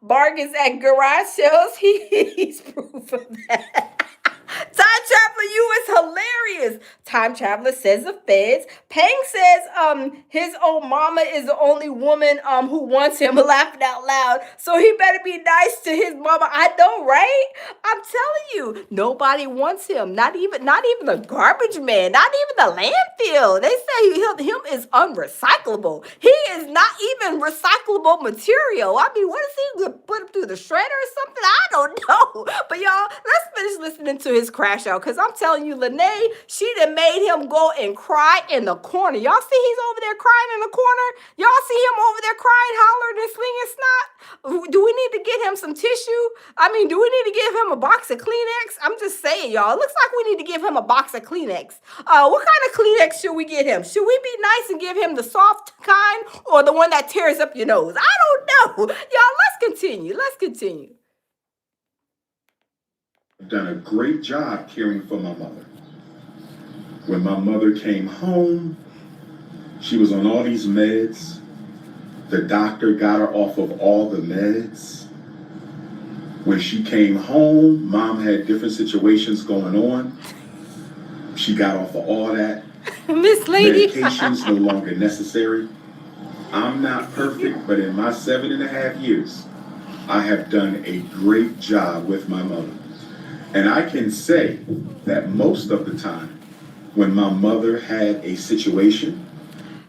bargains at garage sales. He's proof of that. Time Traveler, you is hilarious. Time Traveler says the feds. Pang says his own mama is the only woman who wants him, laughing out loud. So he better be nice to his mama. I know, right? I'm telling you, nobody wants him. Not even the garbage man. Not even the landfill. They say him is unrecyclable. He is not even recyclable material. I mean, what is he gonna put him through the shredder or something? I don't know. But y'all, let's finish listening to his crash out, because I'm telling you, Lene, she done made him go and cry in the corner. Y'all see he's over there crying in the corner? Y'all see him over there crying, hollering and slinging snot? Do we need to get him some tissue? I mean, do we need to give him a box of Kleenex? I'm just saying, y'all. It looks like we need to give him a box of Kleenex. What kind of Kleenex should we get him? Should we be nice and give him the soft kind or the one that tears up your nose? I don't know. Y'all, let's continue. Let's continue. I've done a great job caring for my mother. When my mother came home, she was on all these meds. The doctor got her off of all the meds. When she came home, mom had different situations going on. She got off of all that. Miss Lady. Medication's no longer necessary. I'm not perfect, but in my 7.5 years, I have done a great job with my mother. And I can say that most of the time, when my mother had a situation.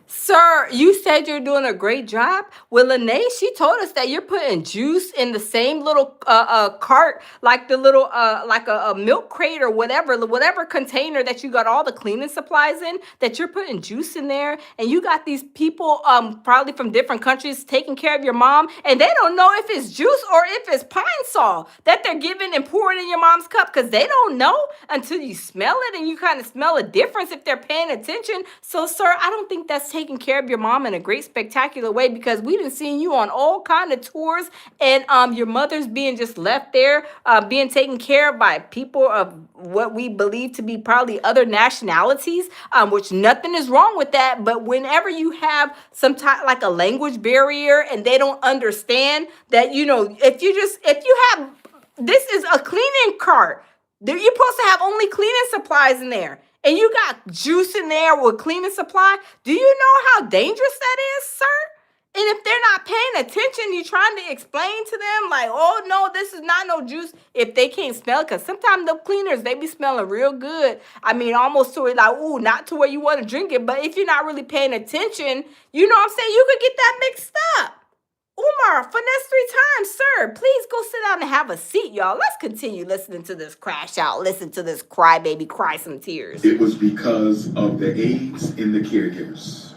Sir, you said you're doing a great job. Well, Lene, she told us that you're putting juice in the same little cart, like the little like a milk crate or whatever container that you got all the cleaning supplies in, that you're putting juice in there. And you got these people probably from different countries taking care of your mom, and they don't know if it's juice or if it's Pine Sol that they're giving and pouring in your mom's cup, because they don't know until you smell it, and you kind of smell a difference if they're paying attention. So, sir, I don't think that's taking care of your mom in a great spectacular way, because we done seen you on all kind of tours, and your mother's being just left there being taken care of by people of what we believe to be probably other nationalities, which nothing is wrong with that. But whenever you have some type like a language barrier and they don't understand that, if you have, this is a cleaning cart, you're supposed to have only cleaning supplies in there, and you got juice in there with cleaning supply. Do you know how dangerous that is, sir? if they're not paying attention, you're trying to explain to them like, oh no, this is not no juice. If they can't smell it, because sometimes the cleaners, they be smelling real good. I mean, almost to it like, ooh, not to where you want to drink it. But if you're not really paying attention, you know what I'm saying? You could get that mixed up. Umar, finesse 3 times, sir. Please go sit down and have a seat, y'all. Let's continue listening to this crash out. Listen to this crybaby cry some tears. It was because of the aides and the caregivers.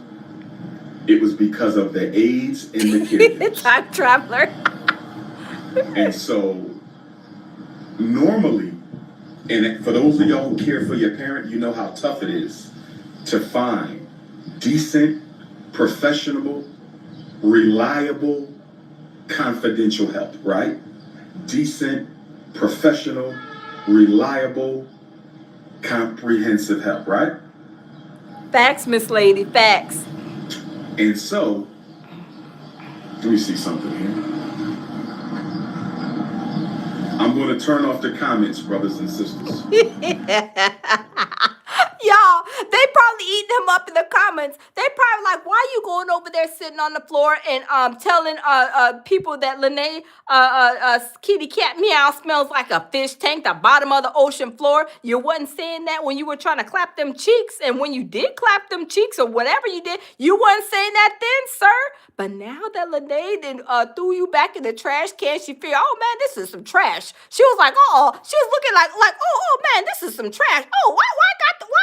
It was because of the aides and the caregivers. Time traveler. And so, normally, and for those of y'all who care for your parent, you know how tough it is to find decent, professional, reliable, confidential help, right? Decent, professional, reliable, comprehensive help, right? Facts, Miss Lady, facts. And so, let me see something here. I'm going to turn off the comments, brothers and sisters. Y'all, they probably eating him up in the comments. They probably like, why you going over there sitting on the floor and telling people that Lene kitty cat meow smells like a fish tank, the bottom of the ocean floor. You wasn't saying that when you were trying to clap them cheeks, and when you did clap them cheeks or whatever you did, you wasn't saying that then, sir. But now that Lene then threw you back in the trash can, she figured, oh man, this is some trash. She was like, oh, she was looking like, oh man, this is some trash. Oh, why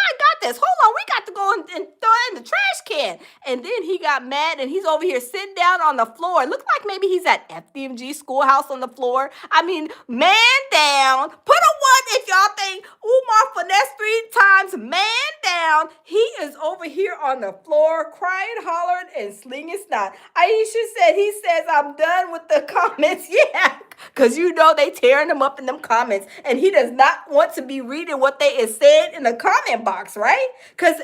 I got this? Hold on, we got to go and throw it in the trash can. And then he got mad and he's over here sitting down on the floor. It looked like maybe he's at FDMG schoolhouse on the floor. I mean, man down. Put a 1 if y'all think Umar finesse 3 times, man down. He is over here on the floor crying, hollering, and slinging snot. Aisha said, he says, I'm done with the comments. Yeah, because you know they tearing him up in them comments. And he does not want to be reading what they is saying in the comment box, right? Because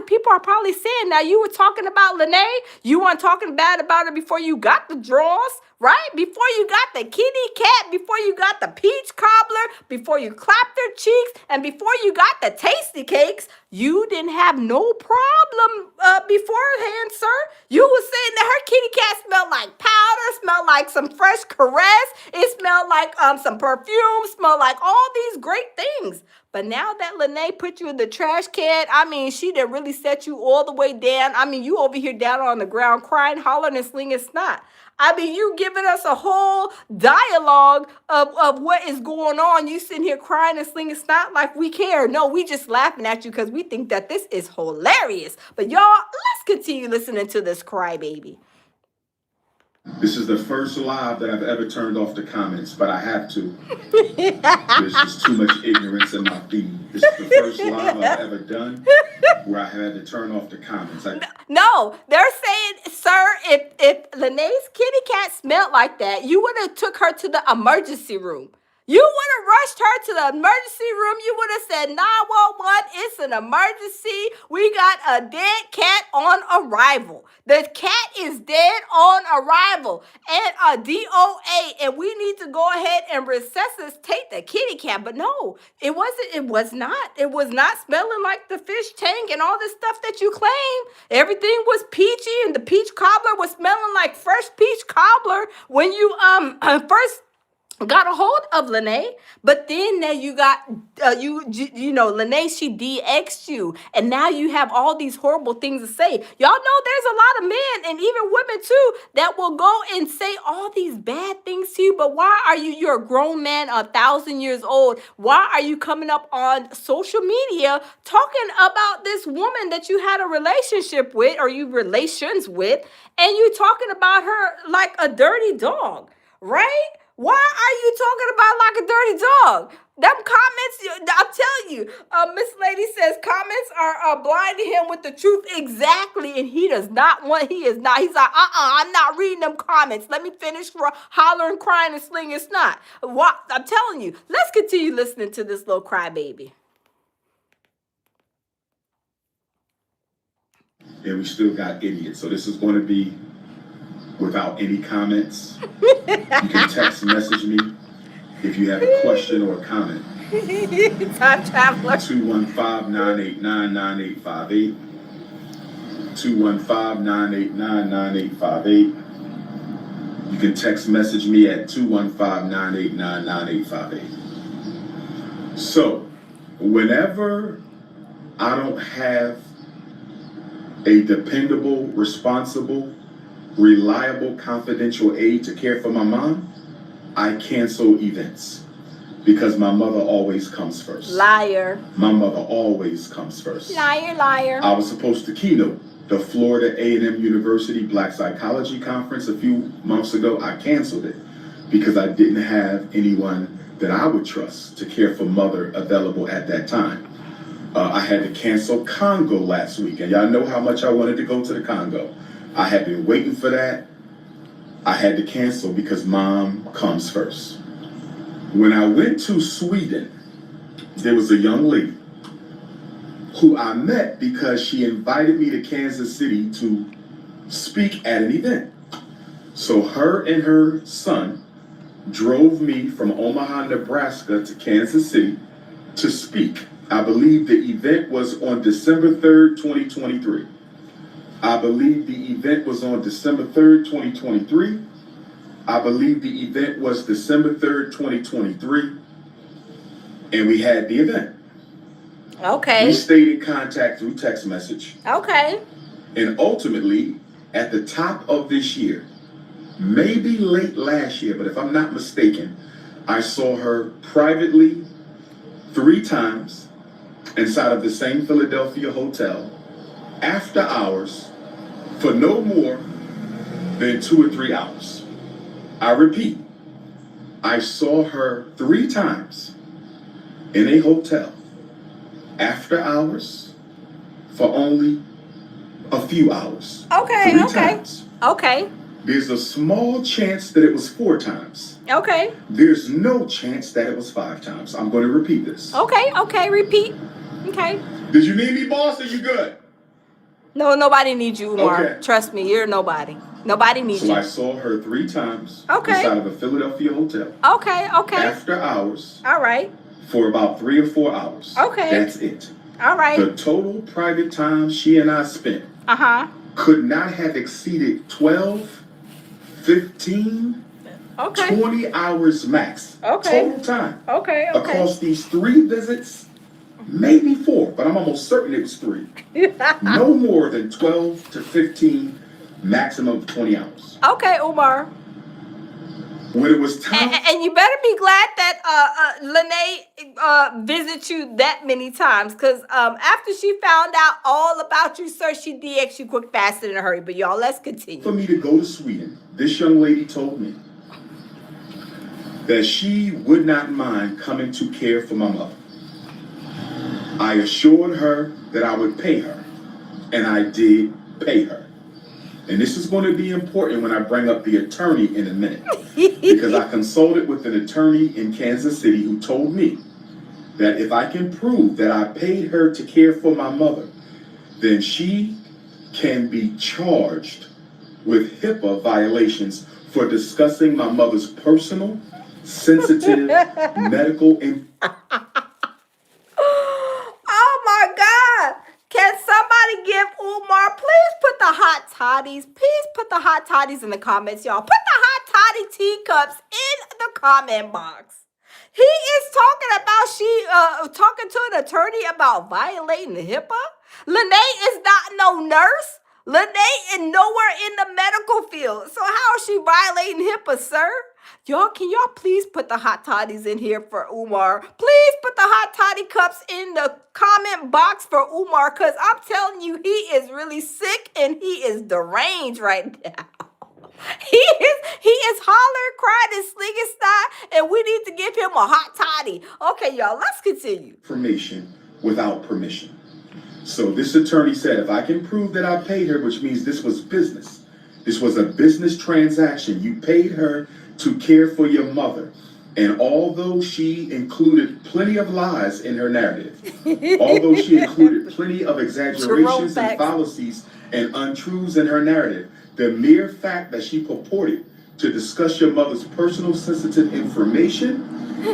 people are probably saying, now you were talking about Lene. You weren't talking bad about her before you got the draws, right? Before you got the kitty cat, before you got the peach cobbler, before you clapped her cheeks, and before you got the tasty cakes, you didn't have no problem beforehand, sir. You were saying that her kitty cat smelled like powder, smelled like some fresh caress. It smelled like some perfume, smelled like all these great things. But now that Lene put you in the trash can, I mean, she done really set you all the way down. I mean, you over here down on the ground crying, hollering, and slinging snot. I mean, you giving us a whole dialogue of what is going on. You sitting here crying and slinging snot like we care. No, we just laughing at you because we think that this is hilarious. But y'all, let's continue listening to this crybaby. This is the first live that I've ever turned off the comments, but I have to. There's just too much ignorance in my feed. This is the first live I've ever done where I had to turn off the comments. No, they're saying, sir, if Lene's kitty cat smelled like that, you would have took her to the emergency room. You would have rushed her to the emergency room. You would have said, 911, it's an emergency. We got a dead cat on arrival. The cat is dead on arrival. And a DOA. And we need to go ahead and resuscitate the kitty cat. But no, it was not. It was not smelling like the fish tank and all this stuff that you claim. Everything was peachy and the peach cobbler was smelling like fresh peach cobbler when you first got a hold of Lene, but then now you got you know Lene, she DX'd you, and now you have all these horrible things to say. Y'all know there's a lot of men and even women too that will go and say all these bad things to you. But why are you're a grown man, 1,000 years old? Why are you coming up on social media talking about this woman that you had a relationship with or you relations with, and you talking about her like a dirty dog, right? Why are you talking about like a dirty dog? Them comments, I'm telling you, Miss Lady says comments are blinding him with the truth. Exactly. And he is not. He's like, I'm not reading them comments. Let me finish hollering, crying, and slinging snot. What? I'm telling you, let's continue listening to this little crybaby. And we still got idiots. So this is going to be without any comments. You can text message me if you have a question or a comment. Time traveler. 215-989-9858. 215-989-9858. You can text message me at 215-989-9858. So, whenever I don't have a dependable, responsible, reliable, confidential aide to care for my mom, I cancel events because my mother always comes first. Liar. My mother always comes first. Liar, liar. I was supposed to keynote the Florida A&M University Black Psychology Conference a few months ago. I canceled it because I didn't have anyone that I would trust to care for mother available at that time. I had to cancel Congo last week, and y'all know how much I wanted to go to the Congo. I had been waiting for that. I had to cancel because mom comes first. When I went to Sweden, there was a young lady who I met because she invited me to Kansas City to speak at an event. So her and her son drove me from Omaha, Nebraska to Kansas City to speak. I believe the event was on December 3rd, 2023. I believe the event was on December 3rd, 2023. I believe the event was December 3rd, 2023. And we had the event. Okay. We stayed in contact through text message. Okay. And ultimately, at the top of this year, maybe late last year, but if I'm not mistaken, I saw her privately 3 times inside of the same Philadelphia hotel after hours for no more than 2 or 3 hours. I repeat, I saw her 3 times in a hotel after hours for only a few hours. Okay, 3 okay. times. Okay. There's a small chance that it was 4 times. Okay. There's no chance that it was 5 times. I'm going to repeat this. Okay, okay, repeat. Okay. Did you need me, boss? Are you good? No, nobody needs you, Umar. Okay. Trust me, you're nobody. Nobody needs So you. I saw her 3 times Okay. inside of a Philadelphia hotel. Okay, okay. After hours. All right. For about 3 or 4 hours. Okay. That's it. All right. The total private time she and I spent could not have exceeded 12, 15, Okay. 20 hours max. Okay. Total time. Okay, okay. Across these 3 visits, maybe 4, but I'm almost certain it was 3. No more than 12 to 15, maximum of 20 hours. Okay, Umar. When it was time, And you better be glad that Lene visits you that many times, because after she found out all about you, sir, she DX you quick, fast, and in a hurry. But y'all, let's continue. for me to go to Sweden, this young lady told me that she would not mind coming to care for my mother. I assured her that I would pay her, and I did pay her. And this is going to be important when I bring up the attorney in a minute, because I consulted with an attorney in Kansas City who told me that if I can prove that I paid her to care for my mother, then she can be charged with HIPAA violations for discussing my mother's personal, sensitive, medical information. Oh my God. Can somebody give Umar, please put the hot toddies, in the comments, y'all. Put the hot toddy teacups in the comment box. He is talking about talking to an attorney about violating the HIPAA. Lene is not no nurse. Lene is nowhere in the medical field. So how is she violating HIPAA, sir? Y'all, can y'all please put the hot toddies in here for Umar? Please put the hot toddy cups in the comment box for Umar, because I'm telling you, he is really sick and he is deranged right now. He is hollering, crying, and slinging style, and we need to give him a hot toddy. Okay, y'all, let's continue. Information without permission. So this attorney said, if I can prove that I paid her, which means this was business. This was a business transaction. You paid her to care for your mother. And although she included plenty of lies in her narrative, although she included plenty of exaggerations and fallacies and untruths in her narrative, the mere fact that she purported to discuss your mother's personal sensitive information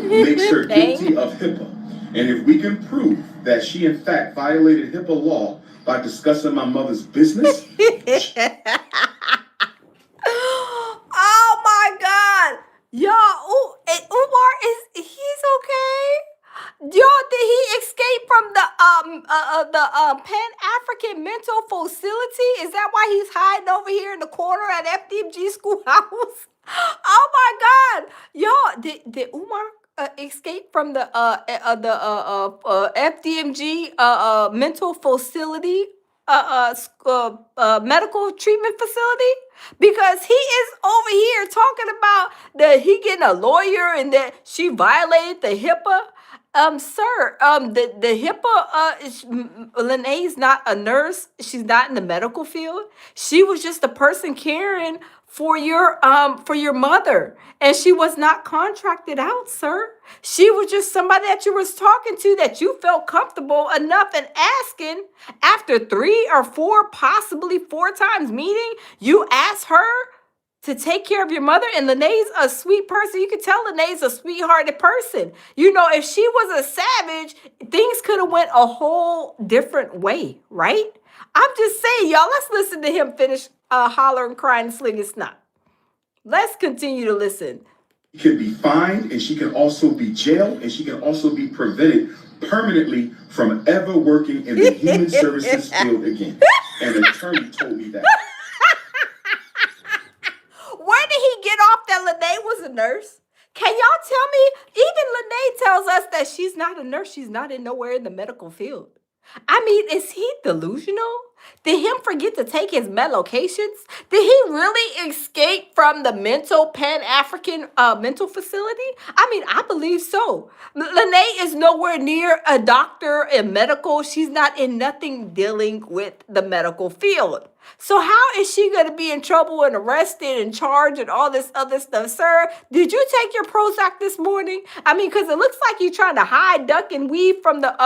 makes her guilty of HIPAA. And if we can prove that she in fact violated HIPAA law by discussing my mother's business? Oh my God. Y'all, ooh, Umar he's okay? Y'all, did he escape from the Pan African Mental Facility? Is that why he's hiding over here in the corner at FDMG schoolhouse? Oh my God, y'all, did Umar escape from the FDMG mental facility medical treatment facility? Because he is over here talking about that he getting a lawyer and that she violated the HIPAA. Sir, the HIPAA Lene's not a nurse. She's not in the medical field. She was just a person caring for your mother, and she was not contracted out, sir. She was just somebody that you was talking to that you felt comfortable enough in asking. After 3 or 4, possibly 4 times meeting, you asked her to take care of your mother. And Lene's a sweet person. You can tell Lene's a sweethearted person. You know, if she was a savage, things could have went a whole different way, right? I'm just saying, y'all, let's listen to him finish hollering, crying, and slinging snot. Let's continue to listen. She can be fined, and she can also be jailed, and she can also be prevented permanently from ever working in the human services field again. An attorney told me that. Where did he get off that Lene was a nurse? Can y'all tell me? Even Lene tells us that she's not a nurse. She's not in nowhere in the medical field. I mean, is he delusional? Did him forget to take his medications? Did he really escape from the mental Pan-African mental facility? I mean, I believe so. Lene is nowhere near a doctor in medical. She's not in nothing dealing with the medical field. So how is she going to be in trouble and arrested and charged and all this other stuff? Sir, did you take your Prozac this morning? I mean, because it looks like you're trying to hide, duck, and weave from the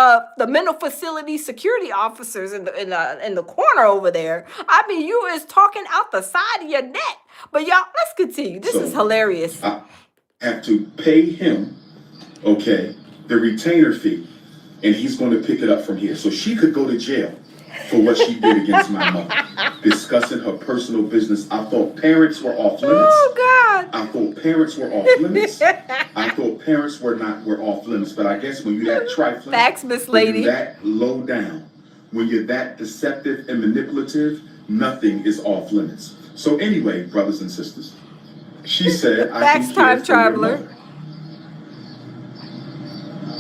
mental facility security officers in the corner over there. I mean, you is talking out the side of your neck. But y'all, let's continue. This is hilarious. I have to pay him, okay, the retainer fee, and he's going to pick it up from here. So she could go to jail for what she did against my mother, discussing her personal business. I thought parents were off limits. Oh God! I thought parents were off limits. I thought parents were off limits. But I guess when you're that trifling, facts, Miss Lady, when you're that low down, when you're that deceptive and manipulative, nothing is off limits. So anyway, brothers and sisters, she said, facts, I time traveler.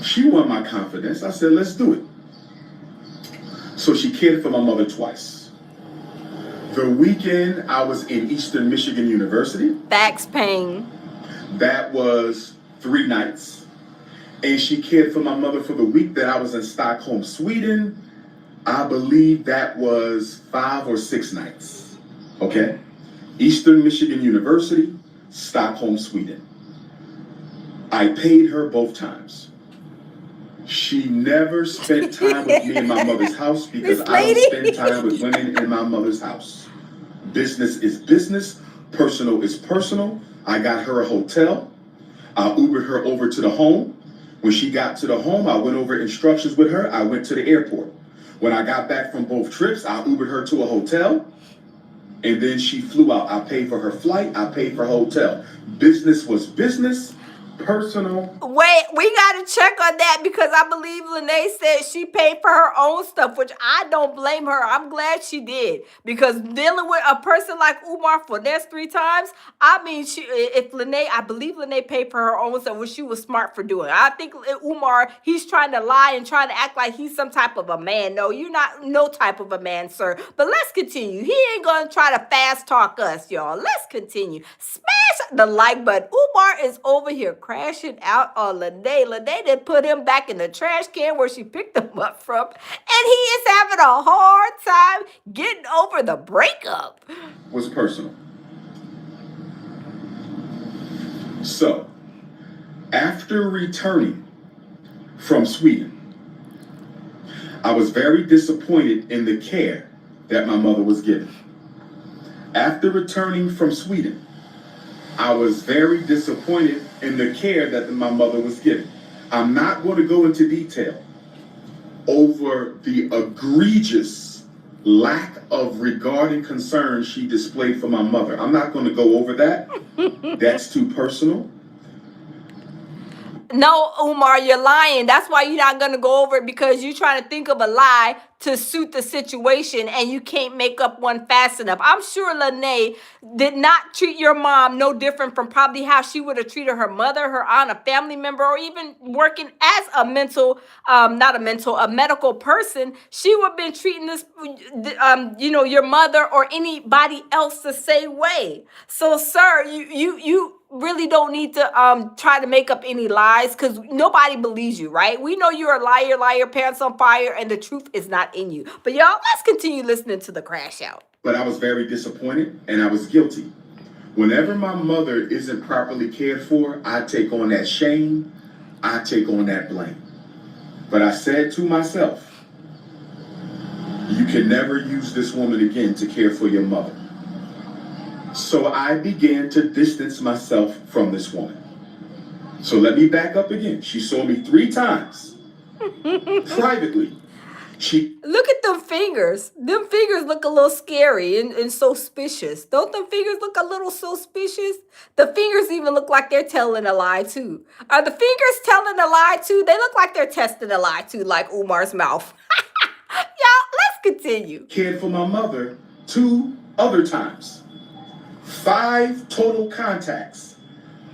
She won my confidence. I said, let's do it. So she cared for my mother twice. The weekend I was in Eastern Michigan University. Facts, pain. That was 3 nights. And she cared for my mother for the week that I was in Stockholm, Sweden. I believe that was 5 or 6 nights. Okay? Eastern Michigan University, Stockholm, Sweden. I paid her both times. She never spent time with me in my mother's house because I don't spend time with women in my mother's house. Business is business. Personal is personal. I got her a hotel. I Ubered her over to the home. When she got to the home, I went over instructions with her. I went to the airport. When I got back from both trips, I Ubered her to a hotel. And then she flew out. I paid for her flight. I paid for her hotel. Business was business. Personal. Wait, we gotta check on that because I believe Lene said she paid for her own stuff, which I don't blame her. I'm glad she did because dealing with a person like Umar for next 3 times, I mean, I believe Lene paid for her own stuff, which she was smart for doing. I think Umar, he's trying to lie and trying to act like he's some type of a man. No, you're not no type of a man, sir. But let's continue. He ain't gonna try to fast talk us, y'all. Let's continue. Smash the like button. Umar is over here crashing out on Lene. Lene did put him back in the trash can where she picked him up from. And he is having a hard time getting over the breakup. Was personal. So, after returning from Sweden, I was very disappointed in the care that my mother was given. After returning from Sweden, I was very disappointed in the care that my mother was given. I'm not going to go into detail over the egregious lack of regard and concern she displayed for my mother. I'm not going to go over that. That's too personal. No, Umar, you're lying. That's why you're not going to go over it, because you're trying to think of a lie to suit the situation and you can't make up one fast enough. I'm sure Lene did not treat your mom no different from probably how she would have treated her mother, her aunt, a family member, or even working as a a medical person. She would have been treating this, your mother or anybody else the same way. So, sir, you really don't need to try to make up any lies, because nobody believes you, right? We know you're a liar, pants on fire, and the truth is not in you. But y'all, let's continue listening to the crash out. But I was very disappointed and I was guilty. Whenever my mother isn't properly cared for, I take on that shame, I take on that blame. But I said to myself, you can never use this woman again to care for your mother. So I began to distance myself from this woman. So let me back up again. She saw me 3 times privately. Look at them fingers. Them fingers look a little scary and suspicious. Don't them fingers look a little suspicious? The fingers even look like they're telling a lie too. Are the fingers telling a lie too? They look like they're testing a lie too, like Umar's mouth. Y'all, let's continue. Cared for my mother 2 other times. 5 total contacts.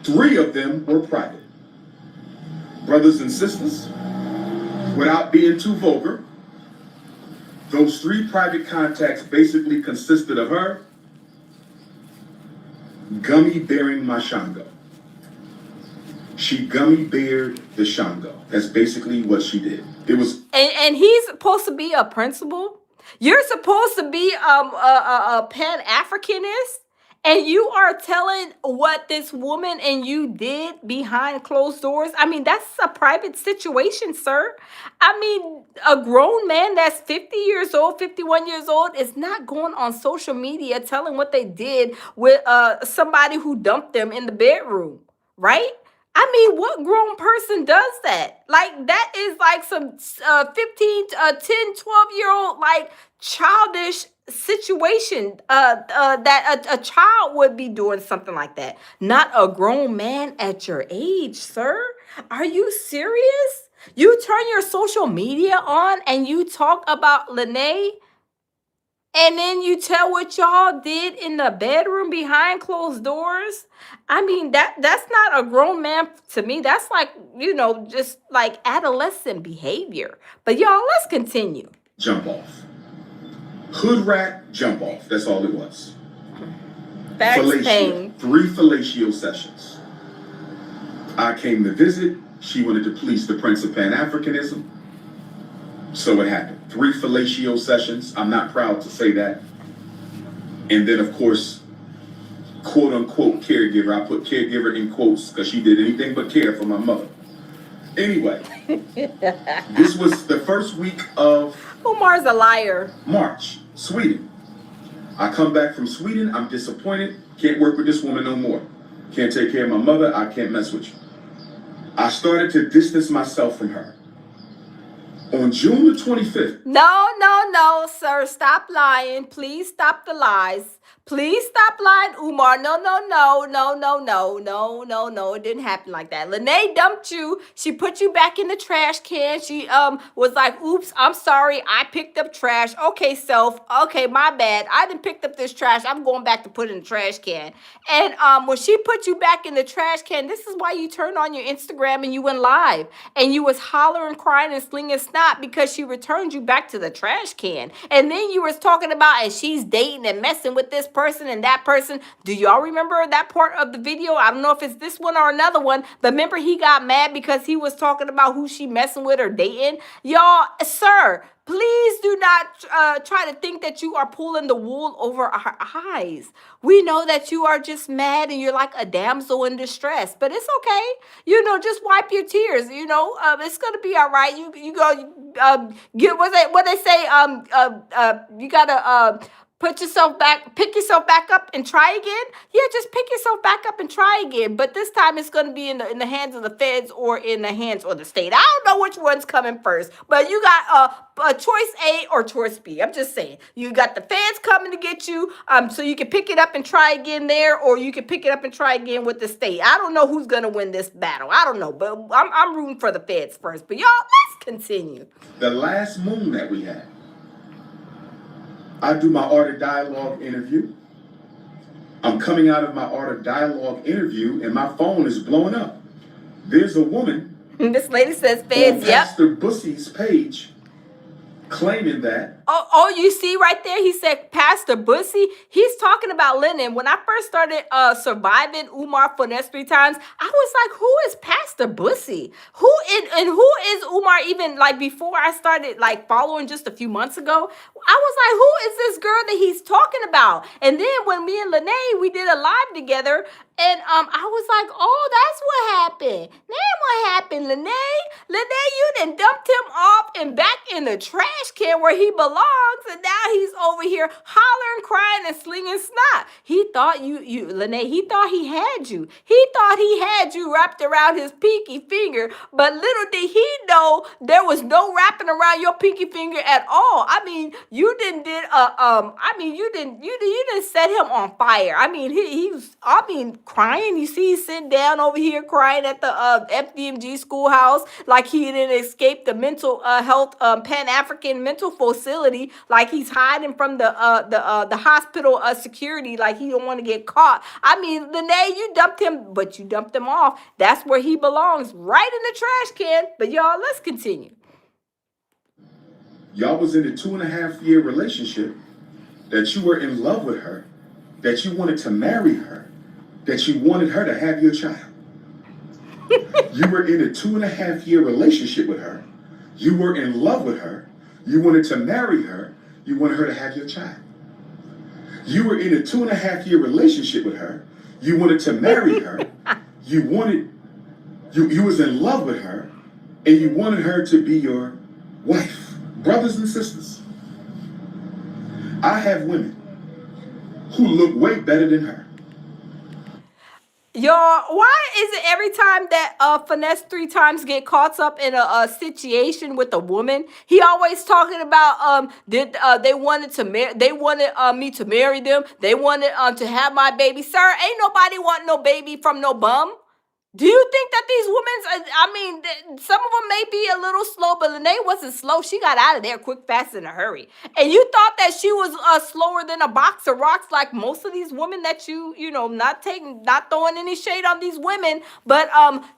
3 of them were private. Brothers and sisters, without being too vulgar, those 3 private contacts basically consisted of her gummy bearing my Shango. She gummy bared the Shango. That's basically what she did. It was, and he's supposed to be a principal. You're supposed to be a Pan-Africanist. And you are telling what this woman and you did behind closed doors? I mean, that's a private situation, sir. I mean, a grown man that's 50 years old, 51 years old is not going on social media telling what they did with somebody who dumped them in the bedroom, right? I mean, what grown person does that? Like, that is like some 15, 10, 12-year-old, like, childish situation that a child would be doing something like that. Not a grown man at your age, sir. Are you serious? You turn your social media on and you talk about Lene, and then you tell what y'all did in the bedroom behind closed doors? I mean, that's not a grown man to me. That's like, just like adolescent behavior. But y'all, let's continue. Jump off. Hood rat jump off. That's all it was. Fellatio. 3 fellatio sessions. I came to visit. She wanted to please the Prince of Pan-Africanism. So it happened. 3 fellatio sessions. I'm not proud to say that. And then, of course, quote unquote caregiver. I put caregiver in quotes because she did anything but care for my mother. Anyway, this was the first week of Umar's a liar. March, Sweden. I come back from Sweden. I'm disappointed. Can't work with this woman no more. Can't take care of my mother. I can't mess with you. I started to distance myself from her. On June the 25th. No, sir. Stop lying. Please stop the lies. Please stop lying, Umar. No. It didn't happen like that. Lene dumped you. She put you back in the trash can. She was like, oops, I'm sorry. I picked up trash. Okay, self. Okay, my bad. I didn't pick up this trash. I'm going back to put it in the trash can. And when she put you back in the trash can, this is why you turned on your Instagram and you went live. And you was hollering, crying, and slinging snot because she returned you back to the trash can. And then you was talking about, and she's dating and messing with this person and that person. Do y'all remember that part of the video? I don't know if it's this one or another one, but remember he got mad because he was talking about who she messing with or dating? Y'all, sir, please do not try to think that you are pulling the wool over our eyes. We know that you are just mad and you're like a damsel in distress, but it's okay. Just wipe your tears. It's gonna be all right. You go get what they say. You gotta pick yourself back up and try again. Yeah, just pick yourself back up and try again. But this time it's gonna be in the hands of the feds or in the hands of the state. I don't know which one's coming first, but you got a choice A or choice B. I'm just saying, you got the feds coming to get you, so you can pick it up and try again there, or you can pick it up and try again with the state. I don't know who's gonna win this battle. I don't know, but I'm rooting for the feds first. But y'all, let's continue. The last moon that we had, I do my Art of Dialogue interview. I'm coming out of my Art of Dialogue interview and my phone is blowing up. There's a woman And this lady says on feds, yep. Pastor Bussy's page claiming that. Oh, you see right there, he said Pastor Bussy. He's talking about Lennon. When I first started surviving Umar Finesse 3 times, I was like, who is Pastor Bussy? And who is Umar even, like, before I started, like, following just a few months ago? I was like, who is this girl that he's talking about? And then when me and Lene, we did a live together, and I was like, oh, that's what happened. Then what happened, Lene? Lene, you done dumped him off and back in the trash can where he belongs, and now he's over here hollering, crying, and slinging snot. He thought Lene, he thought he had you. He thought he had you wrapped around his pinky finger, but little did he know there was no wrapping around your pinky finger at all. I mean, you didn't set him on fire. I mean, he was, crying. You see, he's sitting down over here crying at the FDMG schoolhouse like he didn't escape the mental health Pan-African mental facility, like he's hiding from the hospital security, like he don't want to get caught. I mean, Lene, you dumped him, but you dumped him off. That's where he belongs, right in the trash can. But y'all, let's continue. Y'all was in a 2.5-year relationship, that you were in love with her, that you wanted to marry her, that you wanted her to have your child. You were in a 2.5-year relationship with her. You were in love with her. You wanted to marry her. You wanted her to have your child. You were in a 2.5-year relationship with her. You wanted to marry her. You was in love with her, and you wanted her to be your wife. Brothers and sisters, I have women who look way better than her. Y'all, why is it every time that Finesse 3 times get caught up in a situation with a woman, he always talking about they wanted me to marry them, they wanted to have my baby. Sir, ain't nobody want no baby from no bum. Do you think that these women, some of them may be a little slow, but Lene wasn't slow. She got out of there quick, fast, in a hurry. And you thought that she was slower than a box of rocks, like most of these women that not throwing any shade on these women, but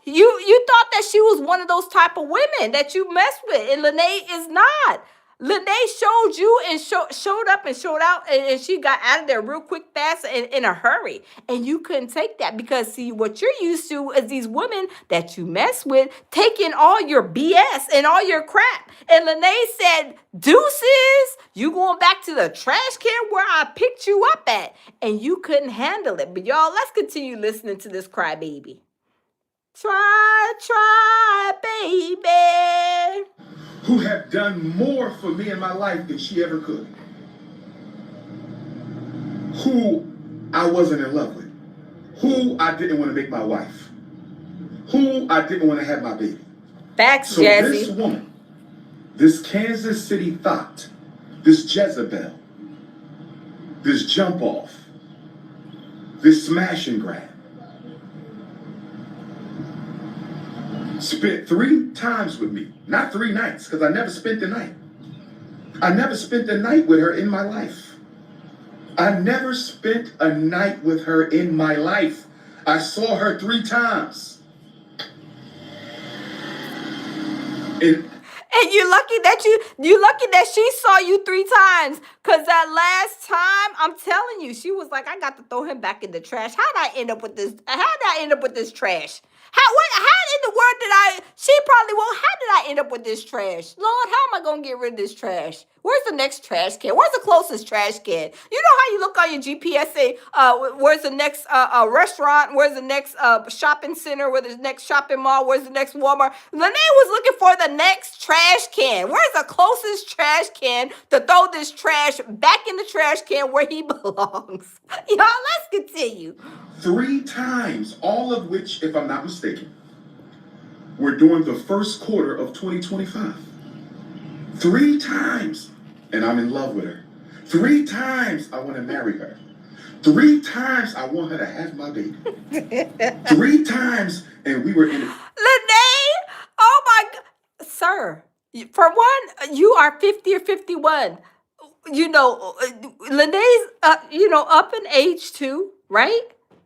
you thought that she was one of those type of women that you mess with, and Lene is not. Lene showed you and showed up and showed out, and she got out of there real quick, fast, and in a hurry. And you couldn't take that because, see, what you're used to is these women that you mess with taking all your BS and all your crap. And Lene said, deuces, you going back to the trash can where I picked you up at. And you couldn't handle it. But y'all, let's continue listening to this crybaby. Try, baby. Who have done more for me in my life than she ever could. Who I wasn't in love with. Who I didn't want to make my wife. Who I didn't want to have my baby. Facts, so Jazzy. This woman, this Kansas City thought, this Jezebel, this jump off, this smash and grab, spent 3 times with me. Not 3 nights, because I never spent the night. I never spent the night with her in my life. I never spent a night with her in my life. I saw her 3 times. And you're lucky that she saw you 3 times. Cause that last time, I'm telling you, she was like, I got to throw him back in the trash. How did I end up with this trash? How in the the world did she probably, well, how did I end up with this trash? Lord, how am I going to get rid of this trash? Where's the next trash can? Where's the closest trash can? You know how you look on your GPS, say, where's the next restaurant? Where's the next shopping center? Where's the next shopping mall? Where's the next Walmart? Lene was looking for the next trash can. Where's the closest trash can to throw this trash back in the trash can where he belongs? Y'all, let's continue. 3 times, all of which, if I'm not mistaken, were during the first quarter of 2025. 3 times, and I'm in love with her. 3 times, I want to marry her. 3 times, I want her to have my baby. 3 times, and we were in it. Lene, oh my God. Sir, for one, you are 50 or 51. You know, Lene's, up in age too, right?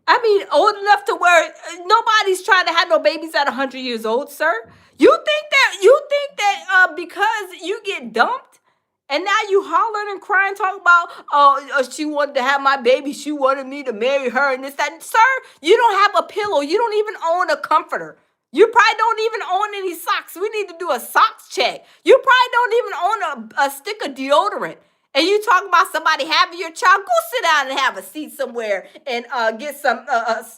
I mean, old enough to where nobody's trying to have no babies at 100 years old, sir. You think that because you get dumped and now you hollering and crying, talking about, she wanted to have my baby, she wanted me to marry her and this, that. Sir, you don't have a pillow. You don't even own a comforter. You probably don't even own any socks. We need to do a socks check. You probably don't even own a stick of deodorant. And you talking about somebody having your child, go sit down and have a seat somewhere and get some,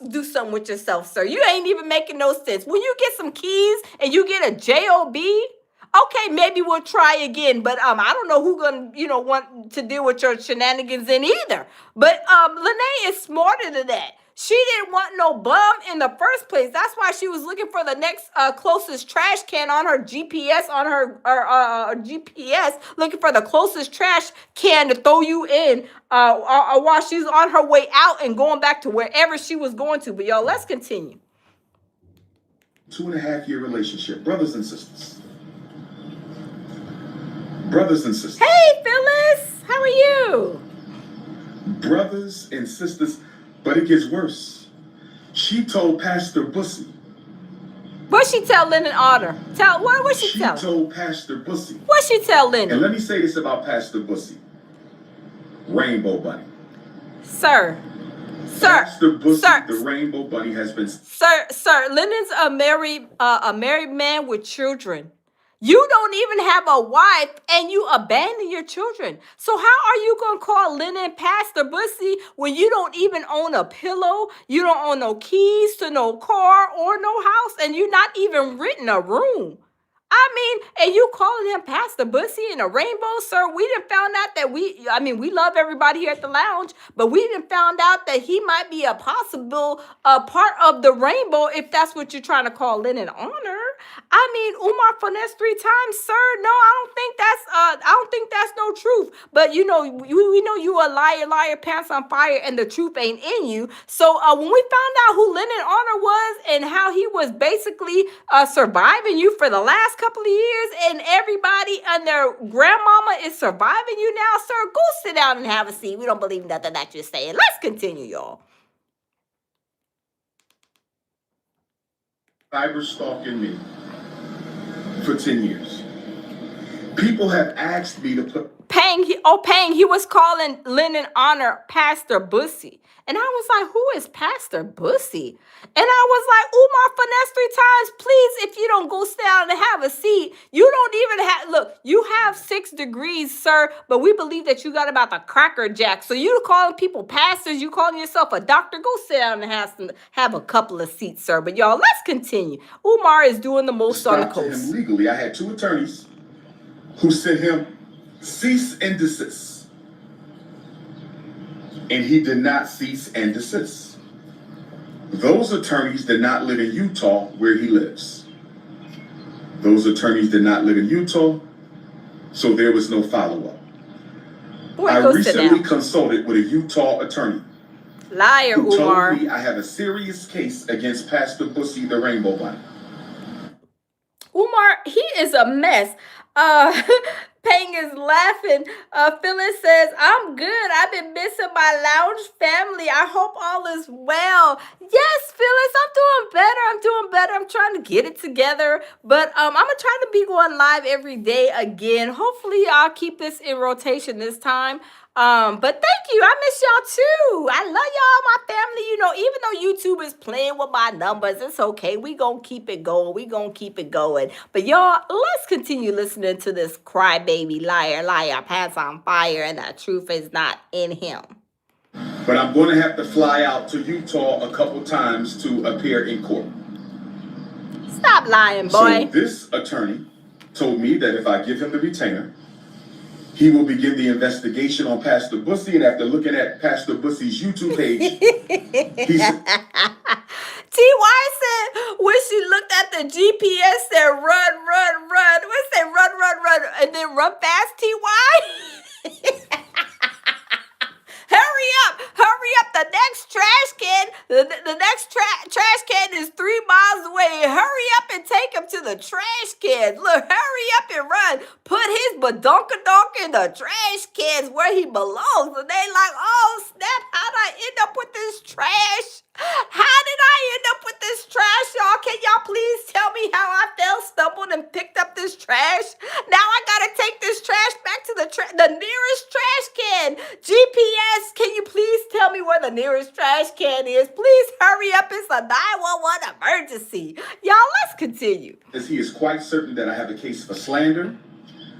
do something with yourself, sir. You ain't even making no sense. When you get some keys and you get a job, okay, maybe we'll try again. But I don't know who gonna, want to deal with your shenanigans in either. But Lene is smarter than that. She didn't want no bum in the first place. That's why she was looking for the next closest trash can on her GPS, GPS, looking for the closest trash can to throw you in while she's on her way out and going back to wherever she was going to. But y'all, let's continue. 2.5-year relationship, brothers and sisters. Brothers and sisters. Hey, Phyllis, how are you? Brothers and sisters. But it gets worse. She told Pastor Bussy. What'd she tell Lennon Otter? What she tell? She told Pastor Bussy. What'd she tell Lennon? And let me say this about Pastor Bussy. Rainbow Bunny. Sir. Pastor Bussy, the Rainbow Bunny, has been... Sir, Lennon's a married man with children. You don't even have a wife and you abandon your children. So how are you going to call Lennon Pastor Bussy when you don't even own a pillow, you don't own no keys to no car or no house, and you're not even renting a room? I mean, and you calling him Pastor Bussy in a rainbow, sir? We done found out that we love everybody here at the lounge, but we done found out that he might be a possible part of the rainbow if that's what you're trying to call Lennon Honor. I mean, Umar finesse 3 times, sir. No, I don't think that's no truth. But we know you a liar, pants on fire, and the truth ain't in you. So when we found out who Lennon Honor was and how he was basically surviving you for the last couple of years, and everybody and their grandmama is surviving you now, sir, go sit down and have a seat. We don't believe nothing that you're saying. Let's continue, y'all. Cyber stalking me for 10 years. People have asked me to put... Pang, he was calling Lennon Honor Pastor Bussy. And I was like, who is Pastor Bussy? And I was like, Umar finesse 3 times. Please, if you don't go sit down and have a seat, you don't even have, look, you have 6 degrees, sir, but we believe that you got about the cracker jack. So you calling people pastors, you calling yourself a doctor, go sit down and have a couple of seats, sir. But y'all, let's continue. Umar is doing the most on the coast. Him legally, I had 2 attorneys who sent him cease and desist. And he did not cease and desist. Those attorneys did not live in Utah where he lives. Those attorneys did not live in Utah, so there was no follow-up. I recently consulted with a Utah attorney. Liar, who Umar. told me I have a serious case against Pastor Bussy, the Rainbow Bunny. Umar, he is a mess. Pang is laughing. Phyllis says, I'm good. I've been missing my lounge family. I hope all is well. Yes, Phyllis, I'm doing better. I'm trying to get it together. But I'm going to try to be going live every day again. Hopefully, I'll keep this in rotation this time. But thank you. I miss y'all too. I love y'all, my family. You know, even though YouTube is playing with my numbers, it's okay. We gonna keep it going. We gonna keep it going. But y'all, let's continue listening to this crybaby liar, pants on fire, and the truth is not in him. But I'm going to have to fly out to Utah a couple times to appear in court. Stop lying, boy. So this attorney told me that if I give him the retainer, he will begin the investigation on Pastor Bussy, and after looking at Pastor Bussy's YouTube page, he said, T.Y. said when she looked at the GPS, said run. What say run, and then run fast, T.Y.? Hurry up. The next trash can, the next trash can is 3 miles away. Hurry up and take him to the trash can. Look, hurry up and run. Put his badonkadonk in the trash cans where he belongs. And they like, oh, snap, how'd I end up with this trash? How did I end up with this trash, y'all? Can y'all please tell me how I fell, stumbled, and picked up this trash? Now I gotta take this trash back to the nearest trash can. GPS, can you please tell me where the nearest trash can is? Please hurry up. It's a 911 emergency. Y'all, let's continue. as he is quite certain that I have a case for slander,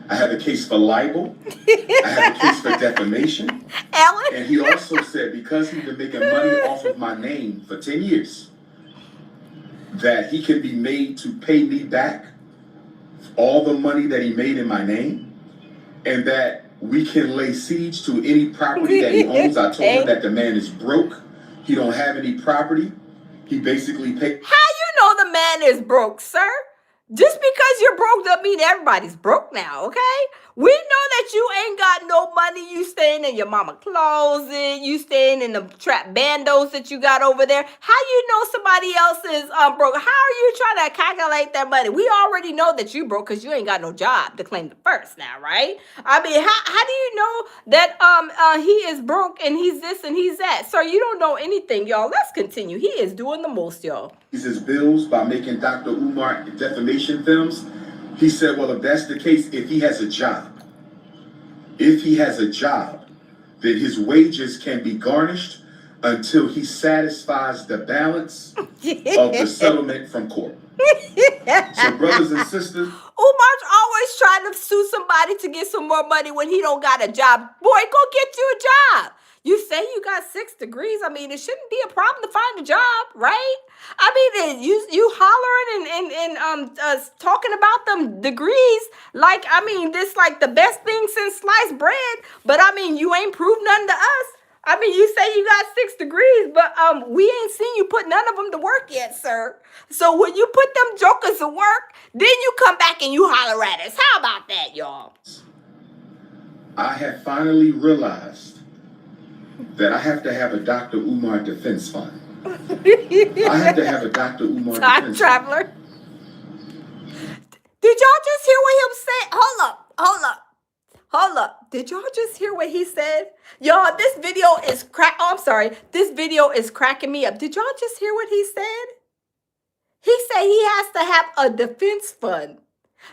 I have a case for libel, I have a case for defamation. Ellen? And he also said because he's been making money off of my name for 10 years, that he can be made to pay me back all the money that he made in my name, and that we can lay siege to any property that he owns. I told him that the man is broke. He don't have any property. He basically paid. How you know the man is broke, sir? Just because you're broke doesn't mean everybody's broke now, okay? We know that you ain't got no money. You staying in your mama closet. You staying in the trap bandos that you got over there. How you know somebody else is broke? How are you trying to calculate that money? We already know that you broke because you ain't got no job to claim the first now, right? I mean, how do you know that he is broke and he's this and he's that? Sir, you don't know anything, y'all. Let's continue. He is doing the most, y'all. His bills by making Dr. Umar defamation films. He said, well, if that's the case, if he has a job, then his wages can be garnished until he satisfies the balance of the settlement from court. So brothers and sisters, Umar's always trying to sue somebody to get some more money when he don't got a job. Boy, go get you a job. You say you got 6 degrees. I mean, it shouldn't be a problem to find a job, right? I mean, you hollering and talking about them degrees like, I mean, this like the best thing since sliced bread. But I mean, you ain't proved nothing to us. I mean, you say you got 6 degrees, but we ain't seen you put none of them to work yet, sir. So when you put them jokers to work, then you come back and you holler at us. How about that, y'all? I have finally realized that I have to have a Dr. Umar defense fund. I have to have a Dr. Umar Time defense traveler. fund. Did y'all just hear what him said? Hold up. Did y'all just hear what he said? Y'all, this video is This video is cracking me up. Did y'all just hear what he said? He said he has to have a defense fund.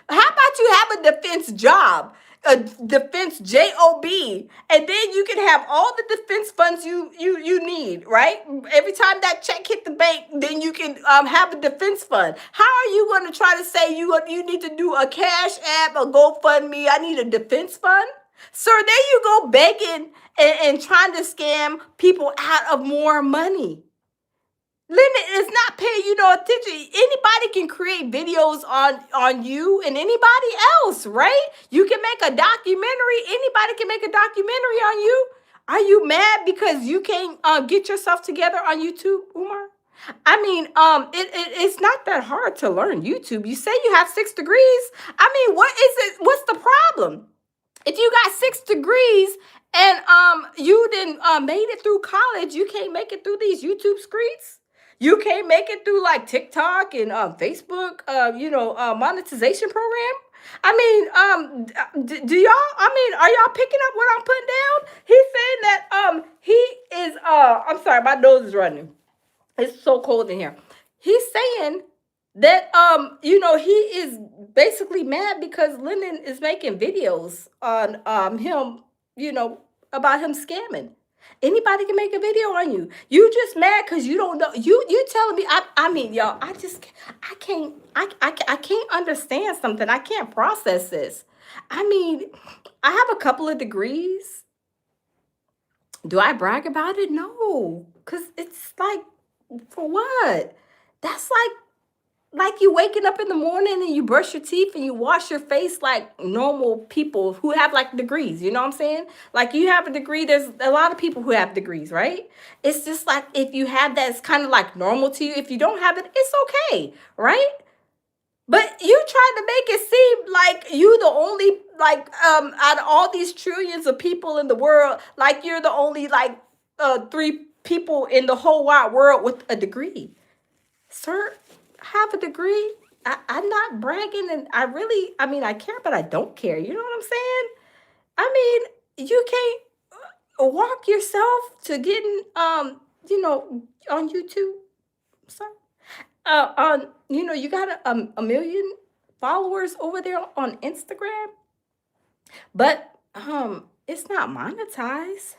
How about you have a defense job? A defense job, and then you can have all the defense funds you need, right? Every time that check hit the bank, then you can have a defense fund. How are you going to try to say you need to do a Cash App, a GoFundMe? I need a defense fund, sir. There you go, begging and trying to scam people out of more money. Lyndon is not paying you no attention. Anybody can create videos on you and anybody else, right? You can make a documentary. Anybody can make a documentary on you. Are you mad because you can't get yourself together on YouTube, Umar? I mean, it's not that hard to learn YouTube. You say you have 6 degrees. I mean, what is it? What's the problem? If you got 6 degrees and you didn't made it through college, you can't make it through these YouTube streets. You can't make it through like TikTok and Facebook, monetization program. I mean, do y'all? I mean, are y'all picking up what I'm putting down? He's saying that he is. I'm sorry, my nose is running. It's so cold in here. He's saying that he is basically mad because Lyndon is making videos on him, about him scamming. Anybody can make a video on you. You just mad because you don't know. You telling me, I mean, y'all, I can't understand something. I can't process this. I mean, I have a couple of degrees. Do I brag about it? No. Because it's like, for what? That's like you waking up in the morning and you brush your teeth and you wash your face like normal people who have like degrees. You know what I'm saying? Like you have a degree. There's a lot of people who have degrees, right? It's just like if you have that, it's kind of like normal to you. If you don't have it, it's okay, right? But you trying to make it seem like you the only, like, out of all these trillions of people in the world, like you're the only like 3 people in the whole wide world with a degree. Sir, have a degree. I'm not bragging, and I mean, I care, but I don't care. You know what I'm saying? I mean, you can't walk yourself to getting, on YouTube, sir. You got a million followers over there on Instagram, but it's not monetized.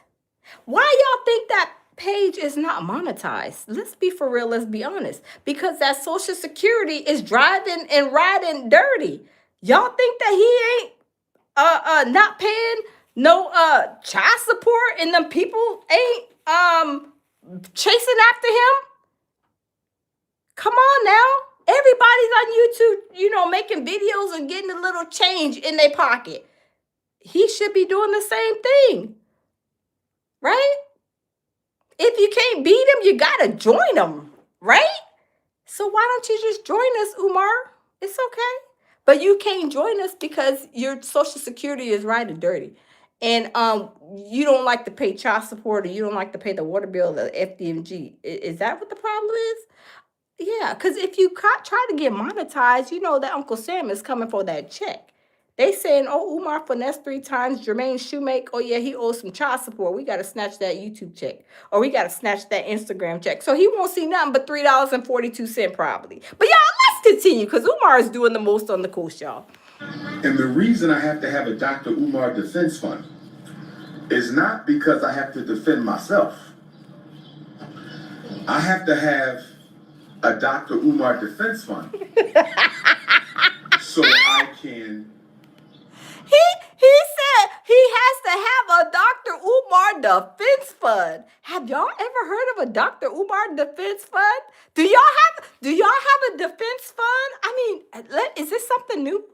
Why y'all think that page is not monetized? Let's be for real, let's be honest. Because that Social Security is driving and riding dirty. Y'all think that he ain't not paying no child support and them people ain't chasing after him? Come on now. Everybody's on YouTube, making videos and getting a little change in their pocket. He should be doing the same thing. Right? If you can't beat him, you gotta join him, right? So why don't you just join us, Umar? It's okay. But you can't join us because your Social Security is riding dirty. And you don't like to pay child support, or you don't like to pay the water bill, the FDMG. Is that what the problem is? Yeah, because if you try to get monetized, you know that Uncle Sam is coming for that check. They saying, oh, Umar finessed 3 times, Jermaine Shoemake, oh yeah, he owes some child support. We got to snatch that YouTube check. Or we got to snatch that Instagram check. So he won't see nothing but $3.42 probably. But y'all, let's continue, because Umar is doing the most on the coast, y'all. And the reason I have to have a Dr. Umar Defense Fund is not because I have to defend myself. I have to have a Dr. Umar Defense Fund so I can... He said he has to have a Dr. Umar Defense Fund. Have y'all ever heard of a Dr. Umar Defense Fund? Do y'all have a defense fund? I mean, is this something new?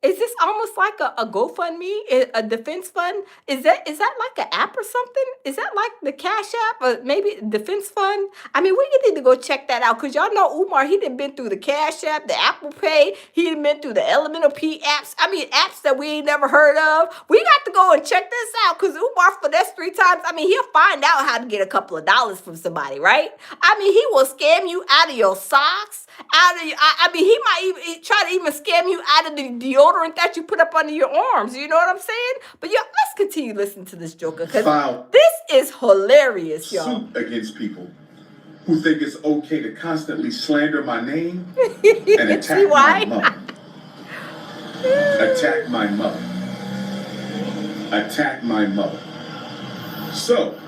Is this almost like a GoFundMe, a defense fund? Is that like an app or something? Is that like the Cash App or maybe defense fund? I mean, we need to go check that out, because y'all know Umar, he done been through the Cash App, the Apple Pay, he done been through the Elemental P apps. I mean, apps that we ain't never heard of. We got to go and check this out, because Umar finessed 3 times. I mean, he'll find out how to get a couple of dollars from somebody, right? I mean, he will scam you out of your socks, I mean, he might even try to even scam you out of the deodorant that you put up under your arms. You know what I'm saying? But y'all, let's continue listening to this joker, because this is hilarious, y'all. Suit against people who think it's okay to constantly slander my name and attack my mother. Attack my mother. Attack my mother. So,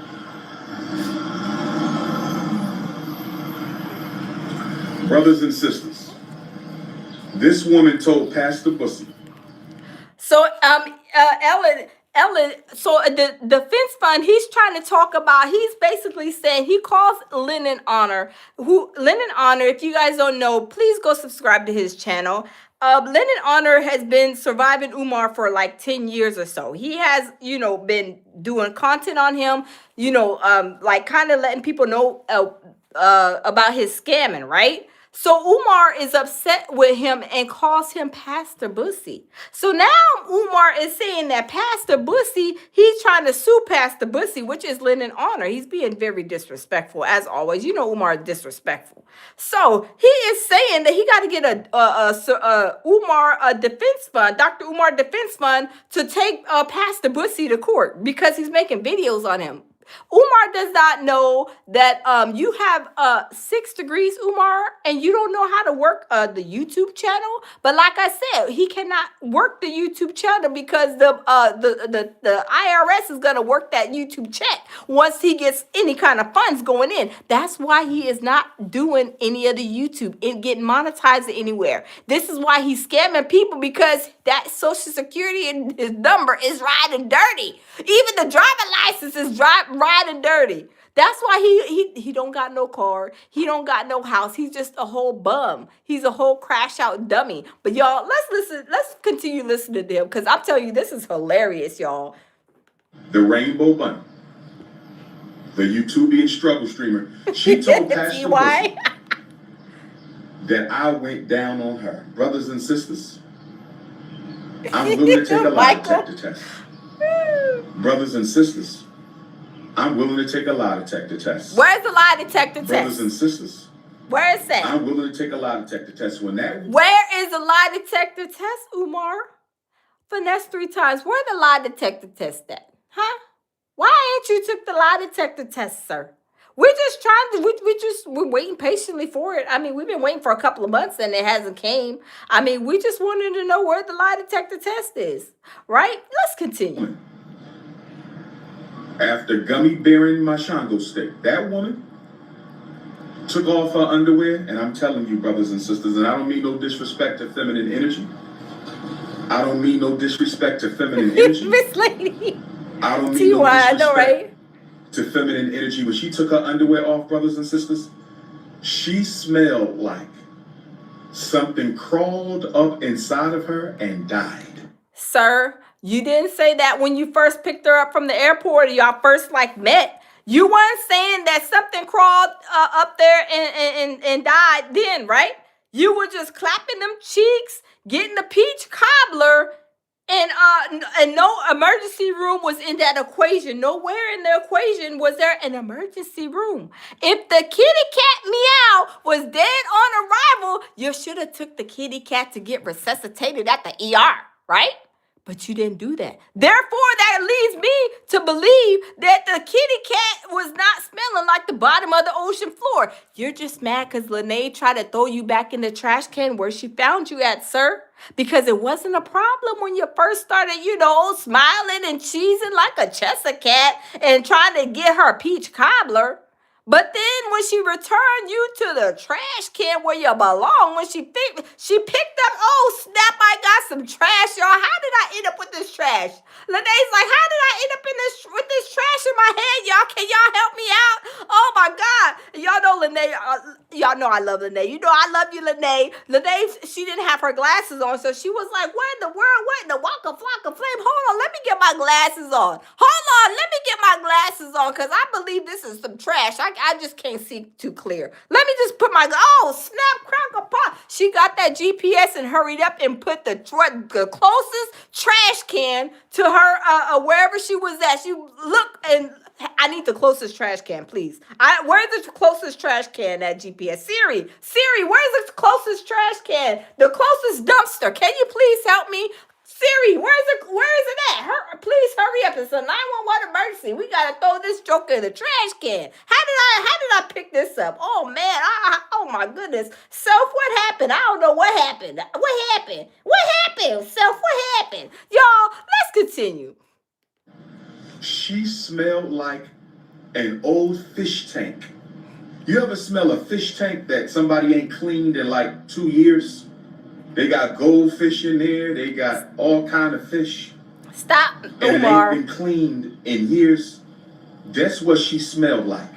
brothers and sisters, this woman told Pastor Bussy. So, Ellen, so the defense fund, he's trying to talk about, he's basically saying, he calls Lennon Honor, if you guys don't know, please go subscribe to his channel. Lennon Honor has been surviving Umar for like 10 years or so. He has, been doing content on him, like kind of letting people know about his scamming, right? So Umar is upset with him and calls him Pastor Bussy. So now Umar is saying that Pastor Bussy, he's trying to sue Pastor Bussy, which is Lennon Honor. He's being very disrespectful, as always. You know Umar is disrespectful. So he is saying that he got to get a defense fund, Dr. Umar defense fund, to take Pastor Bussy to court because he's making videos on him. Umar does not know that you have 6 degrees, Umar, and you don't know how to work the YouTube channel. But like I said, he cannot work the YouTube channel because the IRS is gonna work that YouTube check once he gets any kind of funds going in. That's why he is not doing any of the YouTube and getting monetized anywhere. This is why he's scamming people, because that Social Security and his number is riding dirty. Even the driving license is riding dirty. That's why he don't got no car. He don't got no house. He's just a whole bum. He's a whole crash out dummy. But y'all, let's listen. Let's continue listening to them, because I'm telling you, this is hilarious, y'all. The Rainbow Bunny, the YouTubian struggle streamer, she told Pastor Bush that I went down on her. Brothers and sisters, I'm willing to take a lie detector test. Brothers and sisters, I'm willing to take a lie detector test. Where's the lie detector test? Brothers and sisters, where is that? I'm willing to take a lie detector test. Where is the lie detector test, Umar? Finesse 3 times. Where the lie detector test at? Huh? Why ain't you took the lie detector test, sir? We're just trying to, we're waiting patiently for it. I mean, we've been waiting for a couple of months and it hasn't came. I mean, we just wanted to know where the lie detector test is, right? Let's continue. After gummy bearing my Shango stick, that woman took off her underwear, and I'm telling you, brothers and sisters, and I don't mean no disrespect to feminine energy. I don't mean no disrespect to feminine energy. Miss Lady. I don't mean no I know, right? disrespect to feminine energy. When she took her underwear off, brothers and sisters, she smelled like something crawled up inside of her and died. Sir, you didn't say that when you first picked her up from the airport or y'all first met. You weren't saying that something crawled up there and died then, right? You were just clapping them cheeks, getting the peach cobbler, and no emergency room was in that equation. Nowhere in the equation was there an emergency room. If the kitty cat meow was dead on arrival, you should have took the kitty cat to get resuscitated at the ER, right? But you didn't do that. Therefore, that leads me to believe that the kitty cat was not smelling like the bottom of the ocean floor. You're just mad because Lene tried to throw you back in the trash can where she found you at, sir. Because it wasn't a problem when you first started, smiling and cheesing like a Cheshire cat and trying to get her peach cobbler. But then when she returned you to the trash can where you belong, when she picked up, oh snap, I got some trash, y'all. How did I end up with this trash? Lene's like, how did I end up with this trash in my head, y'all? Can y'all help me out? Oh my God. Y'all know Lene, y'all know I love Lene. You know I love you, Lene. Lene, she didn't have her glasses on, so she was like, what in the world? What in the waka flocka flame? Hold on, let me get my glasses on. Hold on, let me get my glasses on, because I believe this is some trash. I just can't see too clear. Let me just put snap, crackle, pop. She got that GPS and hurried up and put the closest trash can to her, wherever she was at. She looked and, I need the closest trash can, please. Where's the closest trash can at GPS? Siri, where's the closest trash can? The closest dumpster. Can you please help me? Siri, where is it at? Please hurry up. It's a 911 emergency. We gotta throw this joker in the trash can. How did I pick this up? Oh man, oh my goodness. Self, what happened? I don't know what happened. What happened? Self, what happened? Y'all, let's continue. She smelled like an old fish tank. You ever smell a fish tank that somebody ain't cleaned in like 2 years? They got goldfish in there. They got all kind of fish. Stop, and Umar. it ain't been cleaned in years. That's what she smelled like.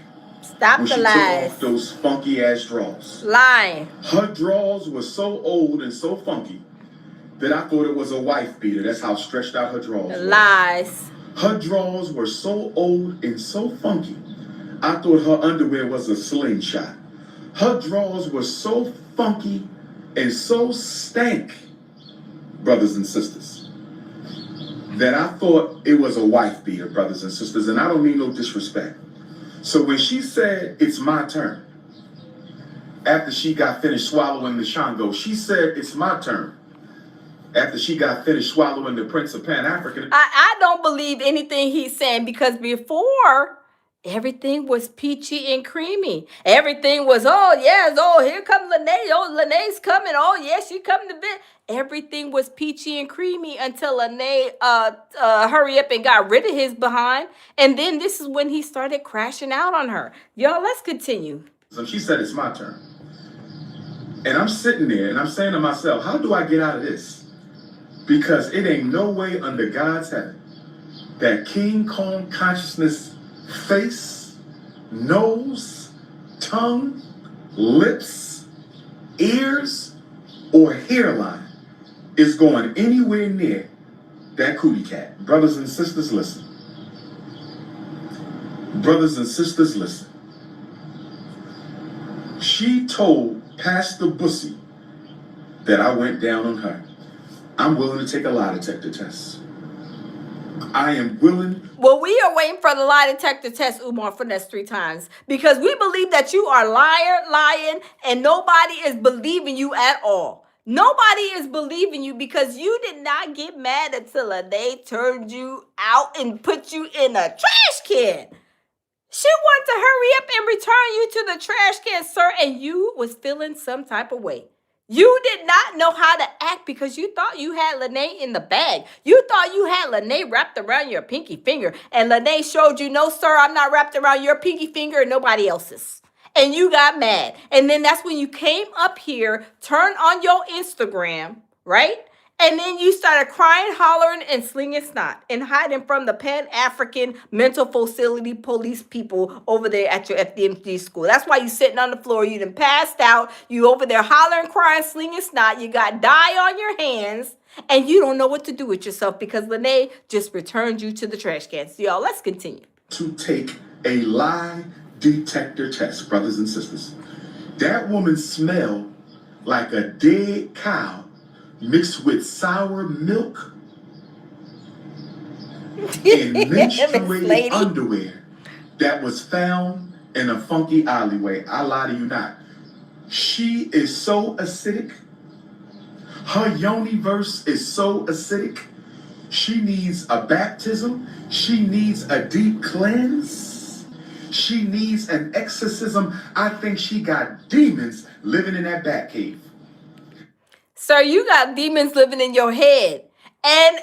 Stop when the she lies. took off those funky ass drawers. Lying. Her drawers were so old and so funky that I thought it was a wife beater. That's how stretched out her drawers were. Lies. Her drawers were so old and so funky, I thought her underwear was a slingshot. Her drawers were so funky and so stank, brothers and sisters, that I thought it was a wife beater, brothers and sisters, and I don't mean no disrespect. So when she said, it's my turn, after she got finished swallowing the Shango, she said, it's my turn. After she got finished swallowing the Prince of Pan-African. I don't believe anything he's saying, because before everything was peachy and creamy. Everything was, oh, yes, oh, here comes Lene. Oh, Lene's coming. Oh, yes, she coming to bed. Everything was peachy and creamy until Lene hurry up and got rid of his behind. And then this is when he started crashing out on her. Y'all, let's continue. So she said, it's my turn. And I'm sitting there and I'm saying to myself, how do I get out of this? Because it ain't no way under God's heaven that King Kong consciousness face, nose, tongue, lips, ears, or hairline is going anywhere near that cootie cat. Brothers and sisters, listen. Brothers and sisters, listen. She told Pastor Bussy that I went down on her. I'm willing to take a lie detector test. I am willing. Well, we are waiting for the lie detector test, Umar, for next 3 times. Because we believe that you are lying, and nobody is believing you at all. Nobody is believing you because you did not get mad until they turned you out and put you in a trash can. She wanted to hurry up and return you to the trash can, sir, and you was feeling some type of way. You did not know how to act because you thought you had Lene in the bag. You thought you had Lene wrapped around your pinky finger. And Lene showed you, no, sir, I'm not wrapped around your pinky finger and nobody else's. And you got mad. And then that's when you came up here, turned on your Instagram, right? And then you started crying, hollering, and slinging snot and hiding from the Pan-African mental facility police people over there at your FDMG school. That's why you sitting on the floor. You done passed out. You over there hollering, crying, slinging snot. You got dye on your hands. And you don't know what to do with yourself because Lene just returned you to the trash can. So y'all, let's continue. To take a lie detector test, brothers and sisters. That woman smelled like a dead cow mixed with sour milk and menstruated underwear that was found in a funky alleyway. I lie to you not. She is so acidic. Her yoni-verse is so acidic. She needs a baptism. She needs a deep cleanse. She needs an exorcism. I think she got demons living in that bat cave. Sir, you got demons living in your head and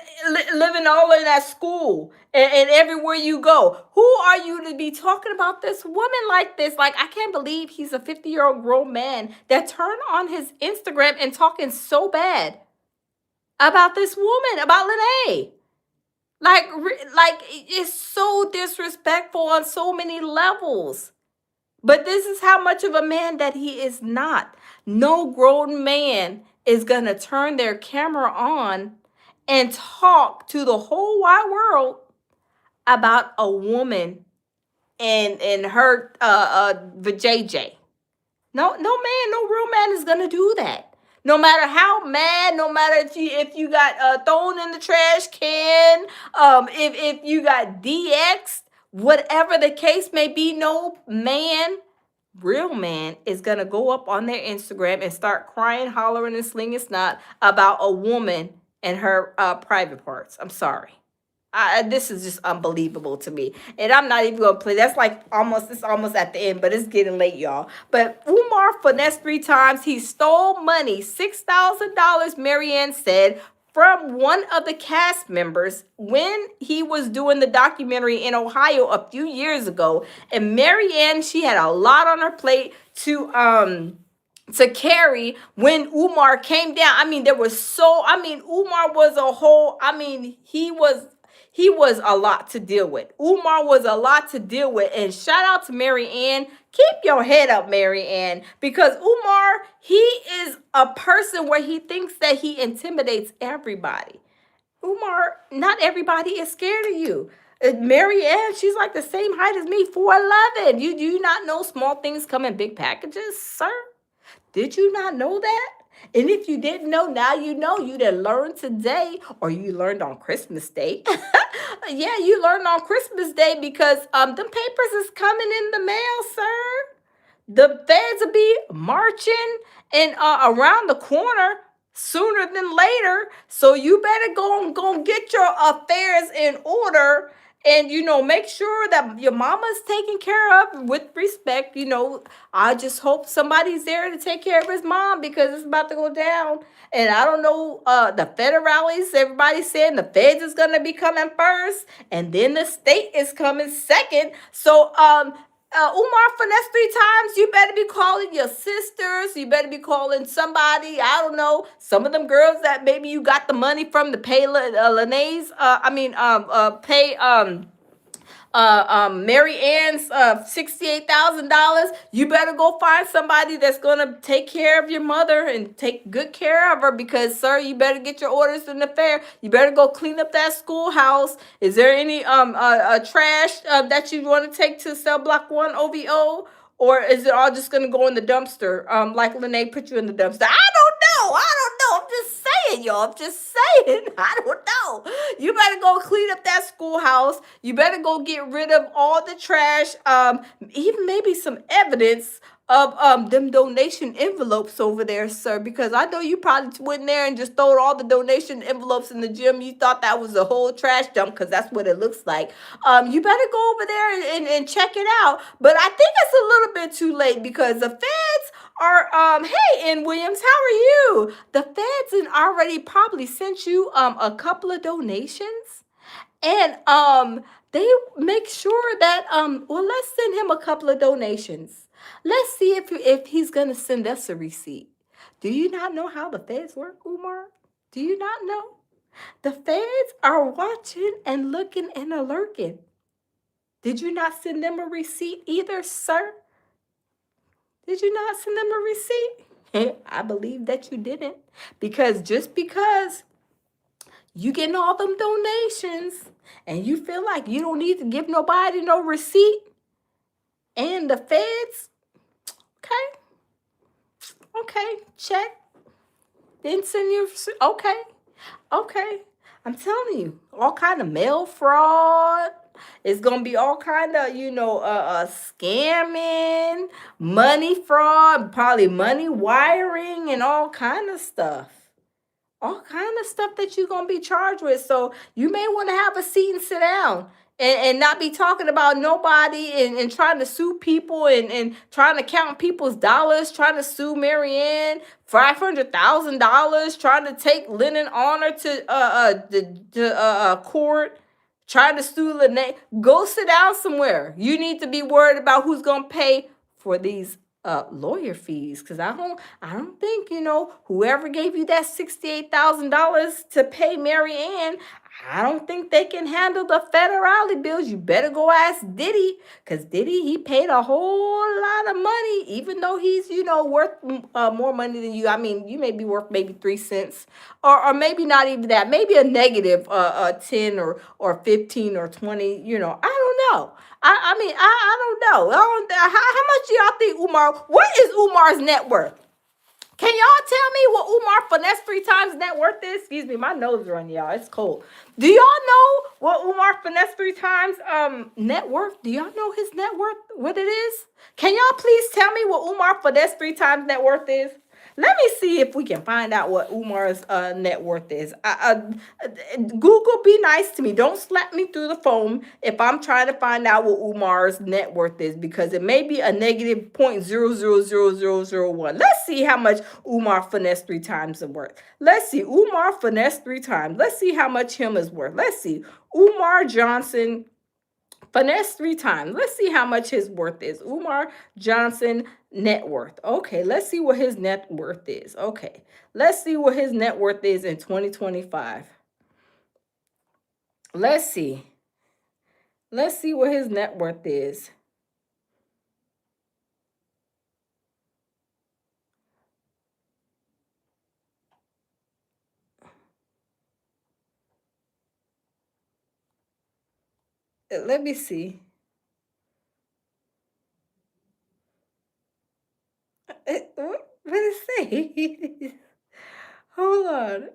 living all in that school and everywhere you go. Who are you to be talking about this woman like this? Like, I can't believe he's a 50-year-old grown man that turned on his Instagram and talking so bad about this woman, about Lene. Like it's so disrespectful on so many levels. But this is how much of a man that he is not. No grown man is going to turn their camera on and talk to the whole wide world about a woman and her JJ. No man, no real man is going to do that. No matter how mad, no matter if you got thrown in the trash can, if you got DX'd, whatever the case may be, no man, real man, is going to go up on their Instagram and start crying, hollering, and slinging snot about a woman and her private parts. I'm sorry. This is just unbelievable to me. And I'm not even going to play. That's like it's almost at the end, but it's getting late, y'all. But Umar finessed 3 times. He stole money, $6,000, Marianne said, from one of the cast members when he was doing the documentary in Ohio a few years ago. And Marianne, she had a lot on her plate to carry when Umar came down. I mean, Umar was a whole, he was a lot to deal with. Umar was a lot to deal with. And shout out to Marianne. Keep your head up, Marianne, because Umar, he is a person where he thinks that he intimidates everybody. Umar, not everybody is scared of you. Marianne, she's like the same height as me, 4'11". You do not know small things come in big packages, sir? Did you not know that? And if you didn't know, now you know. You done learned today, or you learned on Christmas Day. Yeah, you learned on Christmas Day because the papers is coming in the mail, sir. The feds will be marching and around the corner sooner than later. So you better go and get your affairs in order And, make sure that your mama's taken care of with respect. I just hope somebody's there to take care of his mom because it's about to go down. And I don't know, the federales, everybody's saying the feds is going to be coming first, and then the state is coming second. So, Umar, for next 3 times, you better be calling your sisters. You better be calling somebody. I don't know, some of them girls that maybe you got the money from to pay Lene's. Pay Mary Ann's $68,000. You better go find somebody that's gonna take care of your mother and take good care of her, because, sir, you better get your orders in the fair. You better go clean up that schoolhouse. Is there any trash that you want to take to cell block 1 OVO? Or is it all just gonna go in the dumpster? Like Lene put you in the dumpster. I don't know. I'm just saying, y'all. I'm just saying. I don't know. You better go clean up that schoolhouse. You better go get rid of all the trash. Even maybe some evidence of them donation envelopes over there, sir, because I know you probably went in there and just throwed all the donation envelopes in the gym. You thought that was a whole trash dump, because that's what it looks like. You better go over there and check it out. But I think it's a little bit too late, because the feds are hey, N. Williams, how are you? The feds had already probably sent you a couple of donations. And they make sure that well, let's send him a couple of donations. Let's see if he's gonna send us a receipt. Do you not know how the feds work, Umar? Do you not know? The feds are watching and looking and alerting. Did you not send them a receipt either, sir? Did you not send them a receipt? I believe that you didn't. Because just because you getting all them donations and you feel like you don't need to give nobody no receipt, and the feds, okay, check, then send you, okay. I'm telling you, all kind of mail fraud. It's gonna be all kind of, scamming, money fraud, probably money wiring, and all kind of stuff. All kind of stuff that you're going to be charged with. So you may want to have a seat and sit down and not be talking about nobody and trying to sue people and trying to count people's dollars, trying to sue Marianne $500,000, trying to take Lennon Honor to court, trying to sue Lene. Go sit down somewhere. You need to be worried about who's going to pay for these lawyer fees, because I don't think, whoever gave you that $68,000 to pay Mary Ann, I don't think they can handle the federale bills. You better go ask Diddy, because Diddy, he paid a whole lot of money, even though he's, worth more money than you. I mean, you may be worth maybe 3 cents, or maybe not even that, maybe a negative 10 or 15 or 20, I don't know. I don't know. How much do y'all think Umar, what is Umar's net worth? Can y'all tell me what Umar Finesse 3 times net worth is? Excuse me, my nose is running, y'all. It's cold. Do y'all know what Umar Finesse 3 times net worth? Do y'all know his net worth, what it is? Can y'all please tell me what Umar Finesse 3 times net worth is? Let me see if we can find out what Umar's net worth is. Google, be nice to me. Don't slap me through the phone if I'm trying to find out what Umar's net worth is, because it may be a negative 0.000001. Let's see how much Umar Finesse 3 times is worth. Let's see. Umar Finesse 3 times. Let's see how much him is worth. Let's see. Umar Johnson Finesse 3 times. Let's see how much his worth is. Umar Johnson net worth. Okay, let's see what his net worth is. Okay, let's see what his net worth is in 2025. Let's see. Let's see what his net worth is. Let me see. What did it say? Hold on.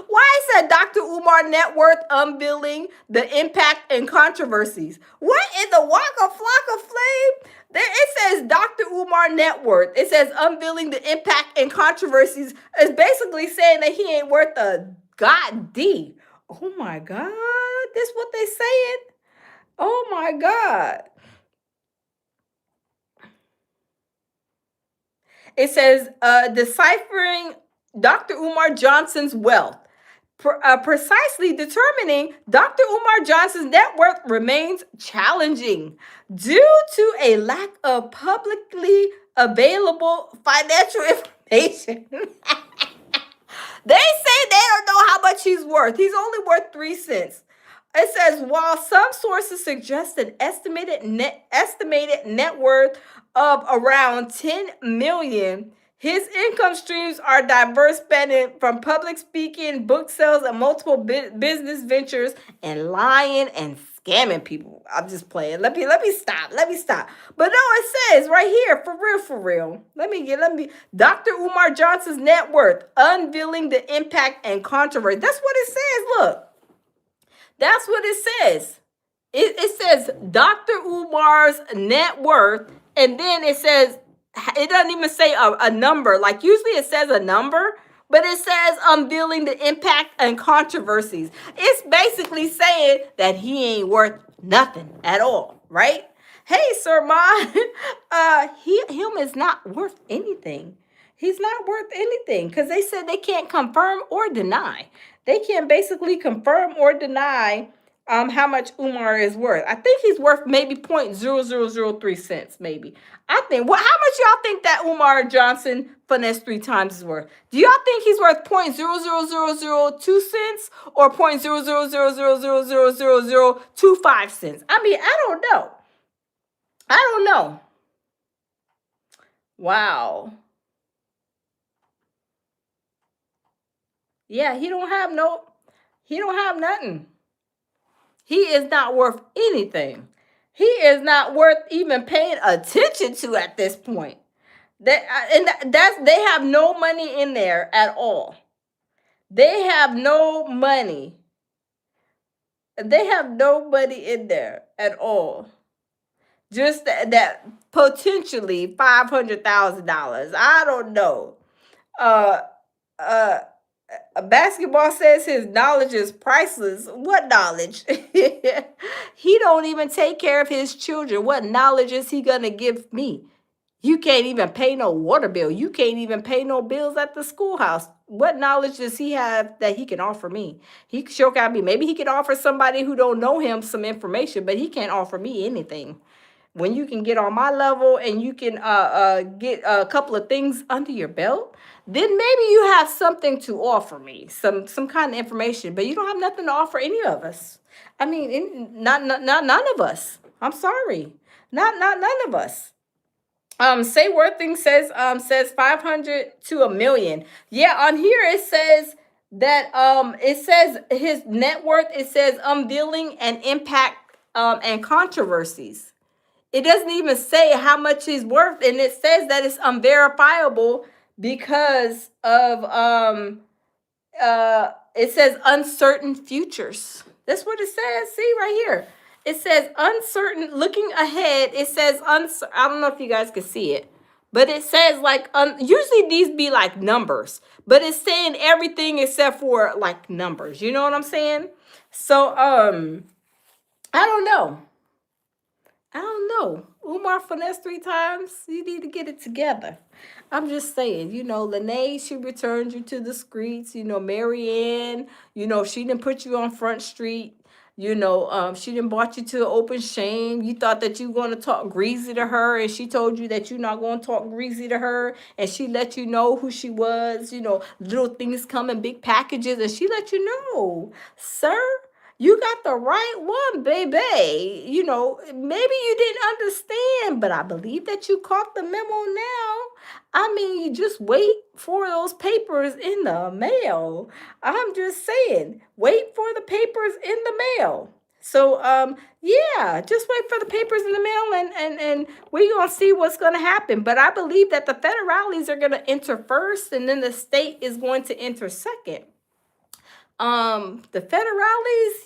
Why is that Dr. Umar net worth unveiling the impact and controversies? What in the Waka Flocka Flame? There it says Dr. Umar net worth. It says unveiling the impact and controversies. It's basically saying that he ain't worth a god D. Oh my God. This what they saying? Oh my God. It says, deciphering Dr. Umar Johnson's wealth. Precisely determining Dr. Umar Johnson's net worth remains challenging due to a lack of publicly available financial information. They say they don't know how much he's worth. He's only worth 3 cents. It says, while some sources suggest an estimated net worth of around 10 million, his income streams are diverse, spanning from public speaking, book sales, and multiple business ventures, and lying and scamming people. I'm just playing. Let me stop. But no, it says right here, for real. Let me Dr. Umar Johnson's net worth, unveiling the impact and controversy. That's what it says. Look. That's what it says. It says Dr. Umar's net worth, and then it says, it doesn't even say a number. Like usually it says a number, but it says unveiling the impact and controversies. It's basically saying that he ain't worth nothing at all, right? Hey, Sir Ma, him is not worth anything. He's not worth anything because they said they can't confirm or deny. They can't basically confirm or deny how much Umar is worth. I think he's worth maybe 0.0003 cents, maybe. I think. Well, how much y'all think that Umar Johnson finesse 3 times is worth? Do y'all think he's worth 0.00002 cents or 0.000000025 cents? I mean, I don't know. Wow. Yeah, he don't have nothing. He is not worth anything. He is not worth even paying attention to at this point. They have no money in there at all. They have no money. They have nobody in there at all. Just that potentially $500,000. I don't know. Basketball says his knowledge is priceless. What knowledge? He don't even take care of his children. What knowledge is he gonna give me? You can't even pay no water bill. You can't even pay no bills at the schoolhouse. What knowledge does he have that he can offer me? He sure got me. Maybe he could offer somebody who don't know him some information, but he can't offer me anything. When you can get on my level and you can get a couple of things under your belt, then maybe you have something to offer me, some kind of information. But you don't have nothing to offer any of us. I mean, not none of us. I'm sorry, not none of us. Say Worthing says 500 to a million. Yeah, on here it says that it says his net worth. It says unveiling and impact and controversies. It doesn't even say how much he's worth, and it says that it's unverifiable because of it says uncertain futures. That's what it says. See right here. It says uncertain, looking ahead. It says I don't know if you guys can see it, but it says like usually these be like numbers, but it's saying everything except for like numbers. You know what I'm saying? So I don't know. Umar finesse 3 times. You need to get it together. I'm just saying, Lene, she returned you to the streets. Marianne, she didn't put you on Front Street. She didn't brought you to open shame. You thought that you were going to talk greasy to her, and she told you that you're not going to talk greasy to her, and she let you know who she was. Little things come in big packages, and she let you know, sir, you got the right one, baby. Maybe you didn't understand, but I believe that you caught the memo now. I mean, you just wait for those papers in the mail. I'm just saying, wait for the papers in the mail. So, yeah, just wait for the papers in the mail, and we're going to see what's going to happen. But I believe that the federales are going to enter first, and then the state is going to enter second. The federales,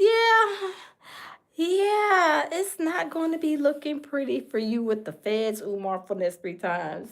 Yeah, it's not going to be looking pretty for you with the feds, Umar, for this 3 times.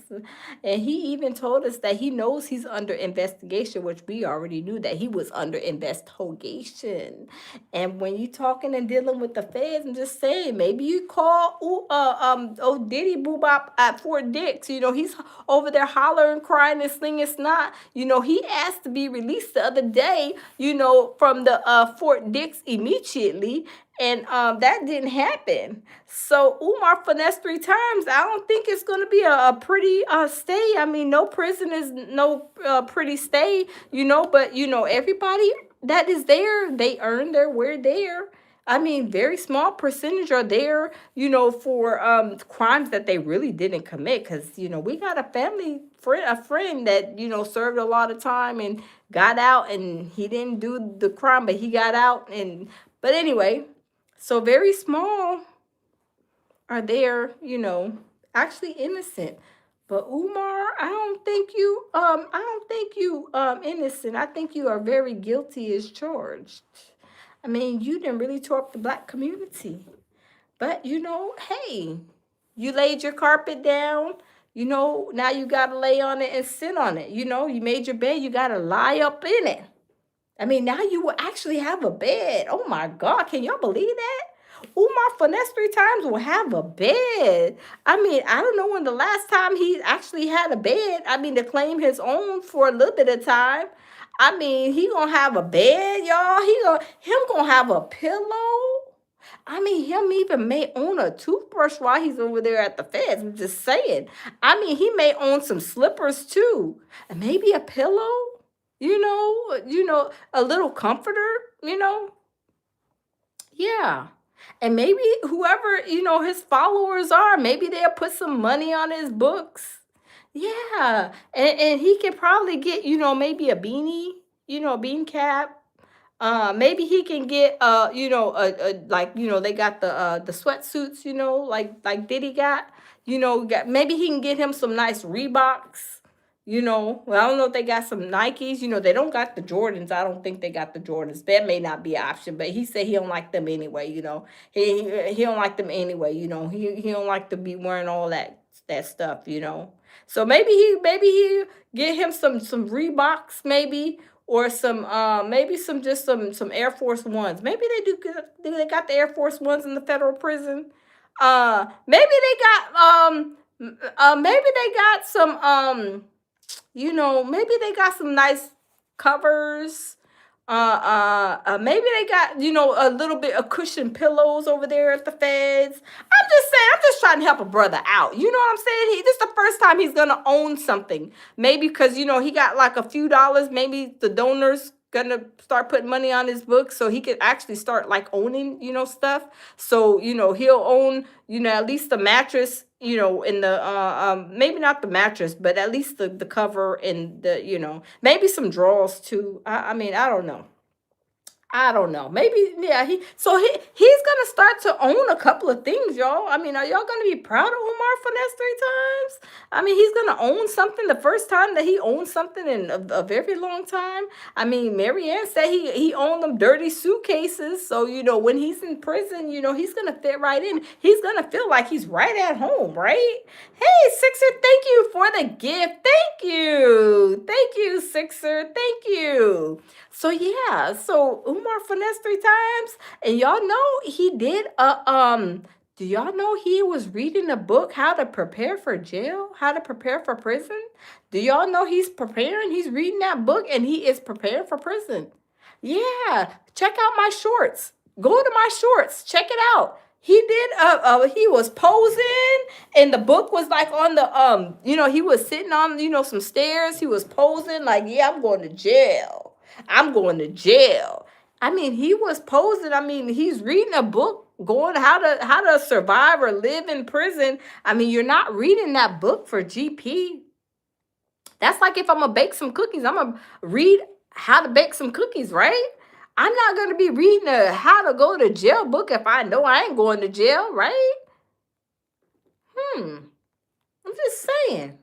And he even told us that he knows he's under investigation, which we already knew that he was under investigation. And when you talking and dealing with the feds, I'm just saying, maybe you call old Diddy Boobop at Fort Dix. You know, he's over there hollering, crying, and slinging snot. You know, he asked to be released the other day, you know, from the Fort Dix immediately. And that didn't happen. So Umar finessed 3 times. I don't think it's going to be a pretty stay. I mean, no prison is no pretty stay, you know. But you know, everybody that is there, they earn their wear there. I mean, very small percentage are there, you know, for crimes that they really didn't commit. Because you know, we got a friend that you know served a lot of time and got out, and he didn't do the crime, but he got out. And but anyway. So very small are there, you know, actually innocent. But Umar, I don't think you innocent. I think you are very guilty as charged. I mean, you didn't really tore up the black community. But you know, hey, you laid your carpet down. You know, now you gotta lay on it and sit on it. You know, you made your bed, you gotta lie up in it. I mean, now you will actually have a bed. Oh my God, can y'all believe that? Umar Finesse 3 times will have a bed. I mean, I don't know when the last time he actually had a bed. I mean, to claim his own for a little bit of time. I mean, he gonna have a bed, y'all. Him gonna have a pillow. I mean, him even may own a toothbrush while he's over there at the feds. I'm just saying. I mean, he may own some slippers too, and maybe a pillow. A little comforter. You know, yeah. And maybe whoever, you know, his followers are, maybe they'll put some money on his books. Yeah. And he can probably get, you know, maybe a beanie, you know, a bean cap. Maybe he can get like, you know, they got the sweatsuits, you know, like Diddy got, maybe he can get him some nice Reeboks. Well, I don't know if they got some Nikes. They don't got the Jordans. I don't think they got the Jordans. That may not be an option, but he said he don't like them anyway. He don't like them anyway. He don't like to be wearing all that stuff. So maybe he get him some Reeboks maybe, or some maybe some Air Force Ones. Maybe they do they got the Air Force Ones in the federal prison? Maybe they got maybe they got some maybe they got some nice covers. Maybe they got, a little bit of cushion pillows over there at the feds. I'm just saying, I'm just trying to help a brother out. You know what I'm saying? This is the first time he's gonna own something. Maybe because he got like a few dollars. Maybe the donors gonna start putting money on his books so he could actually start like owning, stuff. So, he'll own, at least the mattress, in the maybe not the mattress, but at least the cover and maybe some drawers too. I mean, I don't know. Maybe, yeah, he's gonna start to own a couple of things, y'all. I mean, are y'all gonna be proud of Omar Finesse 3 times? I mean, he's gonna own something the first time that he owned something in a very long time. I mean, Marianne said he owned them dirty suitcases. So, when he's in prison, he's gonna fit right in. He's gonna feel like he's right at home, right? Hey, Sixer, thank you for the gift. Thank you, Sixer. Thank you. So yeah, so Umar Finesse 3 times, and y'all know he did do y'all know he was reading a book, How to Prepare for Jail, How to Prepare for Prison? Do y'all know he's preparing? He's reading that book and he is preparing for prison. Yeah, check out my shorts. Go to my shorts. Check it out. He did he was posing, and the book was like on the he was sitting on some stairs. He was posing like, yeah, I'm going to jail. I'm going to jail. I mean, he was posing. I mean, he's reading a book going how to survive or live in prison. I mean, you're not reading that book for GP. That's like if I'm gonna bake some cookies, I'm gonna read how to bake some cookies, right? I'm not gonna be reading a how to go to jail book if I know I ain't going to jail, right? I'm just saying.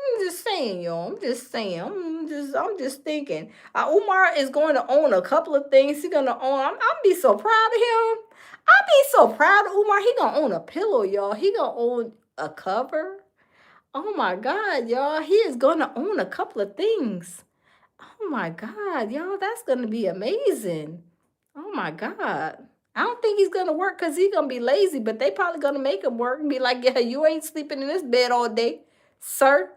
I'm just saying, y'all. I'm just saying. I'm just thinking. Umar is going to own a couple of things. He's gonna own. I'm be so proud of him. I be so proud of Umar. He gonna own a pillow, y'all. He gonna own a cover. Oh my God, y'all. He is gonna own a couple of things. Oh my God, y'all. That's gonna be amazing. Oh my God. I don't think he's gonna work because he's gonna be lazy, but they probably gonna make him work and be like, yeah, you ain't sleeping in this bed all day, sir.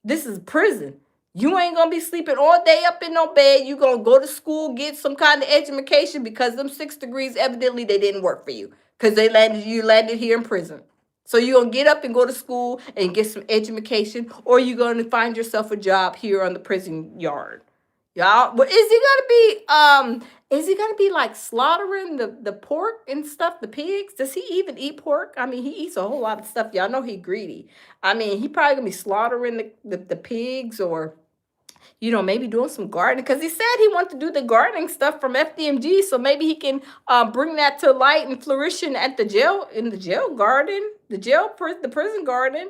This is prison. You ain't gonna be sleeping all day up in no bed. You gonna go to school, get some kind of education because them 6 degrees evidently they didn't work for you because you landed here in prison. So you gonna get up and go to school and get some education, or you gonna find yourself a job here on the prison yard. Y'all, but is he gonna be like slaughtering the pork and stuff, the pigs? Does he even eat pork? I mean, he eats a whole lot of stuff. Y'all know he greedy. I mean, he probably gonna be slaughtering the pigs, or maybe doing some gardening, because he said he wanted to do the gardening stuff from FDMG. So maybe he can bring that to light and flourishing at the jail, in the jail garden, the prison garden.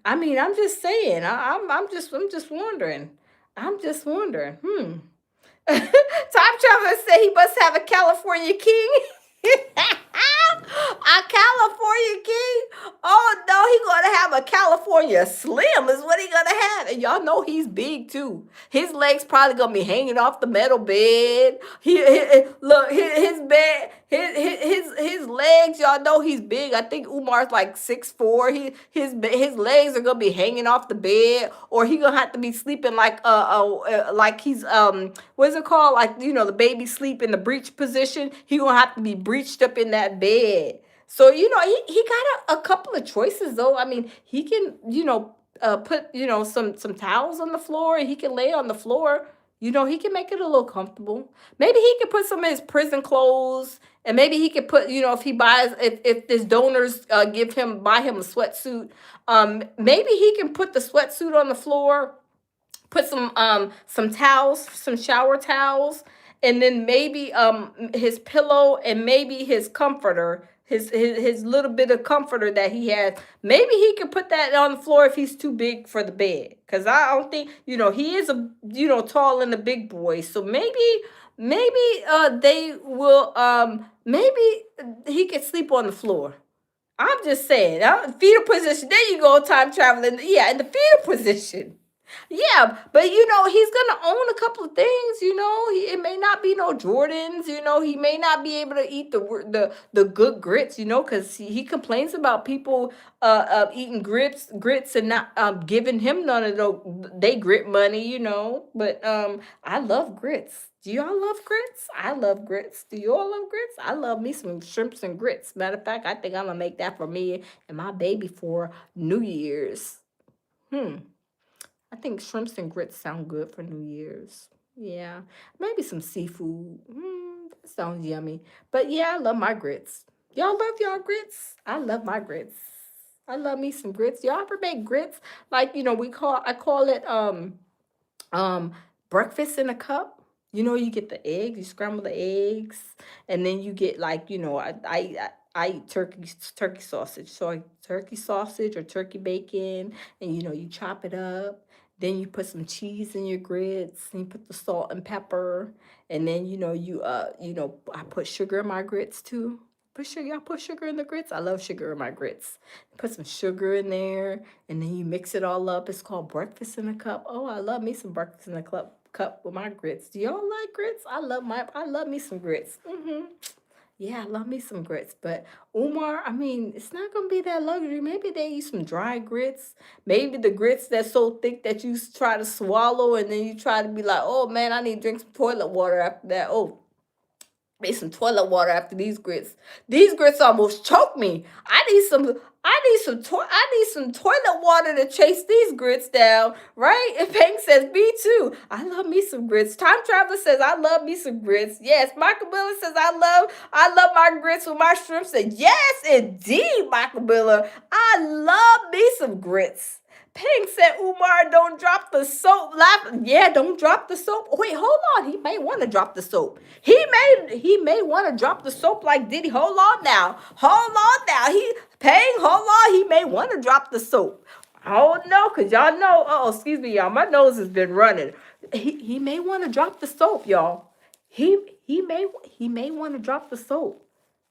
I mean, I'm just saying. I'm just wondering. I'm just wondering. Time Traveler said he must have a California king. A California king? Oh no, he gonna have a California Slim is what he gonna have. And y'all know he's big too. His legs probably gonna be hanging off the metal bed. Look, his bed, his legs, y'all know he's big. I think Umar's like 6'4". His legs are gonna be hanging off the bed, or he gonna have to be sleeping like he's what's it called? Like, the baby sleep in the breech position. He gonna have to be breached up in that bed. So, he got a couple of choices though. I mean, he can, put, some towels on the floor, and he can lay on the floor. He can make it a little comfortable. Maybe he can put some of his prison clothes, and maybe he could put, if his donors buy him a sweatsuit, maybe he can put the sweatsuit on the floor, put some towels, some shower towels, and then maybe his pillow, and maybe his comforter, his little bit of comforter that he has. Maybe he could put that on the floor if he's too big for the bed, because I don't think, he is a tall and a big boy. So maybe they will maybe he could sleep on the floor. I'm just saying, fetal position. There you go, time traveling. Yeah, in the fetal position. Yeah, but he's gonna own a couple of things. It may not be no Jordans. He may not be able to eat the good grits. Because he complains about people eating grits and not giving him none of they grit money. But I love grits. Do y'all love grits? I love grits. Do y'all love grits? I love me some shrimps and grits. Matter of fact, I think I'm gonna make that for me and my baby for New Year's. I think shrimps and grits sound good for New Year's. Yeah, maybe some seafood. That sounds yummy. But yeah, I love my grits. Y'all love y'all grits? I love my grits. I love me some grits. Y'all ever make grits? Like, I call it breakfast in a cup. You get the eggs, you scramble the eggs, and then you get like, I eat turkey sausage. So turkey sausage or turkey bacon, and you chop it up. Then you put some cheese in your grits, and you put the salt and pepper, and then I put sugar in my grits too. Y'all put sugar in the grits? I love sugar in my grits. Put some sugar in there, and then you mix it all up. It's called breakfast in a cup. Oh, I love me some breakfast in a cup with my grits. Do y'all like grits? I love me some grits. Yeah, I love me some grits. But Umar, I mean, it's not gonna be that luxury. Maybe they use some dry grits. Maybe the grits that's so thick that you try to swallow, and then you try to be like, oh man, I need to drink some toilet water after that. Oh, make some toilet water after these grits. These grits almost choke me. I need some toilet water to chase these grits down, right? And Pink says, me too. I love me some grits. Time Traveler says, I love me some grits. Yes, Michael Miller says, I love my grits with my shrimp. Says, yes, indeed, Michael Miller. I love me some grits. Pink said, Umar, don't drop the soap. Yeah, don't drop the soap. Wait, hold on. He may want to drop the soap. He may want to drop the soap like Diddy. Hold on now. Hold on now. Hold on. He may want to drop the soap. I don't know, cause y'all know. Oh, excuse me, y'all. My nose has been running. He may want to drop the soap, y'all. He may want to drop the soap,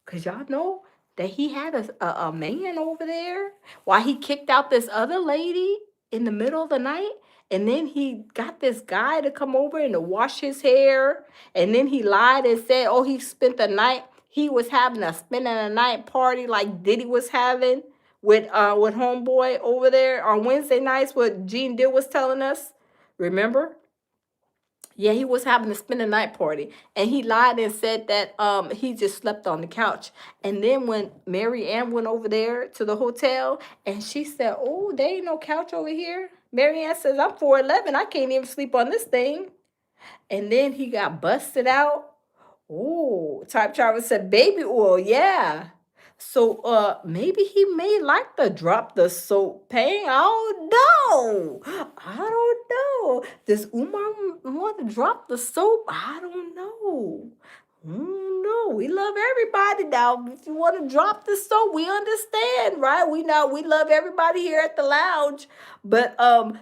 cause y'all know that he had a man over there while he kicked out this other lady in the middle of the night, and then he got this guy to come over and to wash his hair, and then he lied and said, oh, he spent the night. He was having a spending a night party like Diddy was having with homeboy over there on Wednesday nights. What Gene Dill was telling us, remember? Yeah, he was having a spend the night party, and he lied and said that he just slept on the couch. And then when Mary Ann went over there to the hotel, and she said, "Oh, there ain't no couch over here." Mary Ann says, "I'm 4'11. I can't even sleep on this thing." And then he got busted out. Oh, Type Travis said baby oil, yeah. So maybe he may like to drop the soap pain. I don't know. I don't know. Does Umar want to drop the soap? I don't know. No, we love everybody now. If you want to drop the soap, we understand, right? We love everybody here at the lounge. But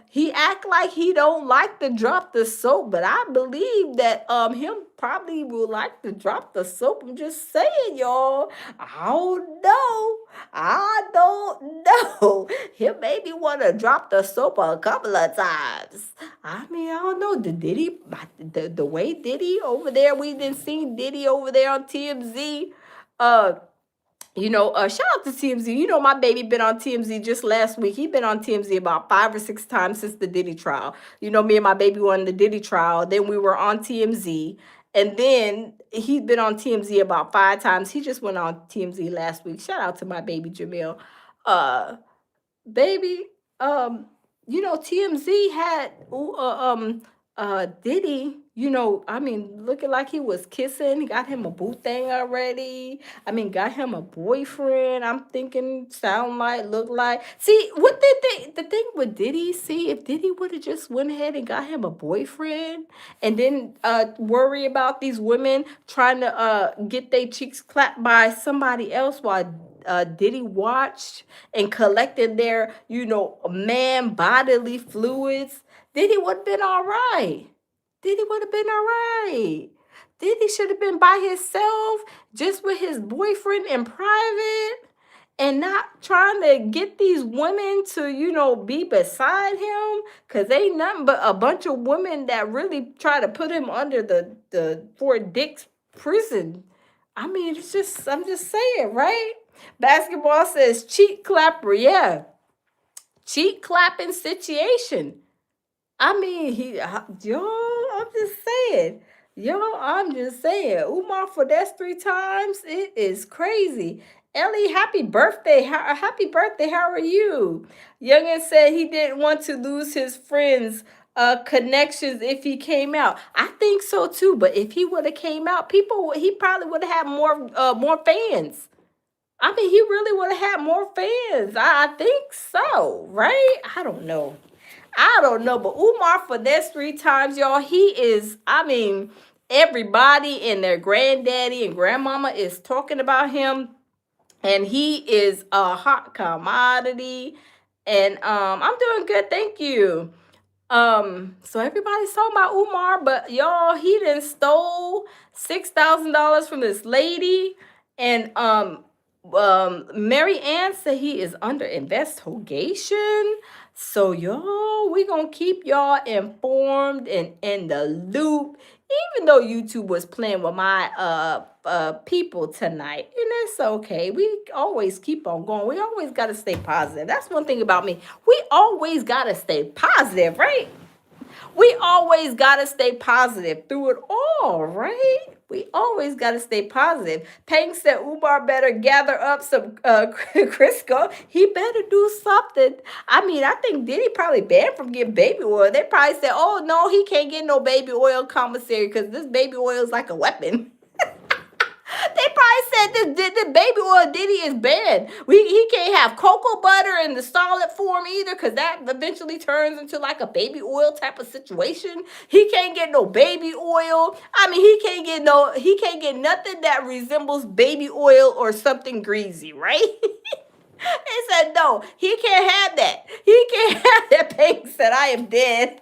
he act like he don't like to drop the soap, but I believe that him probably will like to drop the soap. I'm just saying, y'all. I don't know. I don't know. He maybe want to drop the soap a couple of times. I mean, I don't know. The way Diddy over there, we didn't see Diddy over there on TMZ. Shout out to TMZ. You know, my baby been on TMZ just last week. He been on TMZ about 5 or 6 times since the Diddy trial. You know, me and my baby were on the Diddy trial. Then we were on TMZ. And then he's been on TMZ about 5 times. He just went on TMZ last week. Shout out to my baby Jamil. Baby, TMZ had Diddy, looking like he was kissing. He got him a boo thing already. Got him a boyfriend. I'm thinking look like. See, what the thing with Diddy, if Diddy would have just went ahead and got him a boyfriend and then worry about these women trying to get their cheeks clapped by somebody else while Diddy watched and collected their, man bodily fluids, Diddy would have been all right. Diddy would have been all right. Diddy should have been by himself, just with his boyfriend in private, and not trying to get these women to, be beside him, because ain't nothing but a bunch of women that really try to put him under the Fort Dix prison. I'm just saying, right? Basketball says cheek clapper, yeah. Cheek clapping situation. I'm just saying. I'm just saying. Umar for that's 3 times. It is crazy. Ellie, happy birthday. Happy birthday. How are you? Youngin said he didn't want to lose his friends' connections if he came out. I think so too. But if he would have came out, he probably would have had more fans. He really would have had more fans. I think so, right? I don't know. But Umar for this 3 times, y'all, he is, everybody and their granddaddy and grandmama is talking about him. And he is a hot commodity. And I'm doing good, thank you. So everybody's talking about Umar, but y'all, he done stole $6,000 from this lady. And Mary Ann said he is under investigation. So y'all, we gonna keep y'all informed and in the loop. Even though YouTube was playing with my people tonight, and it's okay. We always keep on going. We always gotta stay positive. That's one thing about me. We always gotta stay positive, right? We always gotta stay positive through it all, right? We always gotta stay positive. Pang said Umar better gather up some Crisco. He better do something. I think Diddy probably banned from getting baby oil. They probably said, oh no, he can't get no baby oil commissary because this baby oil is like a weapon. They probably said the baby oil Diddy is banned. He can't have cocoa butter in the solid form either, because that eventually turns into like a baby oil type of situation. He can't get no baby oil. He can't get nothing that resembles baby oil or something greasy, right? They said no, he can't have that. He can't have that. Pink said, I am dead.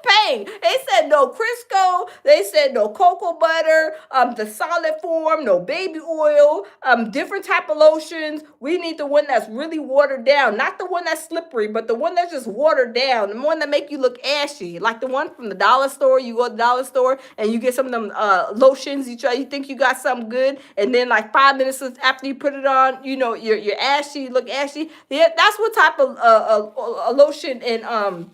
Paying. They said no Crisco. They said no cocoa butter. The solid form, no baby oil. Different type of lotions. We need the one that's really watered down, not the one that's slippery, but the one that's just watered down, the one that make you look ashy, like the one from the dollar store. You go to the dollar store and you get some of them lotions. You think you got something good, and then like 5 minutes after you put it on, you know you're ashy. You look ashy. Yeah, that's what type of lotion and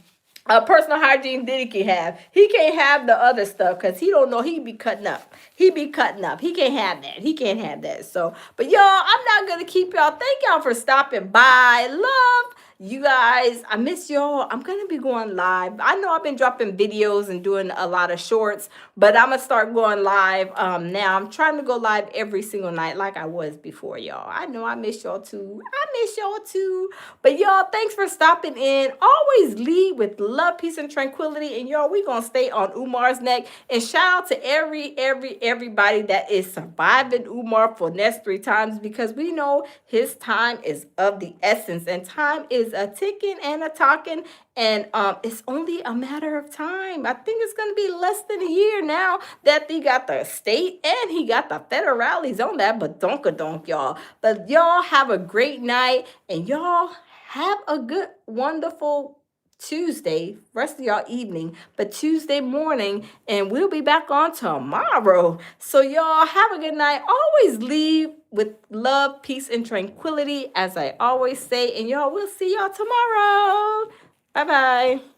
personal hygiene Diddy can have. He can't have the other stuff because he don't know he be cutting up. He be cutting up. He can't have that. He can't have that. So, but y'all, I'm not gonna keep y'all. Thank y'all for stopping by. Love you guys. I miss y'all. I'm gonna be going live. I know I've been dropping videos and doing a lot of shorts, but I'm gonna start going live now. I'm trying to go live every single night like I was before, y'all. I know I miss y'all too. I miss y'all too. But y'all, thanks for stopping in. Always lead with love, peace, and tranquility. And y'all, we gonna stay on Umar's neck. And shout out to everybody that is surviving Umar for next 3 times, because we know his time is of the essence, and time is a ticking and a talking, and it's only a matter of time. I think it's gonna be less than a year now that he got the state and he got the federales on that. But donk y'all. But y'all have a great night, and y'all have a good, wonderful Tuesday, rest of y'all evening, but Tuesday morning, and we'll be back on tomorrow. So y'all have a good night. Always leave with love, peace, and tranquility, as I always say. And y'all, we'll see y'all tomorrow. Bye-bye.